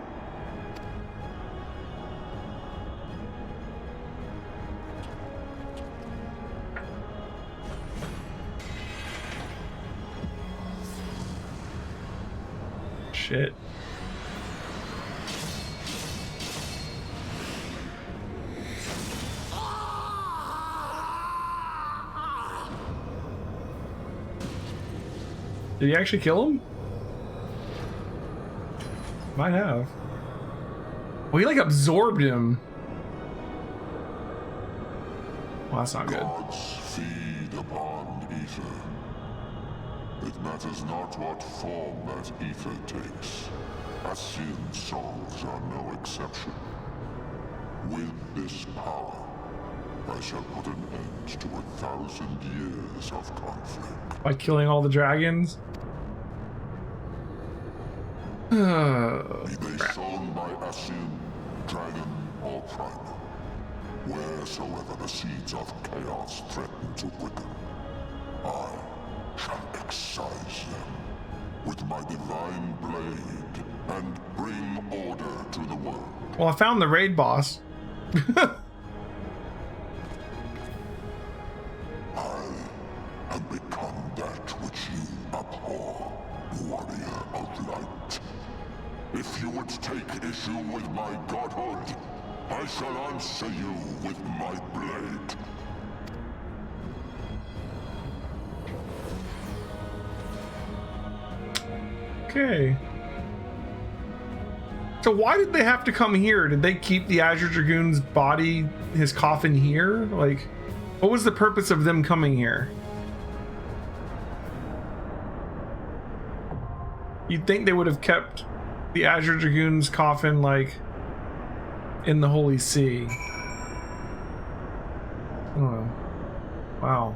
shit. Did he actually kill him? Might have. Well, he like absorbed him. Well, that's not good. Gods feed upon ether. It matters not what form that ether takes. Ascian songs are no exception. With this power, I shall put an end to 1,000 years of conflict. By killing all the dragons? Be they sown by Ascian, dragon, or primal. Wheresoever the seeds of chaos threaten to quicken, I shall excise them with my divine blade and bring order to the world. Well, I found the raid boss. I have become that which you abhor, warrior of light. If you would take issue with my godhood, I shall answer you with my blade. Okay. So why did they have to come here? Did they keep the Azure Dragoon's body, his coffin here? Like, what was the purpose of them coming here? You'd think they would have kept the Azure Dragoon's coffin, like, in the Holy See. Oh, wow.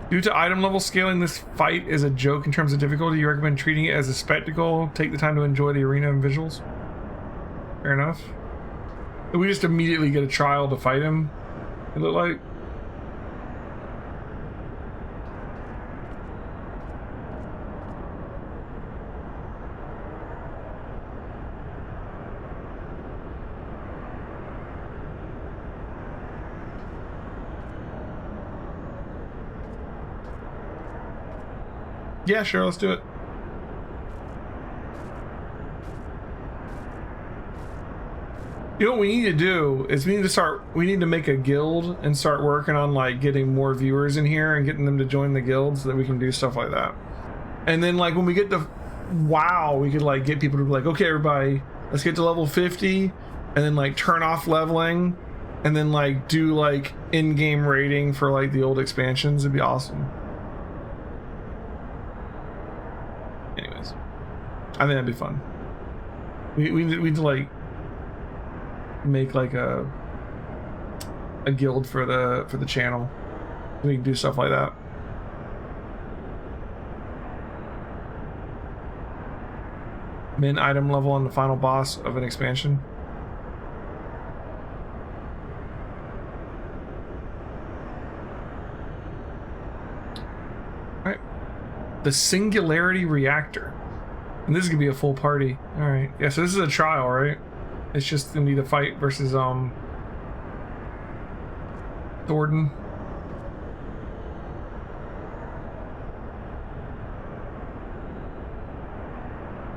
Due to item level scaling, this fight is a joke in terms of difficulty. You recommend treating it as a spectacle. Take the time to enjoy the arena and visuals. Fair enough. Did we just immediately get a trial to fight him? It looked like. Yeah, sure, let's do it. You know what we need to do is we need to make a guild and start working on like getting more viewers in here and getting them to join the guild so that we can do stuff like that. And then like when we get to WoW, we could like get people to be like, okay everybody, let's get to level 50 and then like turn off leveling and then like do like in-game rating for like the old expansions. It'd be awesome. Anyways, I think that'd be fun. We need to like make like a guild for the channel. We can do stuff like that. Min item level on the final boss of an expansion. Alright. The Singularity Reactor. And this is gonna be a full party. Alright. Yeah, so this is a trial, right? It's just gonna be the fight versus Thornton.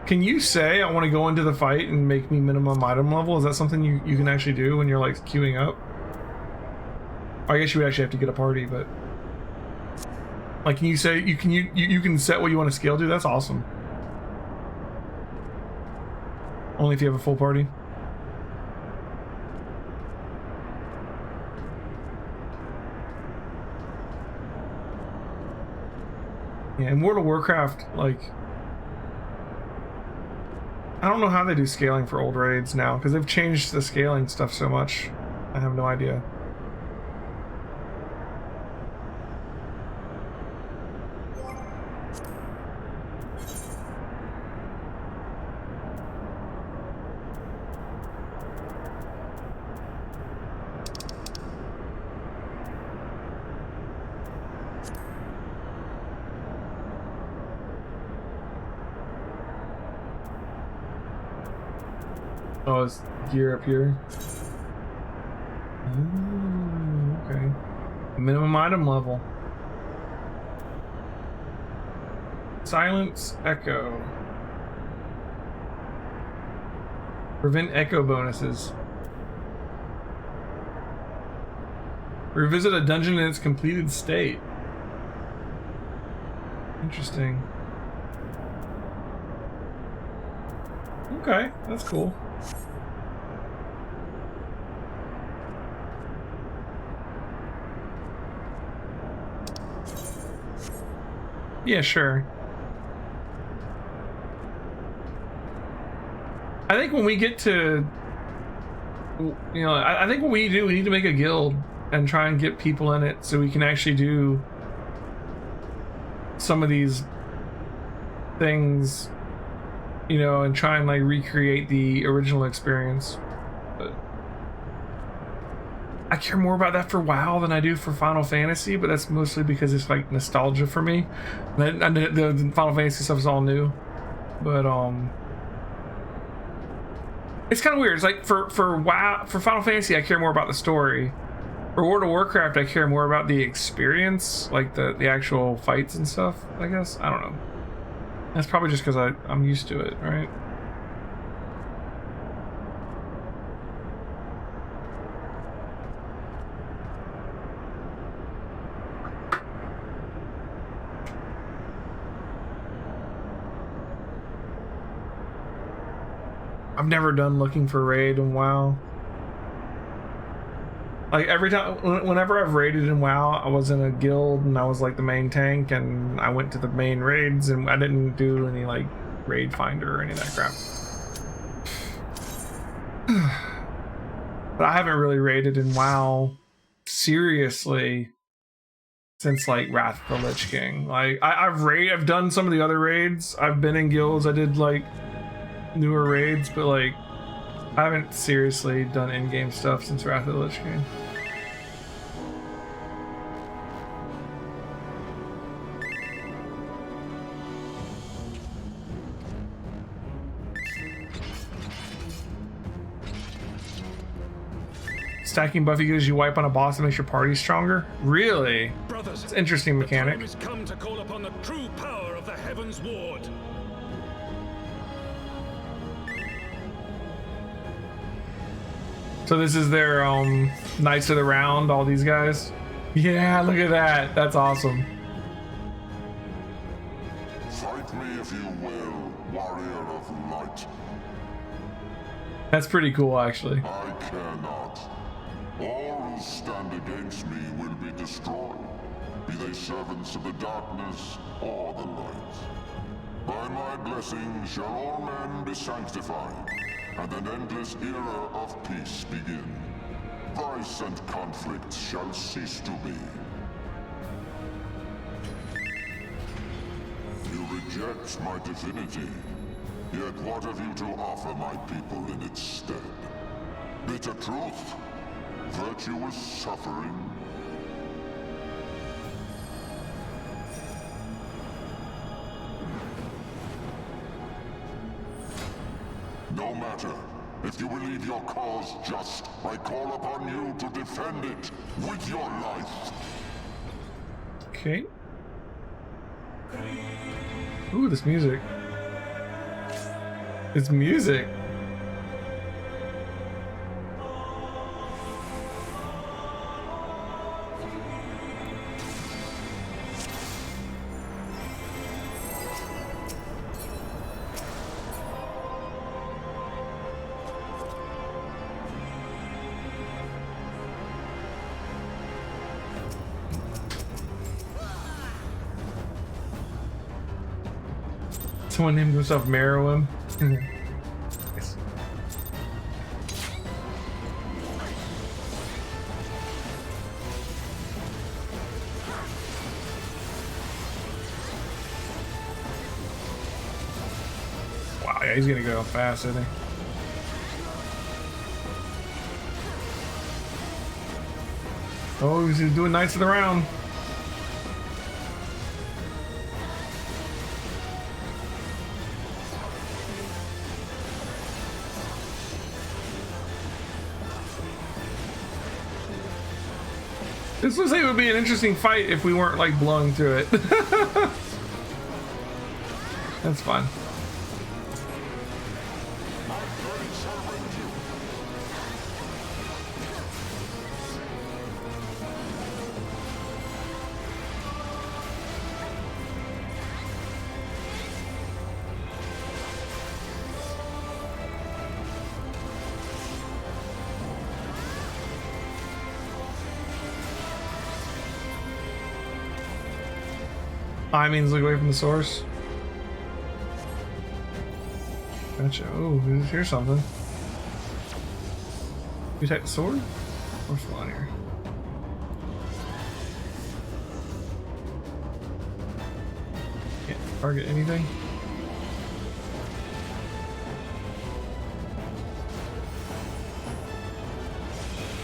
Can you say I want to go into the fight and make me minimum item level? Is that something you can actually do when you're like queuing up? I guess you would actually have to get a party, but like, can you say you can set what you want to scale to? That's awesome. Only if you have a full party. Yeah, in World of Warcraft, like, I don't know how they do scaling for old raids now, because they've changed the scaling stuff so much. I have no idea. Oh, it's gear up here. Okay. Minimum item level. Silence echo. Prevent echo bonuses. Revisit a dungeon in its completed state. Interesting. Okay, that's cool. Yeah, sure. I think when we get to, you know, I think what we need to make a guild and try and get people in it so we can actually do some of these things, you know, and try and like recreate the original experience. But I care more about that for WoW than I do for Final Fantasy, but that's mostly because it's like nostalgia for me. And the Final Fantasy stuff is all new, but it's kind of weird. It's like for WoW, for Final Fantasy, I care more about the story. For World of Warcraft, I care more about the experience, like the actual fights and stuff, I guess. I don't know. That's probably just because I'm used to it, right? I've never done looking for raid in WoW. Like every time, whenever I've raided in WoW, I was in a guild and I was like the main tank, and I went to the main raids, and I didn't do any like raid finder or any of that crap. But I haven't really raided in WoW seriously since like Wrath of the Lich King. Like I've done some of the other raids. I've been in guilds. I did like newer raids, but like I haven't seriously done in-game stuff since Wrath of the Lich King. Stacking buff you get as you wipe on a boss that makes your party stronger? Really? Brothers, it's an interesting mechanic. The time has come to call upon the true power of the Heavensward. So this is their Knights of the Round, all these guys? Yeah, look at that. That's awesome. Fight me if you will, warrior of light. That's pretty cool, actually. I cannot. All who stand against me will be destroyed, be they servants of the darkness or the light. By my blessing shall all men be sanctified, and an endless era of peace begin. Vice and conflict shall cease to be. You reject my divinity, yet what have you to offer my people in its stead? Bitter truth? Virtuous suffering? No matter. If you believe your cause just, I call upon you to defend it with your life. Okay. Ooh, this music. It's music. Someone named himself Merowim. Yes. Wow, yeah, he's gonna go fast, isn't he? Oh, he's doing Knights of the Round. This looks like it would be an interesting fight if we weren't like blowing through it. That's fine. I means look away from the source. Gotcha. Oh, here's something. You take the sword? What's going on here? Can't target anything.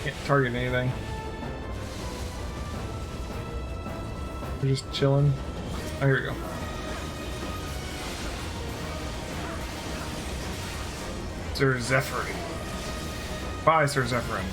Can't target anything. We're just chilling. Oh, here we go. Sir Zephyrin. Bye, Sir Zephyrin.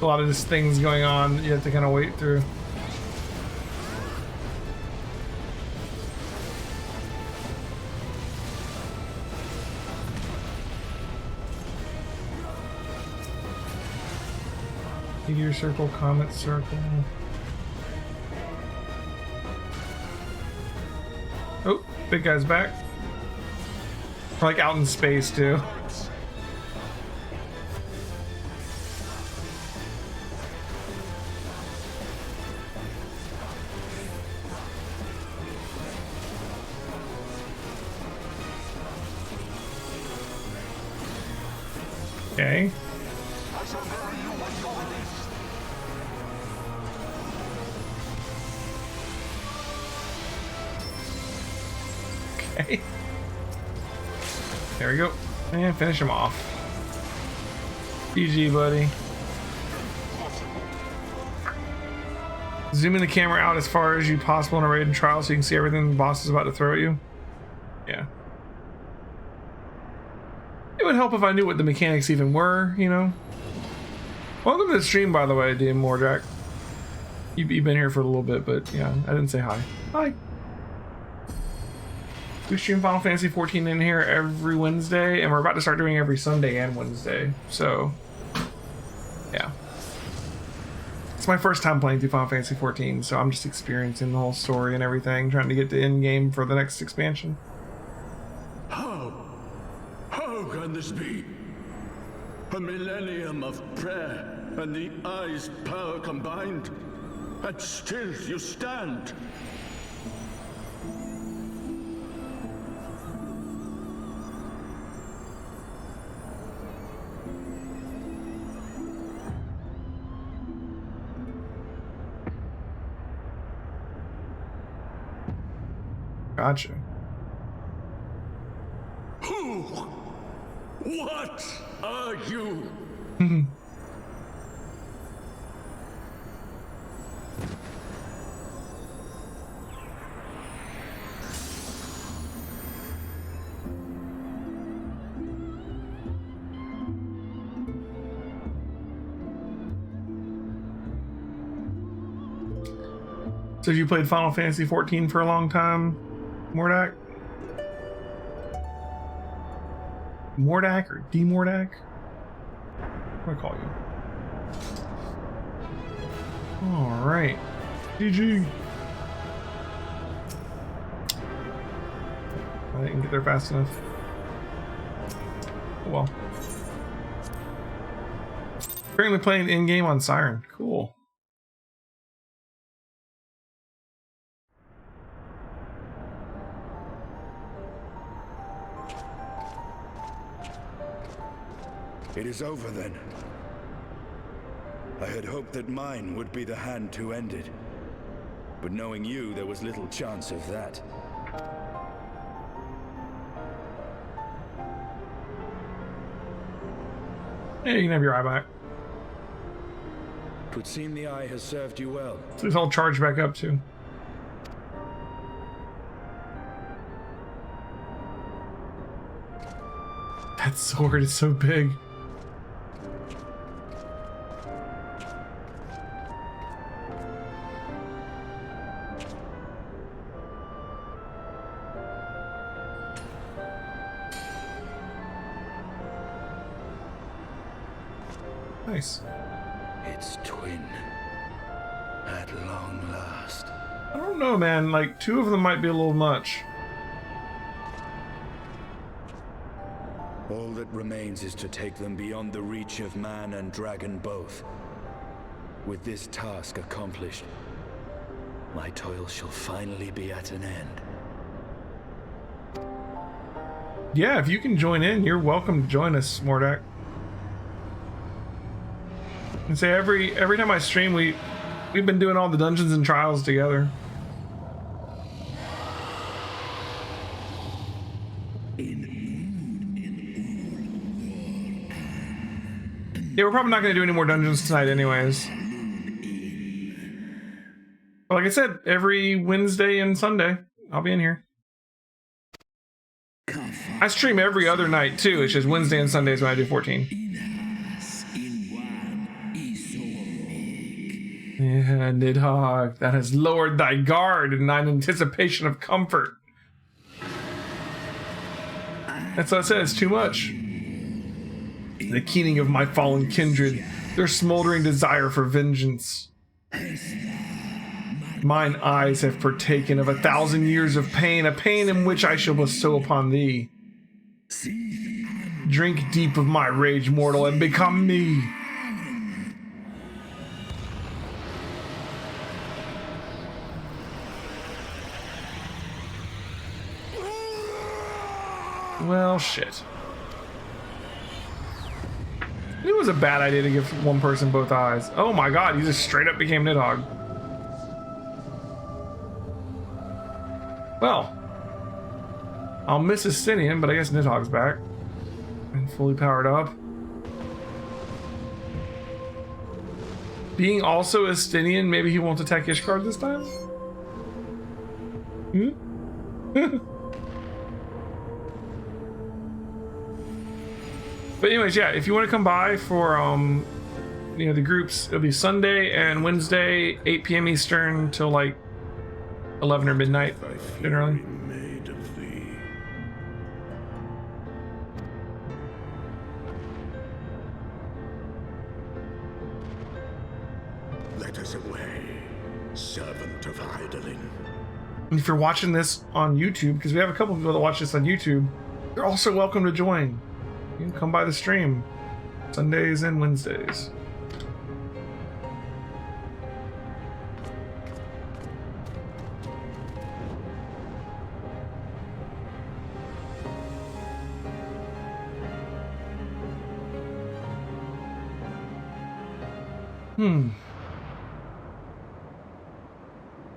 A lot of just things going on you have to kind of wait through. Meteor circle, comet circle. Oh, big guy's back. We're like out in space too. Okay. Okay. There we go. And finish him off. GG, buddy. Zooming the camera out as far as you possible in a raid trial so you can see everything the boss is about to throw at you. Yeah. It would help if I knew what the mechanics even were, you know? Welcome to the stream, by the way, DM Morjack. You've been here for a little bit, but yeah, I didn't say hi. Hi. We stream Final Fantasy 14 in here every Wednesday, and we're about to start doing every Sunday and Wednesday. So, yeah. It's my first time playing through Final Fantasy 14, so I'm just experiencing the whole story and everything, trying to get to end game for the next expansion. How can this be? A millennium of prayer and the Eye's power combined, and still you stand. Gotcha. Who? What are you? So you played Final Fantasy 14 for a long time, Mordak? Mordak or D-Mordak? What do I call you? Alright. GG. I didn't get there fast enough. Oh, well. Currently playing in-game on Siren. Cool. It is over then. I had hoped that mine would be the hand to end it. But knowing you, there was little chance of that. Yeah, you can have your eye back. Would seem the eye has served you well. Please all charge back up too. That sword is so big. Nice. Its twin. At long last. I don't know, man. Like, 2 of them might be a little much. All that remains is to take them beyond the reach of man and dragon both. With this task accomplished, my toil shall finally be at an end. Yeah, if you can join in, you're welcome to join us, Mordak. And say every time I stream, we've been doing all the dungeons and trials together. Yeah, we're probably not going to do any more dungeons tonight anyways. But like I said, every Wednesday and Sunday, I'll be in here. I stream every other night too. It's just Wednesday and Sundays when I do 14. Yeah, Nidhogg, that has lowered thy guard in thine anticipation of comfort. That's what I said, it's too much. The keening of my fallen kindred, their smoldering desire for vengeance. Mine eyes have partaken of 1,000 years of pain, a pain in which I shall bestow upon thee. Drink deep of my rage, mortal, and become me. Well, shit. It was a bad idea to give one person both eyes. Oh my god, he just straight up became Nidhogg. Well, I'll miss Estinian, but I guess Nidhogg's back. And fully powered up. Being also Estinian, maybe he won't attack Ishgard this time? Hmm? But anyways, yeah, if you want to come by for, you know, the groups, it'll be Sunday and Wednesday, 8 p.m. Eastern till like 11 or midnight, generally. Let us away, servant of Hydaelyn. And if you're watching this on YouTube, because we have a couple of people that watch this on YouTube, you're also welcome to join. You can come by the stream Sundays and Wednesdays.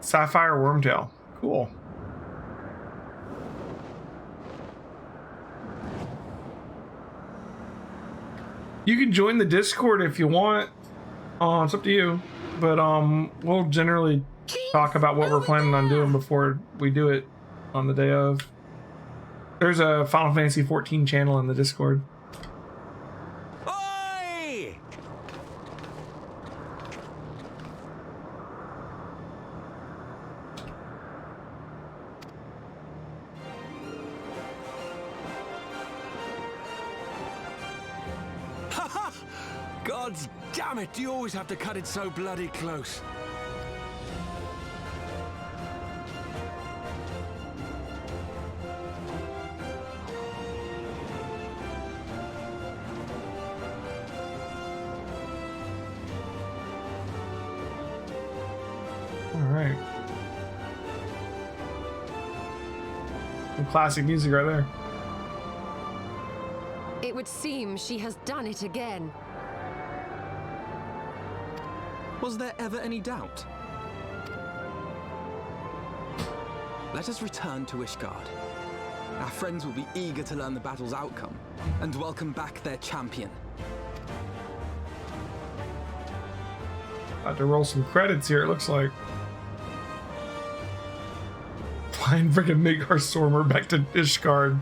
Sapphire Wormtail. Cool. You can join the Discord if you want. It's up to you. But we'll generally talk about what we're planning on doing before we do it on the day of. There's a Final Fantasy 14 channel in the Discord. Oi! Gods damn it, do you always have to cut it so bloody close? Some classic music right there. It would seem she has done it again. Was there ever any doubt? Let us return to Ishgard. Our friends will be eager to learn the battle's outcome and welcome back their champion. About to roll some credits here, it looks like. Flying freaking Midgar Stormer back to Ishgard.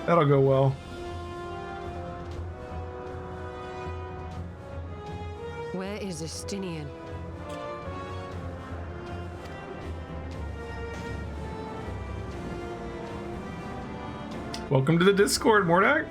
That'll go well. Where is Estinian? Welcome to the Discord, Mordak.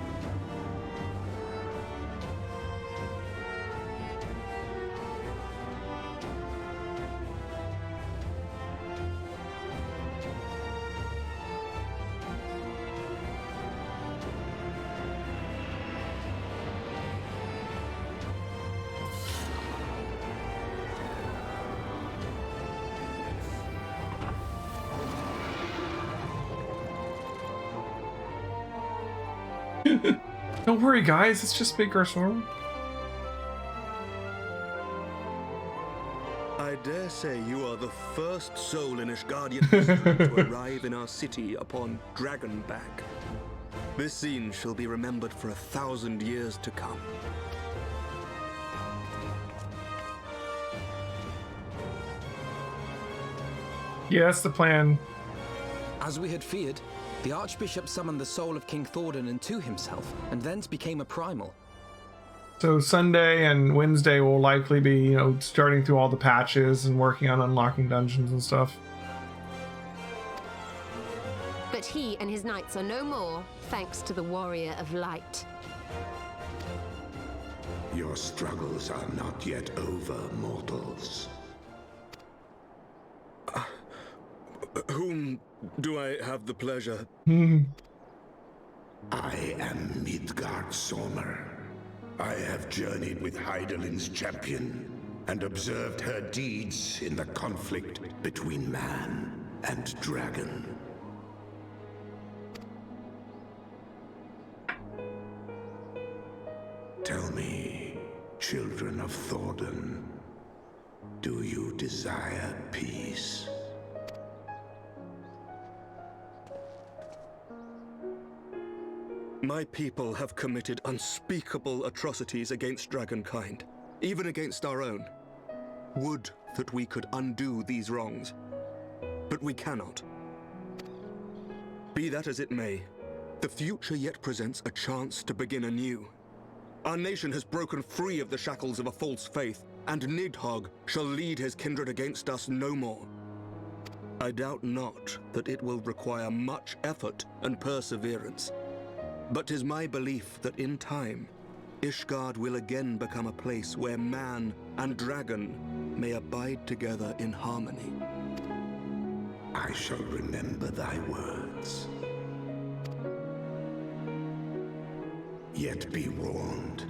Don't worry, guys. It's just Midgar Storm. I dare say you are the first soul in Ishgardian history to arrive in our city upon Dragonback. This scene shall be remembered for 1,000 years to come. Yeah, that's the plan. As we had feared, the Archbishop summoned the soul of King Thordan into himself, and thence became a primal. So Sunday and Wednesday will likely be, you know, starting through all the patches and working on unlocking dungeons and stuff. But he and his knights are no more, thanks to the Warrior of Light. Your struggles are not yet over, mortals. Whom do I have the pleasure? I am Midgard Sommer. I have journeyed with Hydaelyn's champion and observed her deeds in the conflict between man and dragon. Tell me, children of Thordan, do you desire peace? My people have committed unspeakable atrocities against dragonkind, even against our own. Would that we could undo these wrongs, but we cannot. Be that as it may, the future yet presents a chance to begin anew. Our nation has broken free of the shackles of a false faith, and Nidhogg shall lead his kindred against us no more. I doubt not that it will require much effort and perseverance. But 'tis my belief that in time, Ishgard will again become a place where man and dragon may abide together in harmony. I shall remember thy words. Yet be warned,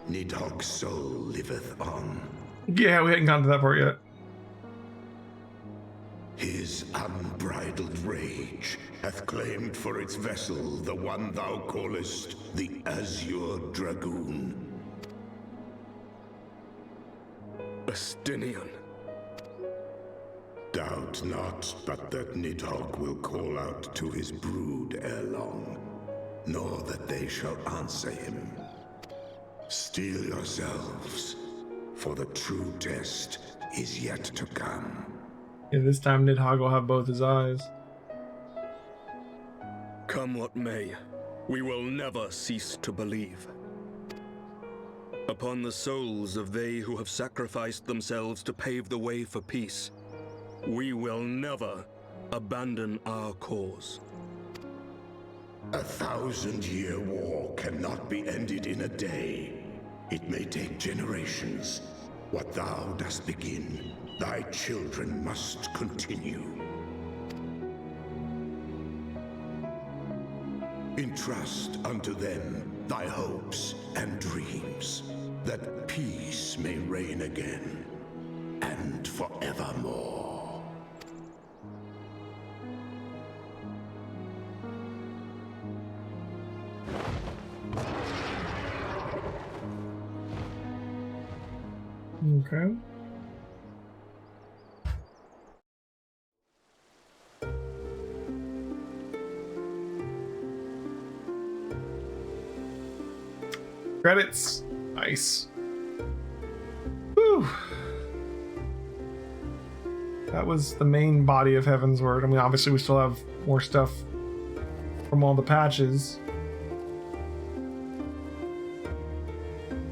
Nidhogg's soul liveth on. Yeah, we hadn't gotten to that part yet. His unbridled rage hath claimed for its vessel the one thou callest the Azure Dragoon. Estinian. Doubt not but that Nidhogg will call out to his brood ere long, nor that they shall answer him. Steel yourselves, for the true test is yet to come. Yeah, this time Nidhogg will have both his eyes. Come what may, we will never cease to believe. Upon the souls of they who have sacrificed themselves to pave the way for peace, we will never abandon our cause. 1,000-year war cannot be ended in a day. It may take generations. What thou dost begin, thy children must continue. Entrust unto them thy hopes and dreams, that peace may reign again, and forevermore. Okay. Credits. Nice. Whew. That was the main body of Heavensward. I mean, obviously we still have more stuff from all the patches.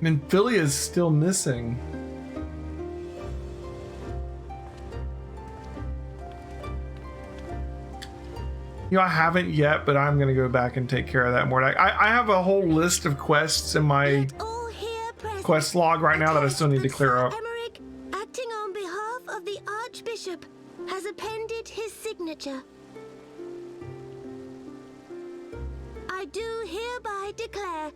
Minfilia is still missing. You know, I haven't yet, but I'm gonna go back and take care of that more. I have a whole list of quests in my quest log right now that I still need to clear up. Acting on behalf of the Archbishop, has appended his signature. I do hereby declare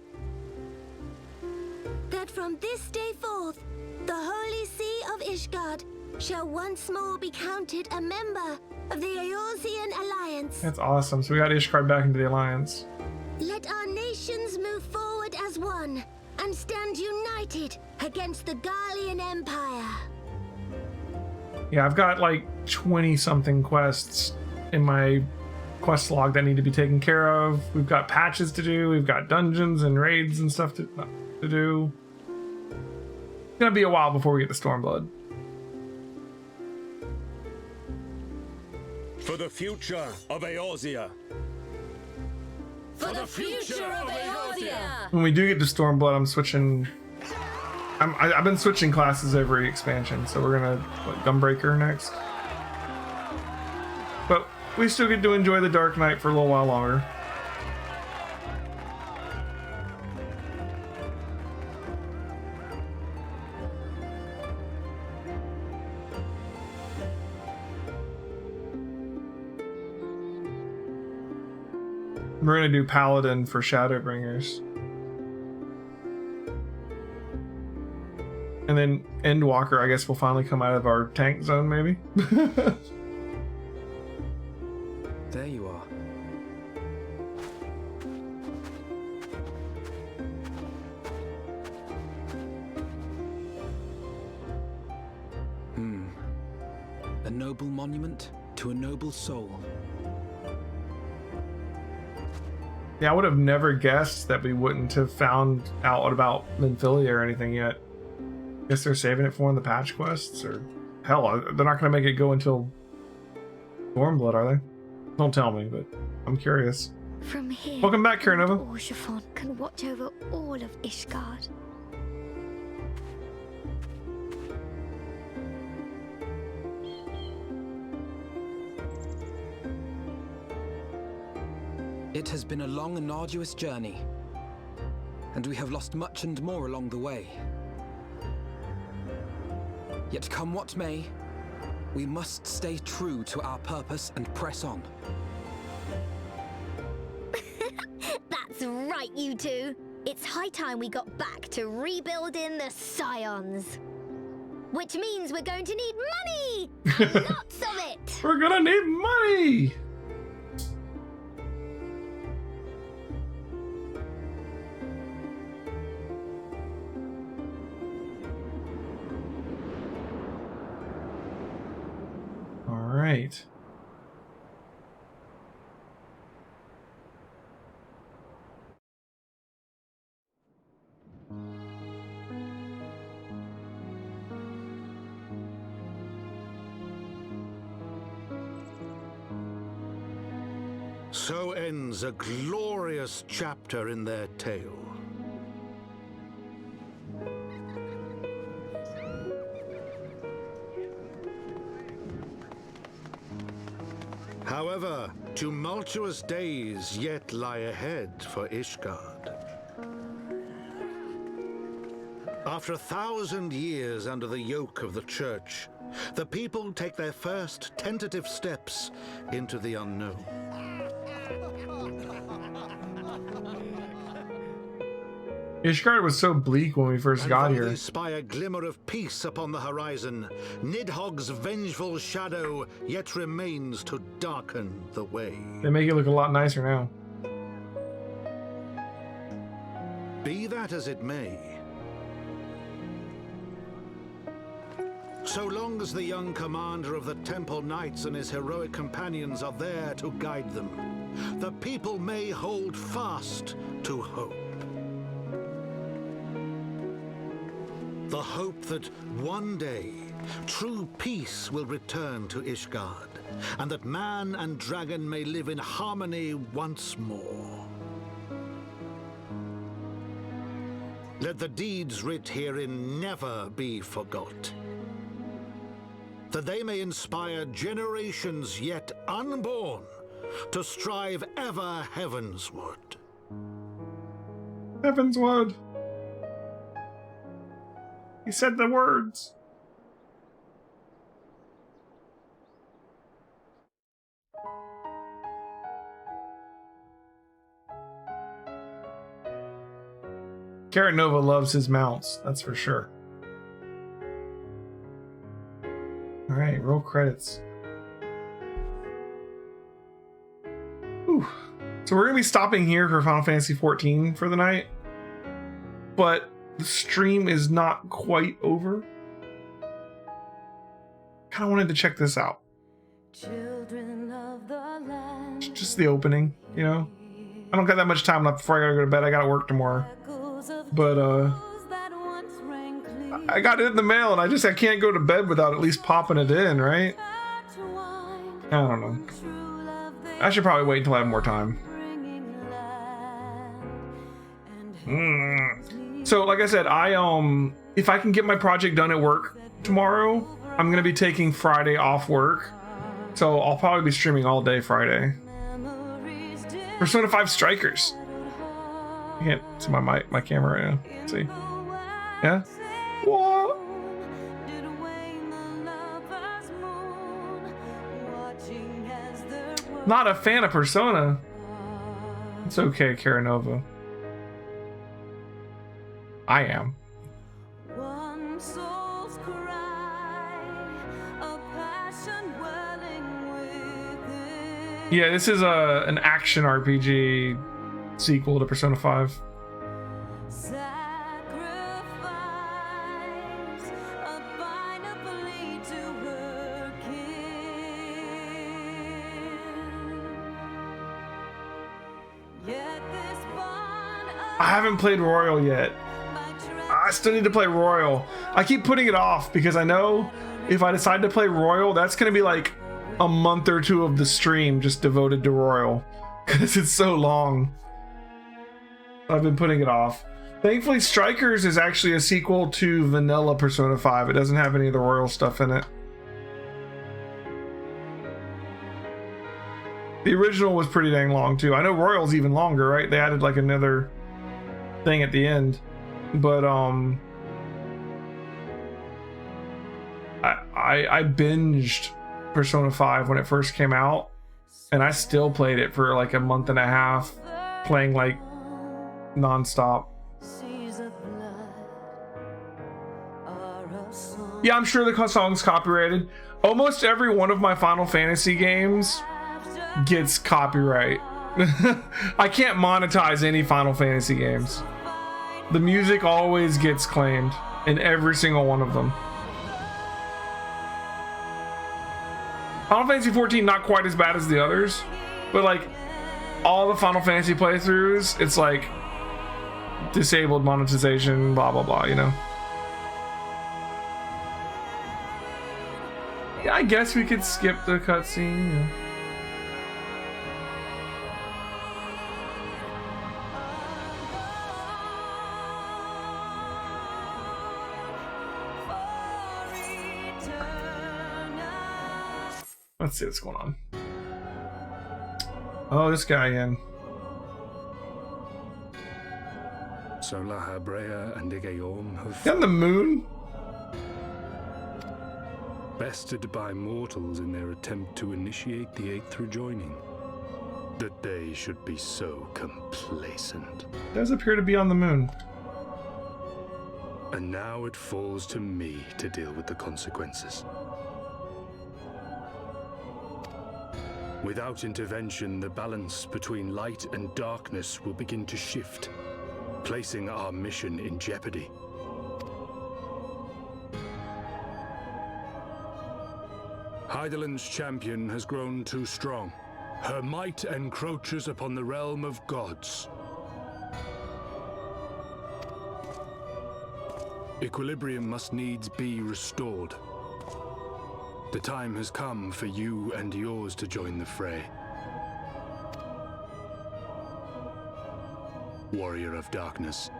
that from this day forth, the Holy See of Ishgard shall once more be counted a member of the Eorzean Alliance. That's awesome. So we got Ishgard back into the Alliance. Let our nations move forward as one and stand united against the Garlean Empire. Yeah, I've got like 20-something quests in my quest log that need to be taken care of. We've got patches to do. We've got dungeons and raids and stuff to do. It's gonna be a while before we get to Stormblood. For the future of Eorzea. For the future of Eorzea. When we do get to Stormblood, I'm switching. I've been switching classes every expansion, so we're gonna Gunbreaker next. But we still get to enjoy the Dark Knight for a little while longer. We're gonna do Paladin for Shadowbringers. And then Endwalker, I guess, will finally come out of our tank zone, maybe? There you are. A noble monument to a noble soul. Yeah, I would have never guessed that we wouldn't have found out about Minfilia or anything yet. Guess they're saving it for in the patch quests, or hell, they're not going to make it go until Stormblood, are they? Don't tell me, but I'm curious. From here, welcome back, Karanova. Orshafon can watch over all of Ishgard. It has been a long and arduous journey, and we have lost much and more along the way. Yet come what may, we must stay true to our purpose and press on. That's right, you two. It's high time we got back to rebuilding the Scions. Which means we're going to need money! And lots of it! We're gonna need money! Right. So ends a glorious chapter in their tale. However, tumultuous days yet lie ahead for Ishgard. After 1,000 years under the yoke of the Church, the people take their first tentative steps into the unknown. Ishgard was so bleak when we first got here. They spy a glimmer of peace upon the horizon. Nidhogg's vengeful shadow yet remains to darken the way. They make it look a lot nicer now. Be that as it may, So long as the young commander of the Temple Knights and his heroic companions are there to guide them, the people may hold fast to hope. The hope that one day true peace will return to Ishgard, and that man and dragon may live in harmony once more. Let the deeds writ herein never be forgot, that they may inspire generations yet unborn to strive ever heavensward. Heavensward. He said the words. Caranova loves his mounts, that's for sure. Alright, roll credits. Whew. So we're going to be stopping here for Final Fantasy XIV for the night. But the stream is not quite over. Kind of wanted to check this out. Just the opening, you know? I don't got that much time left before I gotta go to bed. I gotta work tomorrow. But, I got it in the mail and I can't go to bed without at least popping it in, right? I don't know. I should probably wait until I have more time. So, like I said, if I can get my project done at work tomorrow, I'm gonna be taking Friday off work. So I'll probably be streaming all day Friday. Persona 5 Strikers. I can't see my camera right now. Let's see. Yeah? What? Not a fan of Persona. It's okay, Caranova. I am. Yeah, this is an action RPG sequel to Persona 5. I haven't played Royal yet. I still need to play Royal. I keep putting it off because I know if I decide to play Royal, that's going to be like a month or two of the stream just devoted to Royal because it's so long. I've been putting it off. Thankfully, Strikers is actually a sequel to vanilla Persona 5. It doesn't have any of the Royal stuff in it. The original was pretty dang long too. I know Royal's even longer, right? They added like another thing at the end. But I binged Persona 5 when it first came out, and I still played it for like a month and a half, playing like non-stop. Yeah, I'm sure the song's copyrighted. Almost every one of my Final Fantasy games gets copyright. I can't monetize any Final Fantasy games. The music always gets claimed in every single one of them. Final Fantasy XIV not quite as bad as the others, but like all the Final Fantasy playthroughs, it's like disabled monetization, blah blah blah, you know. Yeah, I guess we could skip the cutscene. Yeah. Let's see what's going on. Oh, this guy again. So Lahabrea and Igaeorm have... On the moon? Bested by mortals in their attempt to initiate the Eighth rejoining. That they should be so complacent. Does appear to be on the moon. And now it falls to me to deal with the consequences. Without intervention, the balance between light and darkness will begin to shift, placing our mission in jeopardy. Eidolon's champion has grown too strong. Her might encroaches upon the realm of gods. Equilibrium must needs be restored. The time has come for you and yours to join the fray. Warrior of Darkness.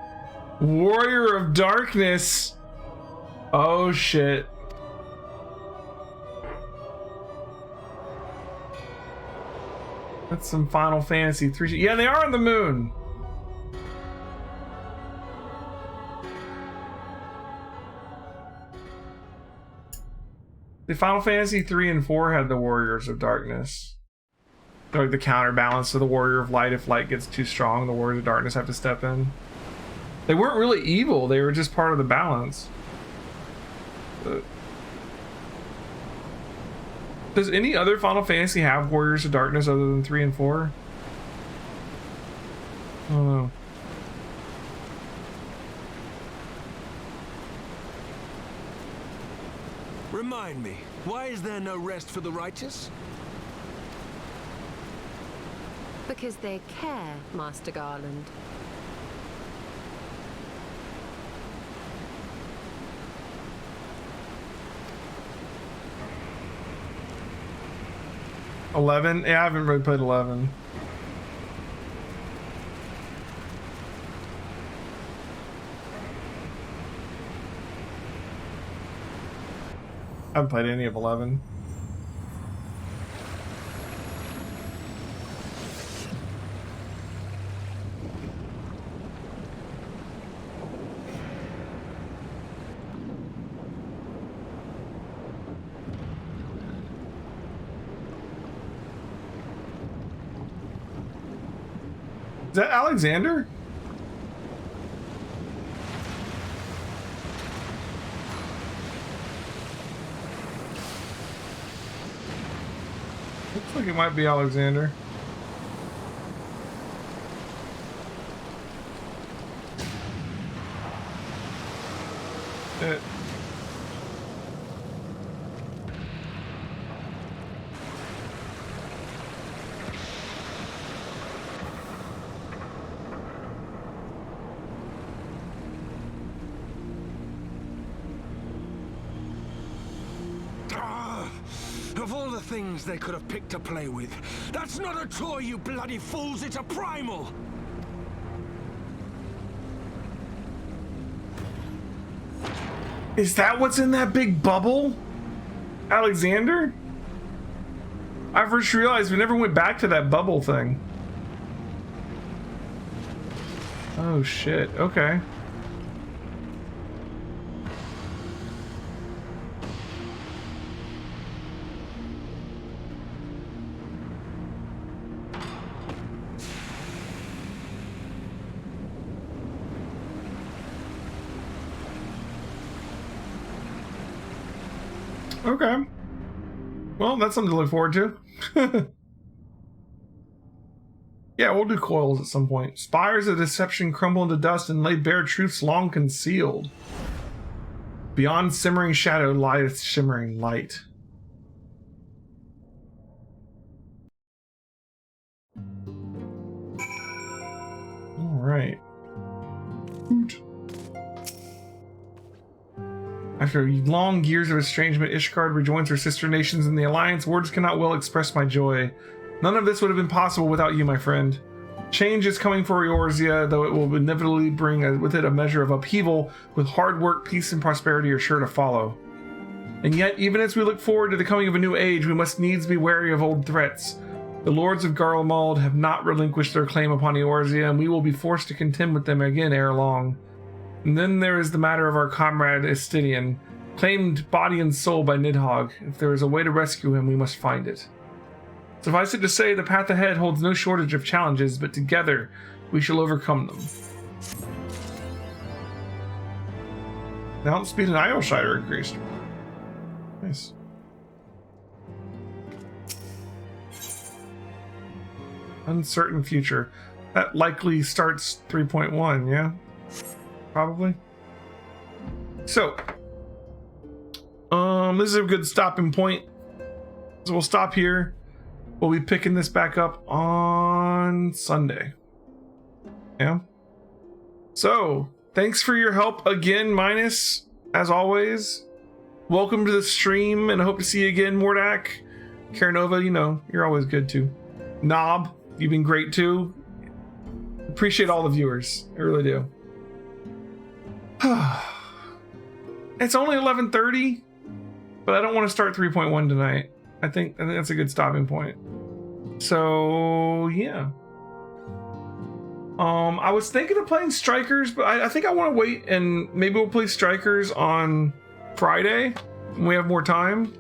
Warrior of Darkness. Oh shit. That's some Final Fantasy 3. Yeah, they are on the moon. The Final Fantasy 3 and 4 had the Warriors of Darkness. They're like the counterbalance to the Warrior of Light. If light gets too strong, the Warriors of Darkness have to step in. They weren't really evil, they were just part of the balance. Does any other Final Fantasy have Warriors of Darkness other than 3 and 4? I don't know. Remind me, why is there no rest for the righteous? Because they care, Master Garland. $11? Yeah, I haven't really played 11. I haven't played any of 11. Is that Alexander? Looks like it might be Alexander. Of all the things they could have picked to play with, that's not a toy, you bloody fools, it's a primal! Is that what's in that big bubble? Alexander? I first realized we never went back to that bubble thing. Oh shit, okay. Okay. Well, that's something to look forward to. Yeah, we'll do coils at some point. Spires of deception crumble into dust and lay bare truths long concealed. Beyond simmering shadow lieth shimmering light. All right. Hoot. After long years of estrangement, Ishgard rejoins her sister nations in the Alliance. Words cannot well express my joy. None of this would have been possible without you, my friend. Change is coming for Eorzea, though it will inevitably bring with it a measure of upheaval. With hard work, peace and prosperity are sure to follow. And yet, even as we look forward to the coming of a new age, we must needs be wary of old threats. The lords of Garlemald have not relinquished their claim upon Eorzea, and we will be forced to contend with them again ere long. And then there is the matter of our comrade Estidian, claimed body and soul by Nidhogg. If there is a way to rescue him, we must find it. Suffice it to say, the path ahead holds no shortage of challenges, but together we shall overcome them. Mount speed and idle shot are increased. Nice. Uncertain future. That likely starts 3.1, yeah? Probably. So, this is a good stopping point. So we'll stop here. We'll be picking this back up on Sunday. Yeah. So, thanks for your help again, Minus, as always. Welcome to the stream, and I hope to see you again, Mordak. Karanova, you know, you're always good too. Knob, you've been great too. Appreciate all the viewers. I really do. It's only 11:30, but I don't want to start 3.1 tonight. I think that's a good stopping point. So yeah. I was thinking of playing Strikers, but I think I want to wait and maybe we'll play Strikers on Friday when we have more time.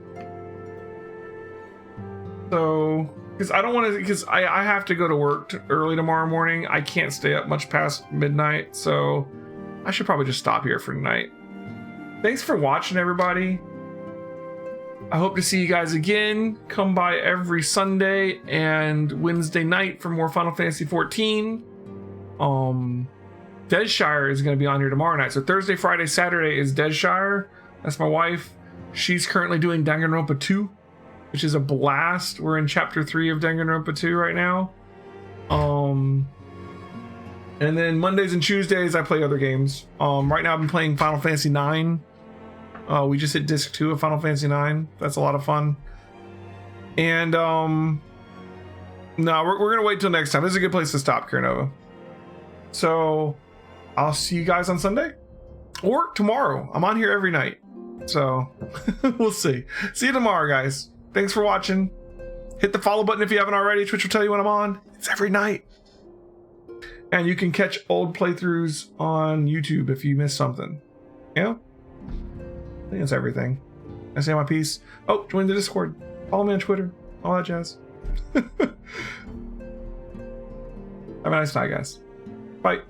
So, because I don't want to, because I have to go to work early tomorrow morning. I can't stay up much past midnight, so I should probably just stop here for tonight. Thanks for watching, everybody. I hope to see you guys again. Come by every Sunday and Wednesday night for more Final Fantasy XIV. Deadshire is going to be on here tomorrow night. So Thursday, Friday, Saturday is Deadshire. That's my wife. She's currently doing Danganronpa 2, which is a blast. We're in chapter 3 of Danganronpa 2 right now. And then Mondays and Tuesdays I play other games. Right now I've been playing Final Fantasy 9. We just hit disc 2 of Final Fantasy 9. That's a lot of fun. And no, we're gonna wait till next time. This is a good place to stop, Karanova. So I'll see you guys on Sunday or tomorrow. I'm on here every night, so we'll see. See you tomorrow, guys. Thanks for watching. Hit the follow button if you haven't already. Twitch will tell you when I'm on. It's every night. And you can catch old playthroughs on YouTube if you missed something. Yeah? I think that's everything. I say my piece. Oh, join the Discord. Follow me on Twitter. All that jazz. Have a nice night, guys. Bye.